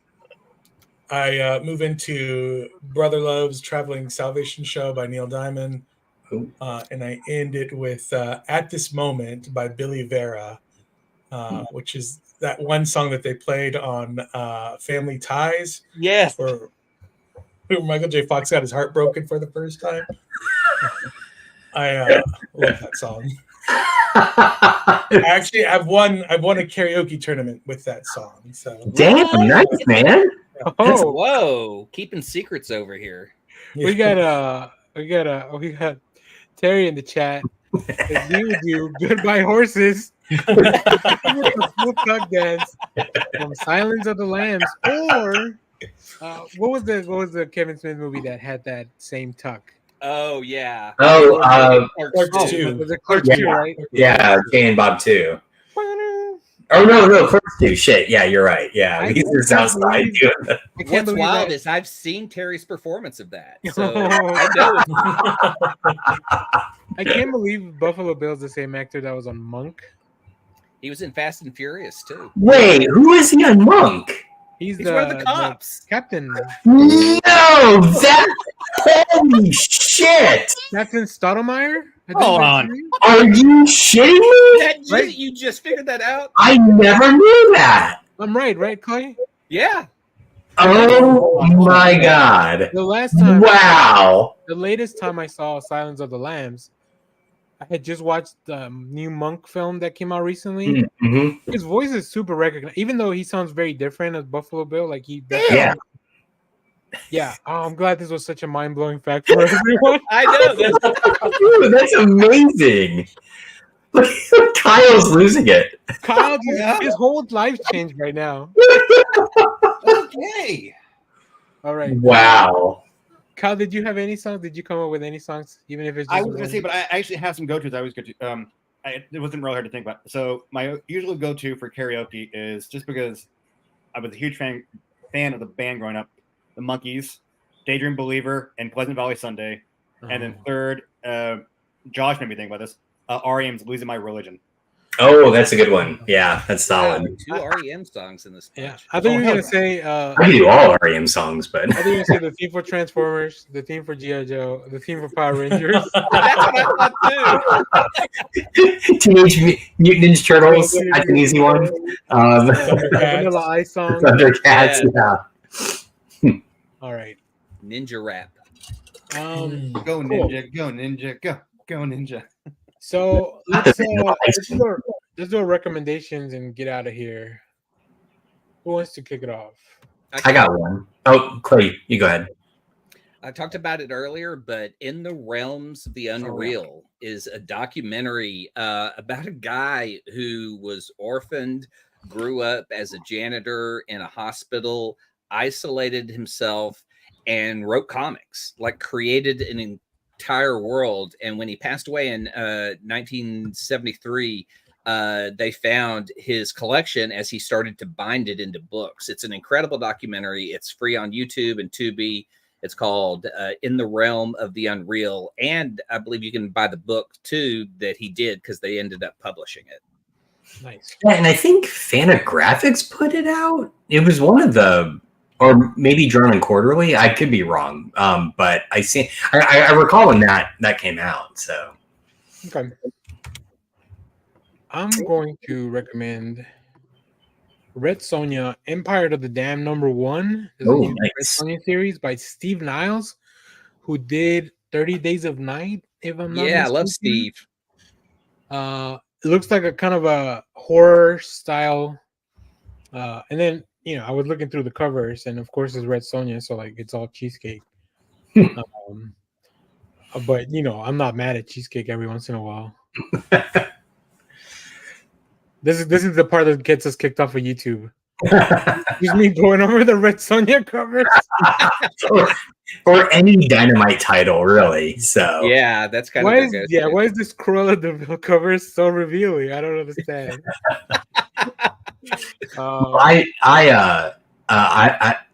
I move into Brother Love's Traveling Salvation Show by Neil Diamond. And I end it with At This Moment by Billy Vera, which is that one song that they played on Family Ties. Yes. Where Michael J. Fox got his heart broken for the first time. I love that song. Actually, I've won a karaoke tournament with that song. So damn, nice, man. Oh, whoa! Keeping secrets over here. We got Terry in the chat. You Goodbye Horses. Full tuck dance from Silence of the Lambs, or what was the Kevin Smith movie that had that same tuck? Oh yeah. Clerks 2. Was it Clerks 2, right? Yeah, Jay and Bob 2. Oh no, Clerks 2. Shit, yeah, you're right. Yeah, he's in Southside doing that. What's wild is I've seen Terry's performance of that, so I know. I can't believe Buffalo Bill's the same actor that was on Monk. He was in Fast and Furious too. Wait, who is he on Monk? He's one of the cops. Captain. No, that holy shit! Captain Stottlemyre? Hold on. Are you shitting me? You just figured that out? I never knew that. I'm right, Clay? Yeah. Oh my god. The last time. Wow. The latest time I saw Silence of the Lambs, I had just watched the new Monk film that came out recently. Mm-hmm. His voice is super recognizable, even though he sounds very different as Buffalo Bill. Like yeah. Oh, I'm glad this was such a mind-blowing fact for everyone. I know. Dude, that's amazing. Look, Kyle's losing it. Kyle, his whole life changed right now. Okay. All right. Wow. Kyle, did you have any songs? Did you come up with any songs, even if it's just I was gonna say, but I actually have some go-tos. I always go to. It wasn't real hard to think about. So my usual go-to for karaoke is just because I was a huge fan of the band growing up, the Monkees, Daydream Believer, and Pleasant Valley Sunday, and then third, Josh made me think about this. REM's Losing My Religion. Oh, that's a good one. Yeah, that's solid. 2 REM songs in this. Yeah, I thought you were gonna say. I can do all REM songs, but I think you were gonna say the theme for Transformers, the theme for G.I. Joe, the theme for Power Rangers. That's what I thought too. Teenage Mutant Ninja Turtles. That's an easy one. Vanilla Ice song. Thundercats. Yeah. All right. Ninja rap. Go Ninja, go Ninja, go Ninja. So let's do our recommendations and get out of here. Who wants to kick it off? I got one. Oh, Clay, you go ahead. I talked about it earlier, but In the Realms of the Unreal is a documentary about a guy who was orphaned, grew up as a janitor in a hospital, isolated himself, and wrote comics, like created an entire world. And when he passed away in 1973, they found his collection as he started to bind it into books. It's an incredible documentary. It's free on YouTube and Tubi. It's called In the Realm of the Unreal. And I believe you can buy the book too that he did, because they ended up publishing it. Nice. Yeah, and I think Fantagraphics put it out. It was one of the, or maybe Drawn and Quarterly. I could be wrong, but I recall when that came out. So, okay. I'm going to recommend Red Sonja, Empire of the Dam #1. There's a new Red Nice. Sonja series by Steve Niles, who did 30 Days of Night, if I'm not Yeah, I love mistaken. Steve. It looks like a kind of a horror style. And then, I was looking through the covers, and of course it's Red Sonja, so like it's all cheesecake. But I'm not mad at cheesecake every once in a while. This is the part that gets us kicked off of YouTube. Just me going over the Red Sonja covers. or any Dynamite title, really. So Yeah, that's kind Why of is this Cruella de Vil cover so revealing? I don't understand.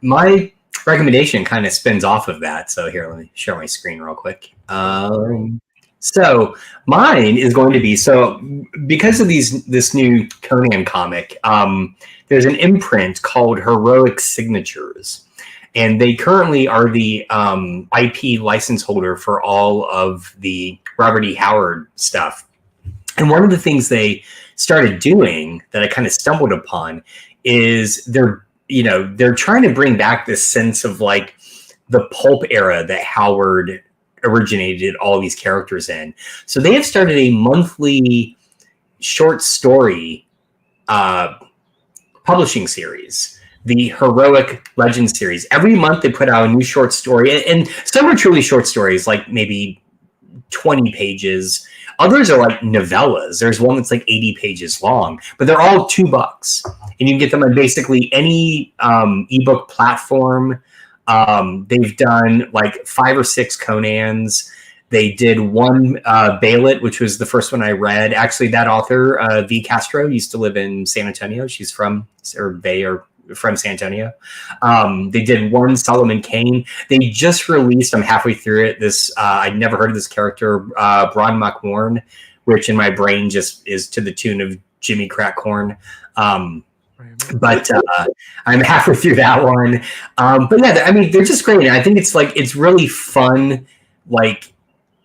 My recommendation kind of spins off of that. So here, let me share my screen real quick. So mine is going to be, because of this new Conan comic, there's an imprint called Heroic Signatures, and they currently are the IP license holder for all of the Robert E. Howard stuff. And one of the things they started doing that I kind of stumbled upon is they're trying to bring back this sense of like the pulp era that Howard originated all these characters in. So they have started a monthly short story publishing series, the Heroic Legends series. Every month they put out a new short story, and some are truly short stories, like maybe 20 pages. Others are like novellas. There's one that's like 80 pages long, but they're all $2, and you can get them on basically any ebook platform. They've done like 5 or 6 Conans. They did one Bailet, which was the first one I read. Actually, that author, V. Castro, used to live in San Antonio. She's from San Antonio. They did one Solomon Kane. They just released, I'm halfway through it, this, I'd never heard of this character, Bron McWarn, which in my brain just is to the tune of Jimmy Crack-Horn. But I'm halfway through that one. But yeah, I mean, they're just great. I think it's really fun, like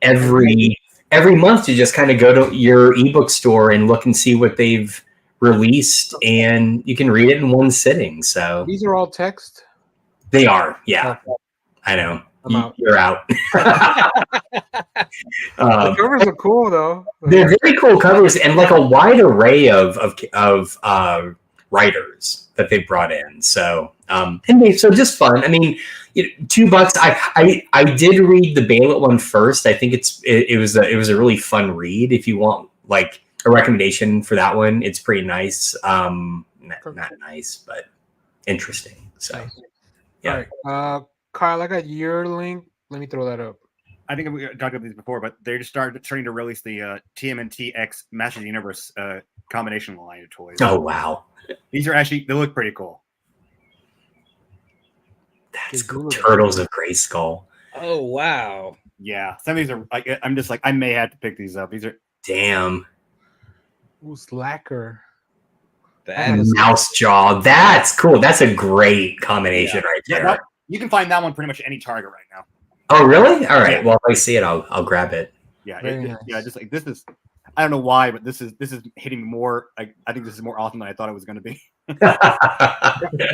every month to just kind of go to your ebook store and look and see what they've released, and you can read it in one sitting. So these are all text? They are, yeah. Okay. I know. You're out. The covers are cool though. They're very cool covers, and like a wide array of writers that they brought in. So so just fun. I mean, $2. I did read the Bailet one first. I think it was a really fun read. If you want like a recommendation for that one, it's pretty nice. Not nice, but interesting. So yeah. All right. Kyle, I got your link. Let me throw that up. I think we talked about these before, but they just started trying to release the TMNT X Masters of the Universe combination line of toys. Oh wow. These are actually, they look pretty cool. That's cool. Turtles of Grayskull. Oh wow. Yeah. Some of these are I'm just like, I may have to pick these up. These are damn. Ooh, Slacker. And Mouse Jaw. That's cool. That's a great combination right there. Yeah, you can find that one pretty much any Target right now. Oh really? All right. Yeah. Well, if I see it, I'll grab it. Yeah. Yeah. Just like this is, I don't know why, but this is hitting more. I think this is more awesome than I thought it was going to be.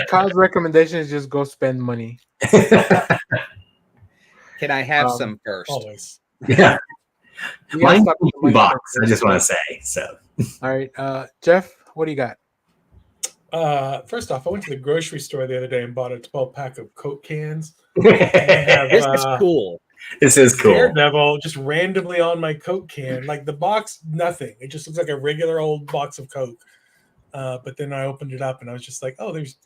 Kyle's recommendation is just go spend money. Can I have some first? Always. Yeah. Mine's $2. I just want to say so. All right, Jeff, what do you got? First off, I went to the grocery store the other day and bought a 12-pack of Coke cans. This is cool. This is cool. Daredevil just randomly on my Coke can, like the box, nothing. It just looks like a regular old box of Coke. But then I opened it up and I was just like, oh, there's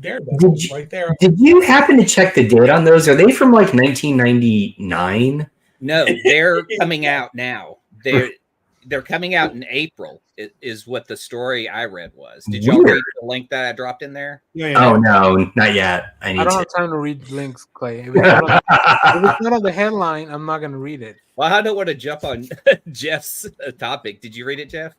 Daredevil right there. Did you happen to check the date on those? Are they from like 1999? No, they're coming out now. They're coming out in April. Is what the story I read was. Did y'all read the link that I dropped in there? Yeah. Oh no, not yet. I don't have time to read links, Clay. If it's not on the headline, I'm not going to read it. Well, I don't want to jump on Jeff's topic. Did you read it, Jeff?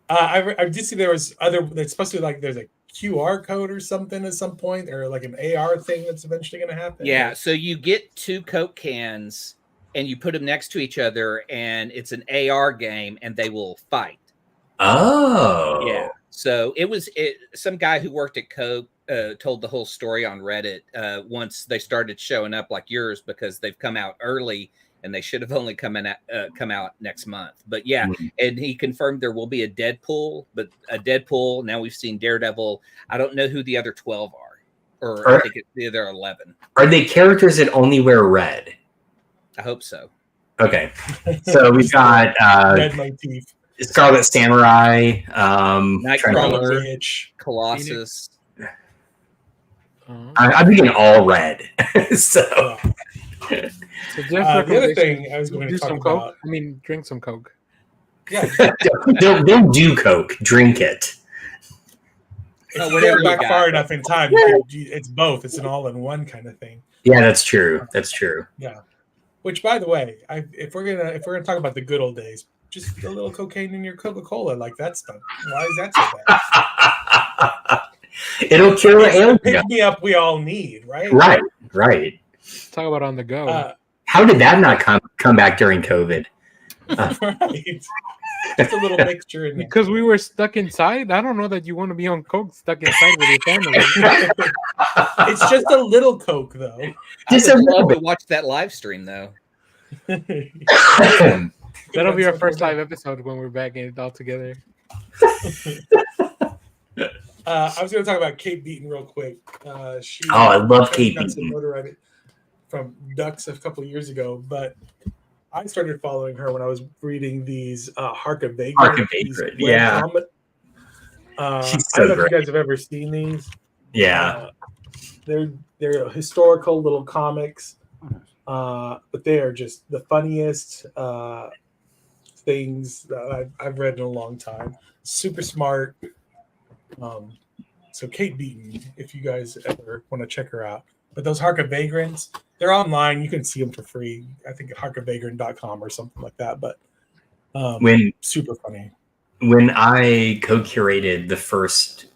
I did see there was other. It's supposed to be like there's a QR code or something at some point, or like an AR thing that's eventually going to happen. Yeah. So you get 2 Coke cans and you put them next to each other, and it's an AR game, and they will fight. Oh, Yeah. So it was some guy who worked at Coke told the whole story on Reddit once they started showing up like yours because they've come out early and they should have only come out next month. But yeah, and he confirmed there will be a Deadpool, but a Deadpool. Now we've seen Daredevil. I don't know who the other 12 are, or I think it's the other 11. Are they characters that only wear red? I hope so. Okay, so we've got Red motif. Scarlet Samurai, Nightcrawler, Witch. Colossus. I'm thinking all red. So So The other thing I was going do to talk some about. Coke. I mean, drink some Coke. Yeah, don't do Coke, drink it. if you whatever go you back got. far enough in time, it's both. It's an all-in-one kind of thing. Yeah, that's true. That's true. Yeah. Which, by the way, if we're gonna talk about the good old days, just a little cocaine in your Coca-Cola, like that stuff. Why is that so bad? It'll cure It's the ailment. pick me up we all need, right? Right. Let's talk about on the go. How did that not come back during COVID? Right. Just a little mixture in there. Because we were stuck inside. I don't know that you want to be on Coke stuck inside with your family. It's just a little Coke, though. Just I a would little love to bit. watch that live stream though. That'll be our first live episode when we're back in it all together. I was going to talk about Kate Beaton real quick. I love Kate got some Beaton. notoriety from Ducks a couple of years ago, but I started following her when I was reading these Hark a Vagrant. Hark a these Vagrant, web yeah. I She's don't so know if great. you guys have ever seen these. Yeah. They're historical little comics, but they are just the funniest things that I've read in a long time. Super smart. So Kate Beaton, if you guys ever want to check her out. But those Hark a Vagrants, they're online. You can see them for free. I think at harkavagrant.com or something like that. But When super funny. when I co-curated the first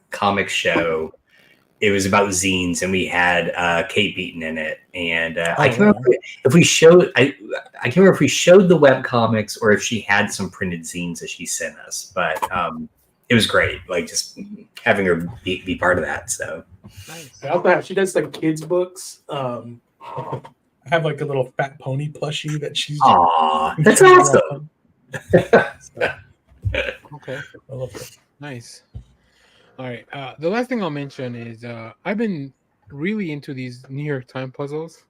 comic show, it was about zines, and we had Kate Beaton in it. And I can't remember if we showed. I can't remember if we showed the web comics or if she had some printed zines that she sent us. But it was great, like just having her be part of that. So Nice. I also have, she does like kids books. I have like a little Fat Pony plushie that she's. aw, that's awesome. Okay. I love it. Nice. All right. The last thing I'll mention is I've been really into these New York Times puzzles.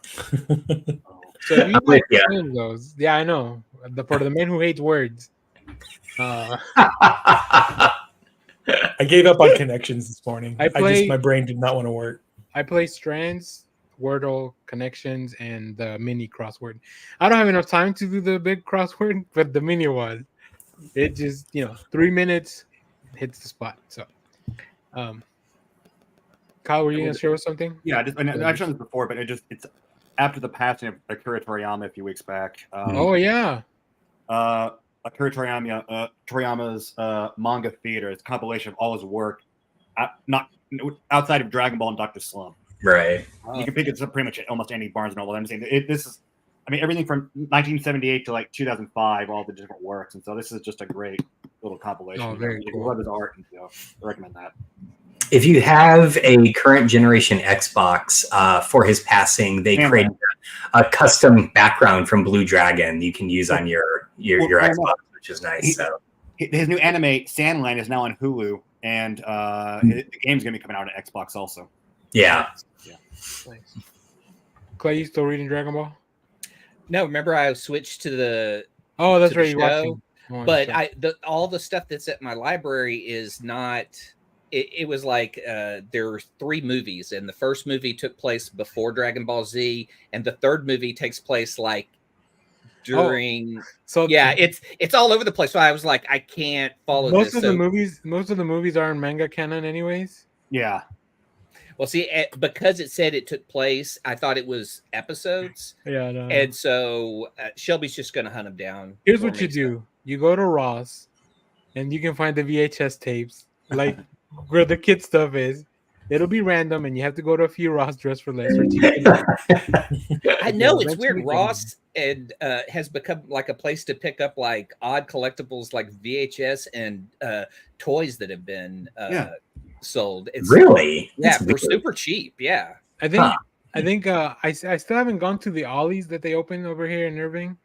So if you I'm with like ya. playing those, yeah, I know. For the man who hates words. I gave up on connections this morning. I my brain did not want to work. I play Strands, Wordle, Connections, and the mini crossword. I don't have enough time to do the big crossword, but the mini one, it just 3 minutes hits the spot. So, Kyle, were you gonna share something? Yeah, I've shown this before, but it's after the passing of Akira Toriyama a few weeks back. Oh yeah. Akira Toriyama's manga theater. It's a compilation of all his work, not outside of Dragon Ball and Dr. Slump. Right. You can pick it up pretty much at almost any Barnes and Noble. I'm saying this is, everything from 1978 to like 2005, all the different works, and so this is just a great little compilation. Oh, very If you cool. love his art, and I recommend that. If you have a current generation Xbox, for his passing, they created a custom background from Blue Dragon you can use on your Xbox, which is nice. So His new anime Sandland is now on Hulu, and the game's gonna be coming out on Xbox also. yeah. Nice. Clay, you still reading Dragon Ball? No, remember I switched to the Oh, that's to the right. You're watching. but all the stuff that's at my library is not. It was like there were 3 movies, and the first movie took place before Dragon Ball Z, and the third movie takes place like during. So Yeah, it's all over the place. So I was like, I can't follow most this. of the movies are in manga canon, anyways. Yeah. Well, see, because it said it took place, I thought it was episodes, Yeah. No. and so Shelby's just going to hunt them down. Here's for what you me, do: you go to Ross, and you can find the VHS tapes, like where the kid stuff is, it'll be random, and you have to go to a few Ross Dress for Less or cheap. I know it's Eventually weird. can- Ross and has become like a place to pick up like odd collectibles, like VHS and toys that have been sold. It's, Really? Yeah, That's for weird. super cheap. Yeah. I think Huh. I still haven't gone to the Ollies that they opened over here in Irving.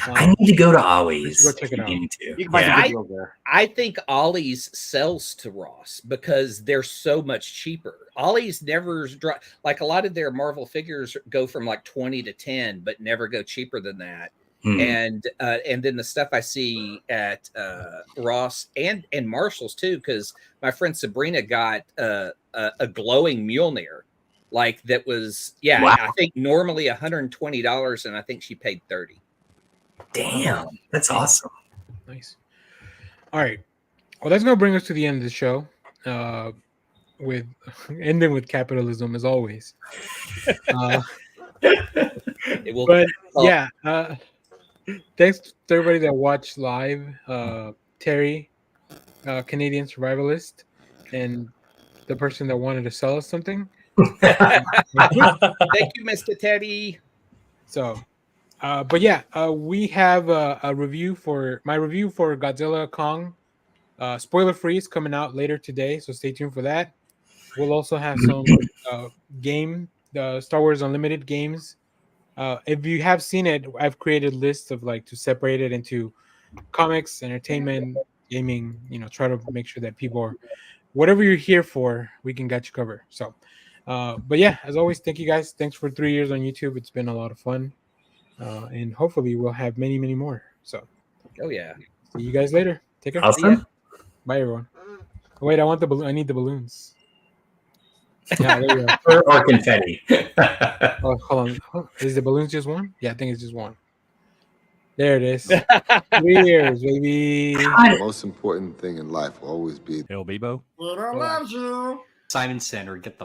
I need to go to we Ollie's. should go check it out. You need to. You can find Yeah. some good deals there. I think Ollie's sells to Ross because they're so much cheaper. Ollie's never drop, like a lot of their Marvel figures go from like 20 to 10, but never go cheaper than that. Hmm. And then the stuff I see at Ross and Marshall's too, because my friend Sabrina got a glowing Mjolnir, like that was Wow. I think normally $120, and I think she paid $30. Damn, that's awesome. Nice. All right. Well, that's gonna bring us to the end of the show. With ending with capitalism as always. It will, But yeah, thanks to everybody that watched live. Terry, Canadian survivalist, and the person that wanted to sell us something. thank you, Mr. Teddy. So, but yeah, we have a review for my review for Godzilla Kong. Spoiler free is coming out later today, so stay tuned for that. We'll also have some Star Wars Unlimited games. If you have seen it, I've created lists of like to separate it into comics, entertainment, gaming. Try to make sure that people are whatever you're here for, we can get you covered. So, but yeah, as always, thank you guys. Thanks for 3 years on YouTube. It's been a lot of fun, and hopefully we'll have many, many more. So, Oh yeah. see you guys later. Take care. Awesome. Bye, everyone. Oh, wait, I want the balloon. I need the balloons. Yeah, there you go. Or confetti. Oh, hold on. Oh, is the balloons just one? Yeah, I think it's just one. There it is. 3 years, baby. The most important thing in life will always be El Bebo. Simon Center, get the